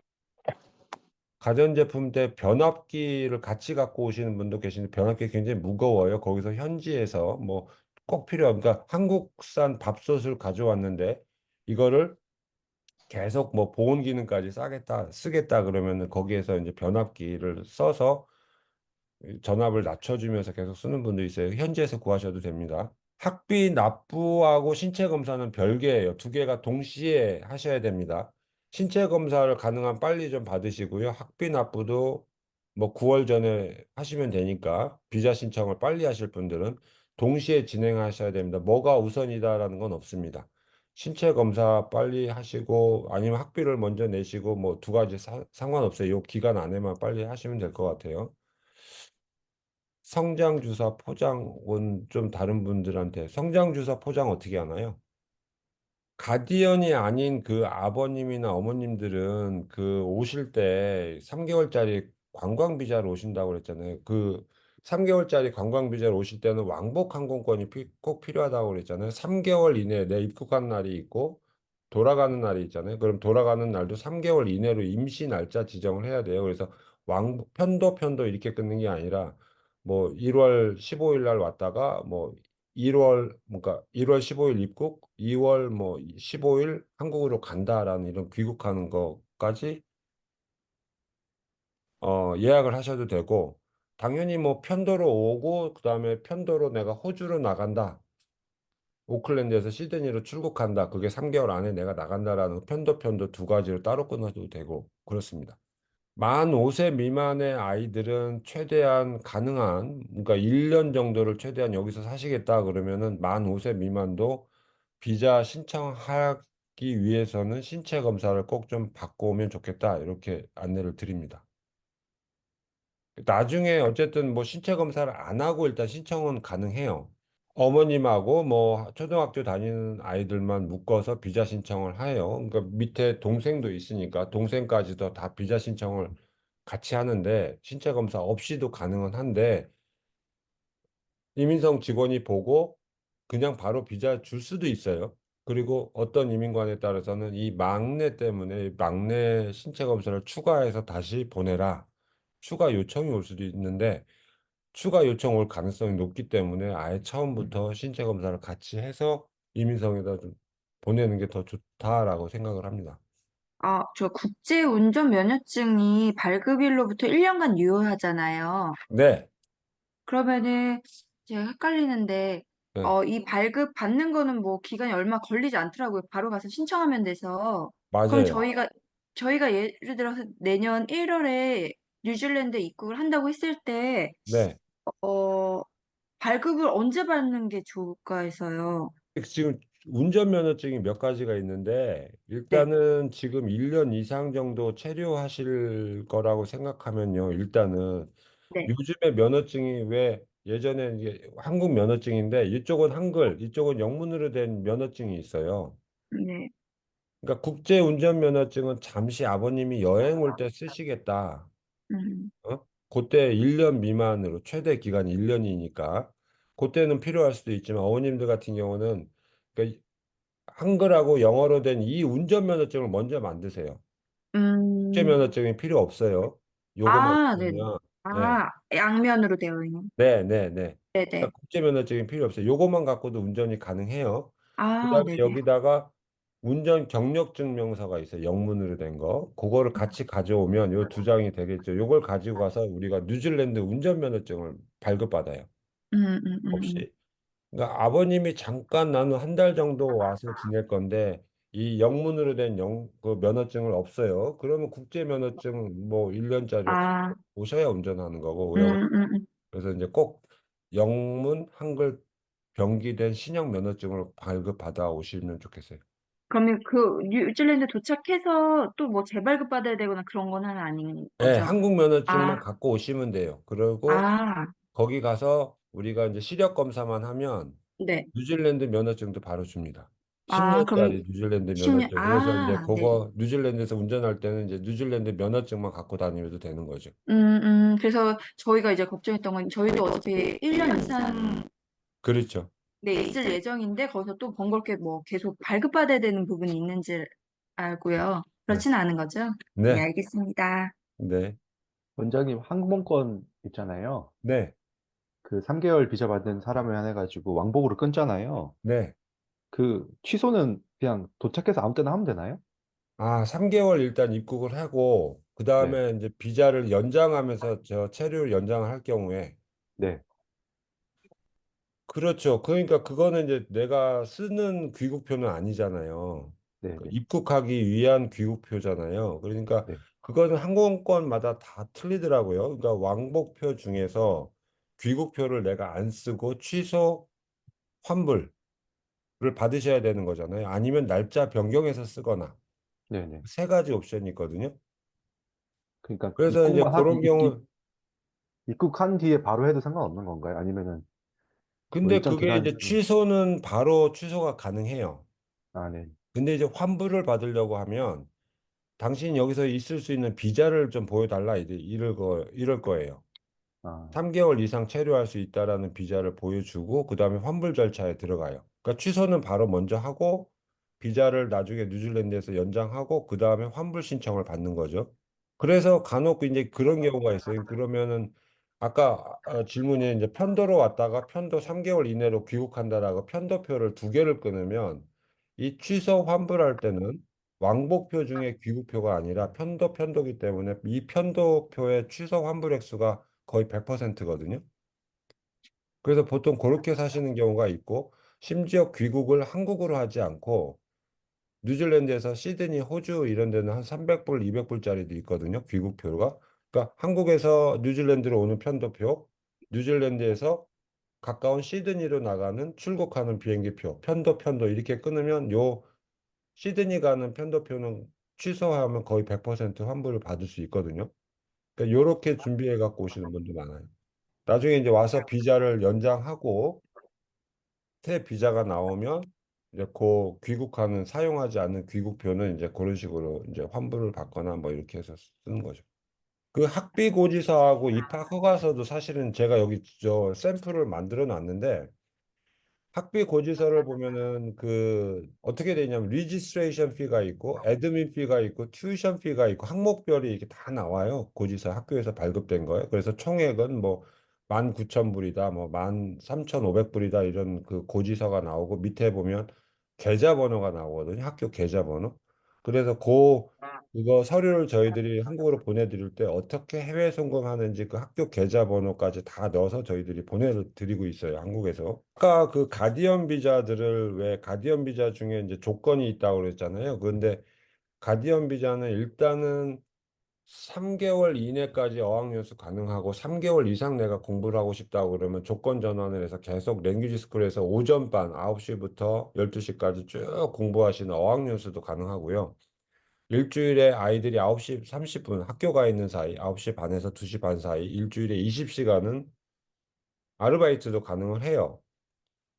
가전제품 대 변압기를 같이 갖고 오시는 분도 계시는데 변압기 굉장히 무거워요. 거기서 현지에서 뭐 꼭 필요한 그러니까 한국산 밥솥을 가져왔는데 이거를 계속 뭐 보온 기능까지 싸겠다 쓰겠다 그러면은 거기에서 이제 변압기를 써서 전압을 낮춰주면서 계속 쓰는 분도 있어요. 현지에서 구하셔도 됩니다. 학비 납부하고 신체 검사는 별개예요. 두 개가 동시에 하셔야 됩니다. 신체 검사를 가능한 빨리 좀 받으시고요. 학비 납부도 뭐 9월 전에 하시면 되니까 비자 신청을 빨리 하실 분들은 동시에 진행하셔야 됩니다. 뭐가 우선이다라는 건 없습니다. 신체 검사 빨리 하시고 아니면 학비를 먼저 내시고 뭐 두 가지 상관없어요. 이 기간 안에만 빨리 하시면 될 것 같아요. 성장 주사 포장은 좀 다른 분들한테 성장 주사 포장 어떻게 하나요? 가디언이 아닌 그 아버님이나 어머님들은 그 오실 때 3개월짜리 관광 비자로 오신다고 그랬잖아요. 그 3개월짜리 관광 비자로 오실 때는 왕복 항공권이 꼭 필요하다고 그랬잖아요. 3개월 이내에 내 입국한 날이 있고 돌아가는 날이 있잖아요. 그럼 돌아가는 날도 3개월 이내로 임시 날짜 지정을 해야 돼요. 그래서 편도 이렇게 끊는 게 아니라 뭐 1월 15일 날 왔다가 뭐 1월 그러니까 1월 15일 입국, 2월 뭐 15일 한국으로 간다라는 이런 귀국하는 것까지 예약을 하셔도 되고 당연히 뭐 편도로 오고 그다음에 편도로 내가 호주로 나간다. 오클랜드에서 시드니로 출국한다. 그게 3개월 안에 내가 나간다라는 편도 두 가지로 따로 끊어도 되고 그렇습니다. 만 5세 미만의 아이들은 최대한 가능한, 그러니까 1년 정도를 최대한 여기서 사시겠다 그러면은 만 5세 미만도 비자 신청하기 위해서는 신체 검사를 꼭 좀 받고 오면 좋겠다. 이렇게 안내를 드립니다. 나중에 어쨌든 뭐 신체 검사를 안 하고 일단 신청은 가능해요. 어머님하고 뭐 초등학교 다니는 아이들만 묶어서 비자 신청을 해요. 그러니까 밑에 동생도 있으니까 동생까지도 다 비자 신청을 같이 하는데 신체 검사 없이도 가능은 한데 이민성 직원이 보고 그냥 바로 비자 줄 수도 있어요. 그리고 어떤 이민관에 따라서는 이 막내 때문에 막내 신체 검사를 추가해서 다시 보내라. 추가 요청이 올 수도 있는데 추가 요청 올 가능성이 높기 때문에 아예 처음부터 신체 검사를 같이 해서 이민성에다 좀 보내는 게 더 좋다라고 생각을 합니다. 저 국제 운전 면허증이 발급일로부터 1년간 유효하잖아요. 네, 그러면은 제가 헷갈리는데 네, 이 발급 받는 거는 뭐 기간이 얼마 걸리지 않더라고요. 바로 가서 신청하면 돼서. 그럼 맞아요. 저희가 예를 들어서 내년 1월에 뉴질랜드에 입국을 한다고 했을 때 네. 어, 발급을 언제 받는 게 좋을까 해서요. 지금 운전면허증이 몇 가지가 있는데 네, 일단은 지금 1년 이상 정도 체류하실 거라고 생각하면요. 일단은 네, 요즘에 면허증이 왜 예전에 이게 한국 면허증인데 이쪽은 한글, 이쪽은 영문으로 된 면허증이 있어요. 네. 그러니까 국제 운전면허증은 잠시 아버님이 여행 올 때 쓰시겠다. 음. 그때 1년 미만으로 최대 기간이 1년이니까 그때는 필요할 수도 있지만 어머님들 같은 경우는 그러니까 한글하고 영어로 된 이 운전면허증을 먼저 만드세요. 음. 국제면허증이 필요 없어요. 요거만 네네. 있으면. 네, 양면으로 되어 있는. 네, 네, 네. 네네. 그러니까 국제면허증이 필요 없어요. 요거만 갖고도 운전이 가능해요. 그다음에 네네. 여기다가 운전 경력 증명서가 있어요. 영문으로 된 거. 그거를 같이 가져오면 요 두 장이 되겠죠. 요걸 가지고 가서 우리가 뉴질랜드 운전면허증을 발급받아요. 음, 음, 음. 혹시. 그러니까 아버님이 잠깐 나는 한 달 정도 와서 지낼 건데 이 영문으로 된 그 면허증을 없어요. 그러면 국제 면허증 뭐 1년짜리 아, 오셔야 운전하는 거고 음. 그래서 이제 꼭 영문 한글 병기된 신형 면허증을 발급받아 오시면 좋겠어요. 그러면 그 뉴질랜드 도착해서 또 뭐 재발급 받아야 되거나 그런 거는 아닌 네, 거죠? 한국 면허증만 아, 갖고 오시면 돼요. 그리고 아, 거기 가서 우리가 이제 시력 검사만 하면 네. 뉴질랜드 면허증도 바로 줍니다. 그럼 10년짜리 뉴질랜드 10년, 면허증. 그래서 이제 네. 그거 뉴질랜드에서 운전할 때는 이제 뉴질랜드 면허증만 갖고 다니면도 되는 거죠. 그래서 저희가 이제 걱정했던 건 저희도 어차피 1년 이상 그렇죠. 네, 있을 예정인데 거기서 또 번거롭게 뭐 계속 발급받아야 되는 부분이 있는지 알고요. 네. 그렇지는 않은 거죠? 네, 네. 알겠습니다. 네. 원장님 항공권 있잖아요. 네. 그 3개월 비자 받은 사람을 한해 가지고 왕복으로 끊잖아요. 네. 그 취소는 그냥 도착해서 아무 때나 하면 되나요? 3개월 일단 입국을 하고 네, 그다음에 이제 비자를 연장하면서 저 체류를 연장을 할 경우에 네, 그렇죠. 그러니까 그거는 이제 내가 쓰는 귀국표는 아니잖아요. 네, 그 네, 입국하기 위한 귀국표잖아요. 그러니까 네. 그거는 항공권마다 다 틀리더라고요. 그러니까 왕복표 중에서 귀국표를 내가 안 쓰고 취소 환불을 받으셔야 되는 거잖아요. 아니면 날짜 변경해서 쓰거나 네, 네. 세 가지 옵션이 있거든요. 그러니까 그래서 이제 그런 경우 입국한 뒤에 바로 해도 상관없는 건가요? 아니면은 뭐 근데 일정 그게 기간 이제 좀 취소는 바로 취소가 가능해요. 네. 근데 이제 환불을 받으려고 하면 당신이 여기서 있을 수 있는 비자를 좀 보여달라 이럴 거예요. 아, 3개월 이상 체류할 수 있다라는 비자를 보여주고 그다음에 환불 절차에 들어가요. 그러니까 취소는 바로 먼저 하고 비자를 나중에 뉴질랜드에서 연장하고 그다음에 환불 신청을 받는 거죠. 그래서 간혹 이제 그런 경우가 있어요. 그러면은 아까 질문에 이제 편도로 왔다가 편도 3개월 이내로 귀국한다라고 편도표를 두 개를 끊으면 이 취소 환불할 때는 왕복표 중에 귀국표가 아니라 편도이기 때문에 이 편도표의 취소 환불 액수가 거의 100%거든요. 그래서 보통 그렇게 사시는 경우가 있고 심지어 귀국을 한국으로 하지 않고 뉴질랜드에서 시드니, 호주 이런 데는 한 300불, 200불짜리도 있거든요. 귀국표가. 그러니까 한국에서 뉴질랜드로 오는 편도표, 뉴질랜드에서 가까운 시드니로 나가는 출국하는 비행기표, 편도 이렇게 끊으면 요 시드니 가는 편도표는 취소하면 거의 100% 환불을 받을 수 있거든요. 그러니까 요렇게 준비해 갖고 오시는 분도 많아요. 나중에 이제 와서 비자를 연장하고 새 비자가 나오면 이제 그 귀국하는 사용하지 않는 귀국표는 이제 그런 식으로 이제 환불을 받거나 뭐 이렇게 해서 쓰는 거죠. 그 학비 고지서하고 입학 허가서도 사실은 제가 여기 저 샘플을 만들어 놨는데 학비 고지서를 보면은 그 어떻게 되냐면 리지스트레이션 피가 있고 애드민 피가 있고 튜이션 피가 있고 항목별이 이렇게 다 나와요. 고지서 학교에서 발급된 거예요. 그래서 총액은 뭐 19,000불이다, 뭐 13,500불이다 이런 그 고지서가 나오고 밑에 보면 계좌번호가 나오거든요. 학교 계좌번호. 그래서 그거 서류를 저희들이 한국으로 보내드릴 때 어떻게 해외 송금하는지 그 학교 계좌번호까지 다 넣어서 저희들이 보내드리고 있어요, 한국에서. 아까 그 가디언 비자들을 왜 가디언 비자 중에 이제 조건이 있다고 그랬잖아요. 그런데 가디언 비자는 일단은 3개월 이내까지 어학연수 가능하고 3개월 이상 내가 공부를 하고 싶다고 그러면 조건 전환을 해서 계속 랭귀지 스쿨에서 오전반 9시부터 12시까지 쭉 공부하시는 어학연수도 가능하고요. 일주일에 아이들이 9시 30분 학교 가 있는 사이, 9시 반에서 2시 반 사이 일주일에 20시간은 아르바이트도 가능을 해요.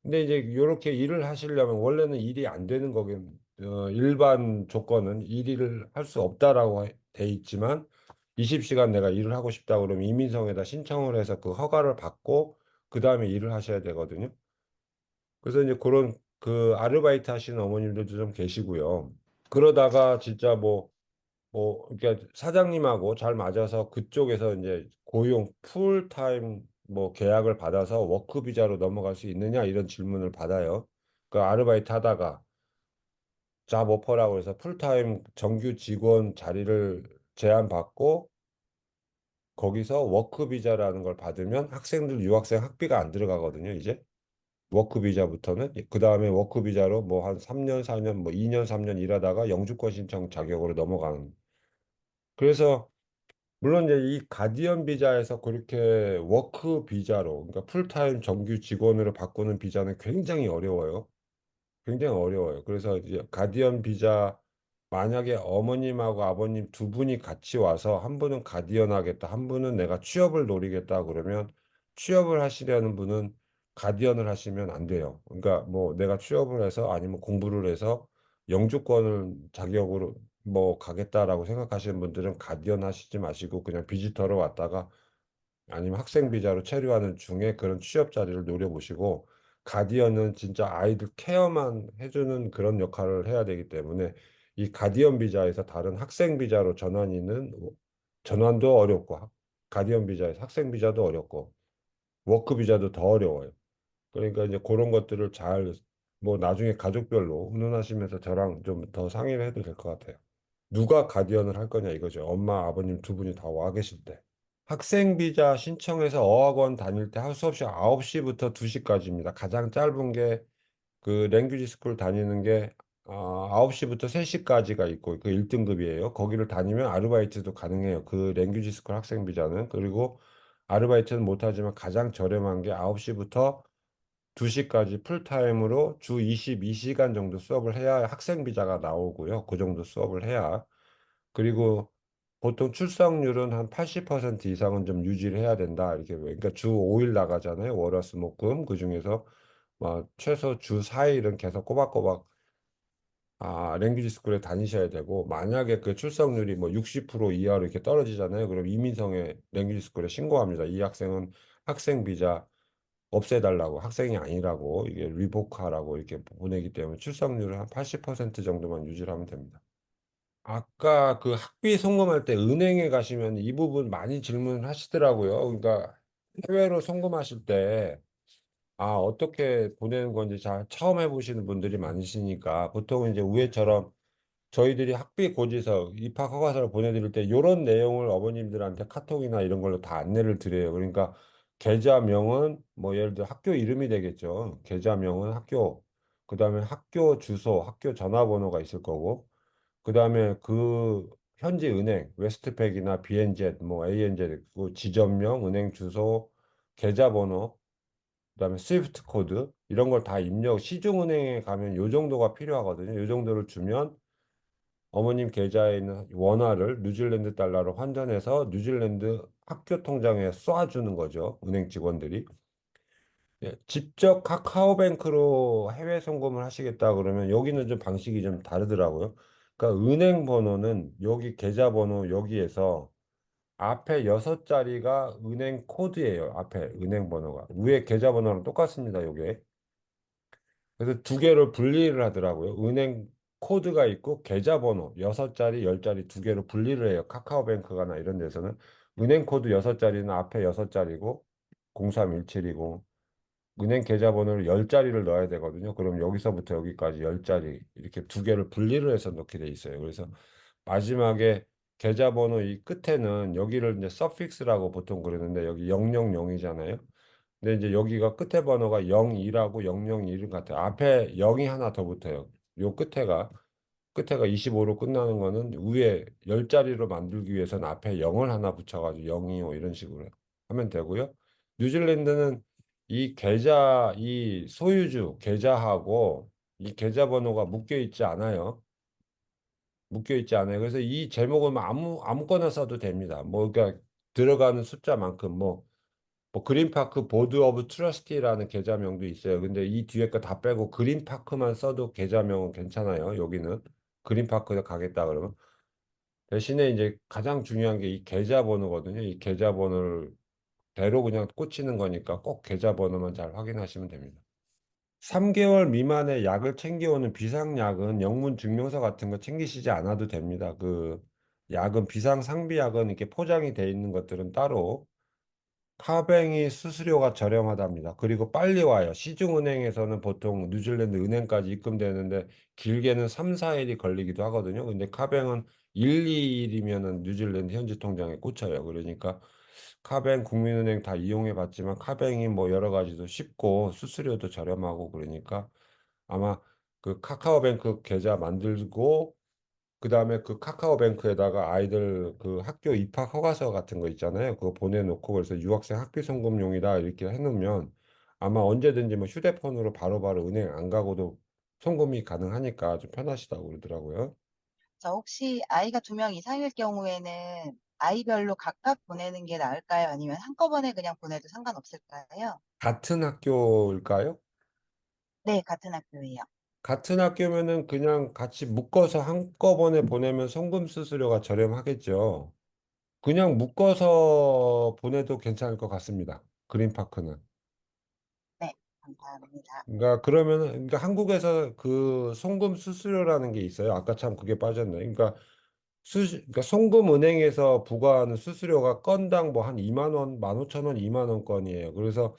근데 이제 이렇게 일을 하시려면 원래는 일이 안 되는 거긴 일반 조건은 일을 할 수 없다라고 돼 있지만 20시간 내가 일을 하고 싶다 그러면 이민성에다 신청을 해서 그 허가를 받고 그 다음에 일을 하셔야 되거든요. 그래서 이제 그런 그 아르바이트 하시는 어머님들도 좀 계시고요. 그러다가 진짜 그러니까 사장님하고 잘 맞아서 그쪽에서 이제 고용 풀타임 뭐 계약을 받아서 워크 비자로 넘어갈 수 있느냐 이런 질문을 받아요. 그 아르바이트 하다가 잡 오퍼라고 해서 풀타임 정규 직원 자리를 제안받고 거기서 워크 비자라는 걸 받으면 학생들 유학생 학비가 안 들어가거든요, 이제. 워크 비자부터는 그 다음에 워크 비자로 뭐 한 3년, 4년, 뭐 2년, 3년 일하다가 영주권 신청 자격으로 넘어가는. 그래서 물론 이제 이 가디언 비자에서 그렇게 워크 비자로 그러니까 풀타임 정규 직원으로 바꾸는 비자는 굉장히 어려워요. 굉장히 어려워요. 그래서 이제 가디언 비자 만약에 어머님하고 아버님 두 분이 같이 와서 한 분은 가디언 하겠다, 한 분은 내가 취업을 노리겠다 그러면 취업을 하시려는 분은 가디언을 하시면 안 돼요. 그러니까 뭐 내가 취업을 해서 아니면 공부를 해서 영주권을 자격으로 뭐 가겠다라고 생각하시는 분들은 가디언 하시지 마시고 그냥 비지터로 왔다가 아니면 학생 비자로 체류하는 중에 그런 취업 자리를 노려보시고 가디언은 진짜 아이들 케어만 해주는 그런 역할을 해야 되기 때문에 이 가디언 비자에서 다른 학생 비자로 전환도 어렵고 가디언 비자에서 학생 비자도 어렵고 워크 비자도 더 어려워요. 그러니까 이제 그런 것들을 잘 뭐 나중에 가족별로 의논하시면서 저랑 좀 더 상의를 해도 될 것 같아요. 누가 가디언을 할 거냐 이거죠. 엄마, 아버님 두 분이 다 와 계실 때. 학생 비자 신청해서 어학원 다닐 때 할 수 없이 9시부터 2시까지입니다. 가장 짧은 게 그 랭귀지 스쿨 다니는 게 9시부터 3시까지가 있고 그 1등급이에요. 거기를 다니면 아르바이트도 가능해요. 그 랭귀지 스쿨 학생 비자는. 그리고 아르바이트는 못하지만 가장 저렴한 게 9시부터 2시까지 풀타임으로 주 22시간 정도 수업을 해야 학생 비자가 나오고요. 그 정도 수업을 해야. 그리고 보통 출석률은 한 80% 이상은 좀 유지를 해야 된다. 이렇게 그러니까 주 5일 나가잖아요. 월화수목금 그중에서 뭐 최소 주 4일은 계속 꼬박꼬박 랭귀지 스쿨에 다니셔야 되고 만약에 그 출석률이 뭐 60% 이하로 이렇게 떨어지잖아요. 그럼 이민성에 랭귀지 스쿨에 신고합니다. 이 학생은 학생 비자 없애달라고 학생이 아니라고 이게 리보카라고 이렇게 보내기 때문에 출석률을 한 80% 정도만 유지를 하면 됩니다. 아까 그 학비 송금할 때 은행에 가시면 이 부분 많이 질문을 하시더라고요. 그러니까 해외로 송금하실 때 어떻게 보내는 건지 잘 처음 해보시는 분들이 많으시니까 보통 이제 위에처럼 저희들이 학비 고지서, 입학 허가서를 보내드릴 때 이런 내용을 어머님들한테 카톡이나 이런 걸로 다 안내를 드려요. 그러니까 계좌명은 뭐 예를 들어 학교 이름이 되겠죠. 계좌명은 학교, 그다음에 학교 주소, 학교 전화번호가 있을 거고, 그다음에 그 현지 은행, 웨스트팩이나 BNZ, 뭐 ANZ, 그 지점명, 은행 주소, 계좌번호, 그다음에 스위프트 코드 이런 걸 다 시중은행에 가면 요 정도가 필요하거든요. 요 정도를 주면 어머님 계좌에 있는 원화를 뉴질랜드 달러로 환전해서 뉴질랜드 학교 통장에 쏴주는 거죠. 은행 직원들이. 예, 직접 카카오뱅크로 해외 송금을 하시겠다 그러면 여기는 좀 방식이 좀 다르더라고요. 그러니까 은행 번호는 여기 계좌 번호 여기에서 앞에 6자리가 은행 코드예요. 앞에 은행 번호가. 위에 계좌 번호랑 똑같습니다. 요게. 그래서 두 개로 분리를 하더라고요. 은행 코드가 있고 계좌번호 6자리, 10자리 두 개로 분리를 해요. 카카오뱅크가나 이런 데서는 은행 코드 6자리는 앞에 6자리고 03170, 은행 계좌번호를 10자리를 넣어야 되거든요. 그럼 여기서부터 여기까지 10자리 이렇게 두 개를 분리를 해서 넣게 돼 있어요. 그래서 마지막에 계좌번호 이 끝에는 여기를 이제 서픽스라고 보통 그러는데 여기 000이잖아요. 근데 이제 여기가 끝에 번호가 02라고 001 같아요. 앞에 0이 하나 더 붙어요. 요 끝에가 25로 끝나는 거는 위에 10자리로 만들기 위해서는 앞에 0을 하나 붙여가지고 025 이런 식으로 하면 되고요. 뉴질랜드는 이 소유주 계좌하고 이 계좌번호가 묶여 있지 않아요. 묶여 있지 않아요. 그래서 이 제목은 뭐 아무거나 써도 됩니다. 뭐 그러니까 들어가는 숫자만큼 뭐 그린파크 보드 오브 트러스티라는 계좌명도 있어요. 근데 이 뒤에 거 다 빼고 그린파크만 써도 계좌명은 괜찮아요. 여기는 그린파크에 가겠다 그러면 대신에 이제 가장 중요한 게 이 계좌번호거든요. 이 계좌번호를 대로 그냥 꽂히는 거니까 꼭 계좌번호만 잘 확인하시면 됩니다. 3개월 미만의 약을 챙겨오는 비상약은 영문 증명서 같은 거 챙기시지 않아도 됩니다. 그 약은 비상상비약은 이렇게 포장이 돼 있는 것들은 따로 카뱅이 수수료가 저렴하답니다. 그리고 빨리 와요. 시중은행에서는 보통 뉴질랜드 은행까지 입금되는데 길게는 3, 4일이 걸리기도 하거든요. 근데 카뱅은 1, 2일이면은 뉴질랜드 현지 통장에 꽂혀요. 그러니까 카뱅 국민은행 다 이용해 봤지만 카뱅이 뭐 여러 가지도 쉽고 수수료도 저렴하고 그러니까 아마 그 카카오뱅크 계좌 만들고 그다음에 그 카카오뱅크에다가 아이들 그 학교 입학 허가서 같은 거 있잖아요. 그거 보내놓고 그래서 유학생 학비 송금용이다 이렇게 해놓으면 아마 언제든지 뭐 휴대폰으로 바로바로 은행 안 가고도 송금이 가능하니까 좀 편하시다고 그러더라고요. 저 혹시 아이가 2명 이상일 경우에는 아이별로 각각 보내는 게 나을까요? 아니면 한꺼번에 그냥 보내도 상관없을까요? 같은 학교일까요? 네, 같은 학교예요. 같은 학교면은 그냥 같이 묶어서 한꺼번에 보내면 송금 수수료가 저렴하겠죠. 그냥 묶어서 보내도 괜찮을 것 같습니다. 그린파크는. 네, 감사합니다. 그러니까 그러면은 그러니까 한국에서 그 송금 수수료라는 게 있어요. 아까 참 그게 빠졌네. 그러니까 송금 은행에서 부과하는 수수료가 건당 뭐 한 2만 원, 15,000원, 2만 원권이에요. 그래서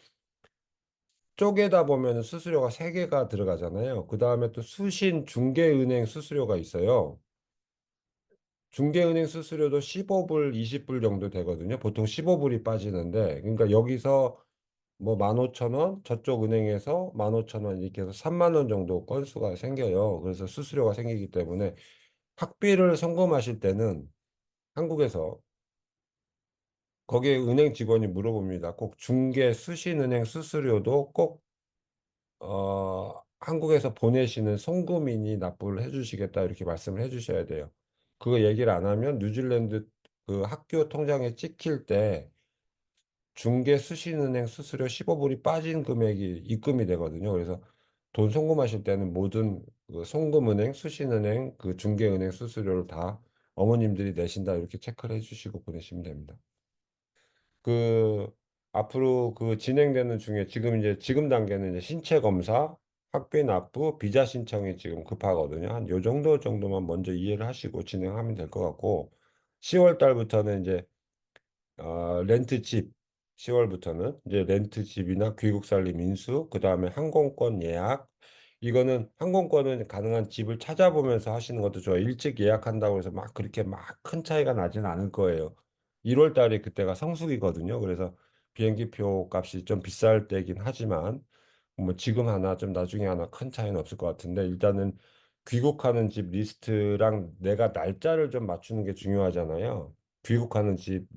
쪼개다 보면 수수료가 3개가 들어가잖아요. 그다음에 또 수신 중개은행 수수료가 있어요. 중개은행 수수료도 15불, 20불 정도 되거든요. 보통 15불이 빠지는데, 그러니까 여기서 뭐 15,000원, 저쪽 은행에서 15,000원 이렇게 해서 3만 원 정도 건수가 생겨요. 그래서 수수료가 생기기 때문에 학비를 송금하실 때는 한국에서 거기에 은행 직원이 물어봅니다. 꼭 중개 수신은행 수수료도 꼭 한국에서 보내시는 송금인이 납부를 해주시겠다 이렇게 말씀을 해주셔야 돼요. 그거 얘기를 안 하면 뉴질랜드 그 학교 통장에 찍힐 때 중개 수신은행 수수료 15불이 빠진 금액이 입금이 되거든요. 그래서 돈 송금하실 때는 모든 그 송금은행, 수신은행, 그 중개은행 수수료를 다 어머님들이 내신다 이렇게 체크를 해주시고 보내시면 됩니다. 그 앞으로 그 진행되는 중에 지금 단계는 이제 신체 검사, 학비 납부, 비자 신청이 지금 급하거든요. 한 요 정도만 먼저 이해를 하시고 진행하면 될 것 같고 10월 달부터는 이제 렌트집 10월부터는 이제 렌트집이나 귀국 살림 인수, 그다음에 항공권 예약. 이거는 항공권은 가능한 집을 찾아보면서 하시는 것도 좋아요. 일찍 예약한다고 해서 막 그렇게 막 큰 차이가 나지는 않을 거예요. 1월 달이 그때가 성수기거든요. 그래서 비행기표 값이 좀 비쌀 때긴 하지만 뭐 지금 하나 좀 나중에 하나 큰 차이는 없을 것 같은데 일단은 귀국하는 집 리스트랑 내가 날짜를 좀 맞추는 게 중요하잖아요. 귀국하는 집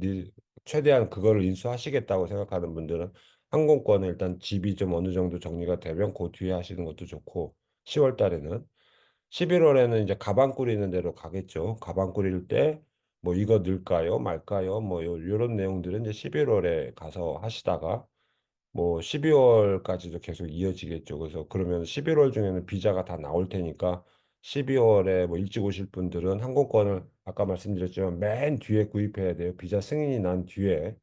최대한 그거를 인수하시겠다고 생각하는 분들은 항공권은 일단 집이 좀 어느 정도 정리가 되면 그 뒤에 하시는 것도 좋고 10월 달에는 11월에는 이제 가방 꾸리는 대로 가겠죠. 가방 꾸릴 때 뭐 이거 넣을까요? 말까요? 뭐 요런 내용들은 이제 11월에 가서 하시다가 뭐 12월까지도 계속 이어지겠죠. 그래서 그러면 11월 중에는 비자가 다 나올 테니까 12월에 뭐 일찍 오실 분들은 항공권을 아까 말씀드렸지만 맨 뒤에 구입해야 돼요. 비자 승인이 난 뒤에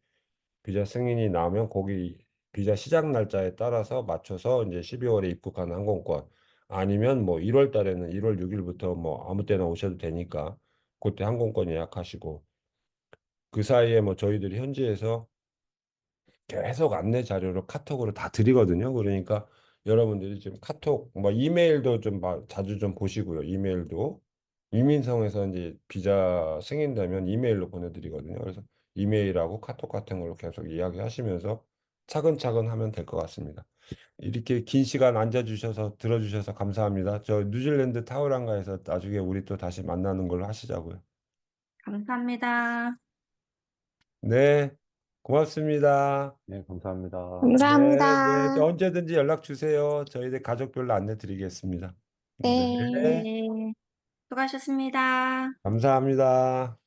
비자 승인이 나면 거기 비자 시작 날짜에 따라서 맞춰서 이제 12월에 입국하는 항공권 아니면 뭐 1월 달에는 1월 6일부터 뭐 아무 때나 오셔도 되니까 그때 항공권 예약하시고 그 사이에 뭐 저희들이 현지에서 계속 안내 자료를 카톡으로 다 드리거든요. 그러니까 여러분들이 지금 카톡, 뭐 이메일도 좀 자주 좀 보시고요. 이메일도 이민성에서 이제 비자 승인되면 이메일로 보내드리거든요. 그래서 이메일하고 카톡 같은 걸로 계속 이야기하시면서 차근차근 하면 될 것 같습니다. 이렇게 긴 시간 앉아주셔서 들어주셔서 감사합니다. 저 뉴질랜드 타우랑가에서 나중에 우리 또 다시 만나는 걸로 하시자고요. 감사합니다. 네, 고맙습니다. 네, 감사합니다. 네, 감사합니다. 네. 언제든지 연락 주세요. 저희들 가족별로 안내 드리겠습니다. 네. 네, 네, 수고하셨습니다. 감사합니다.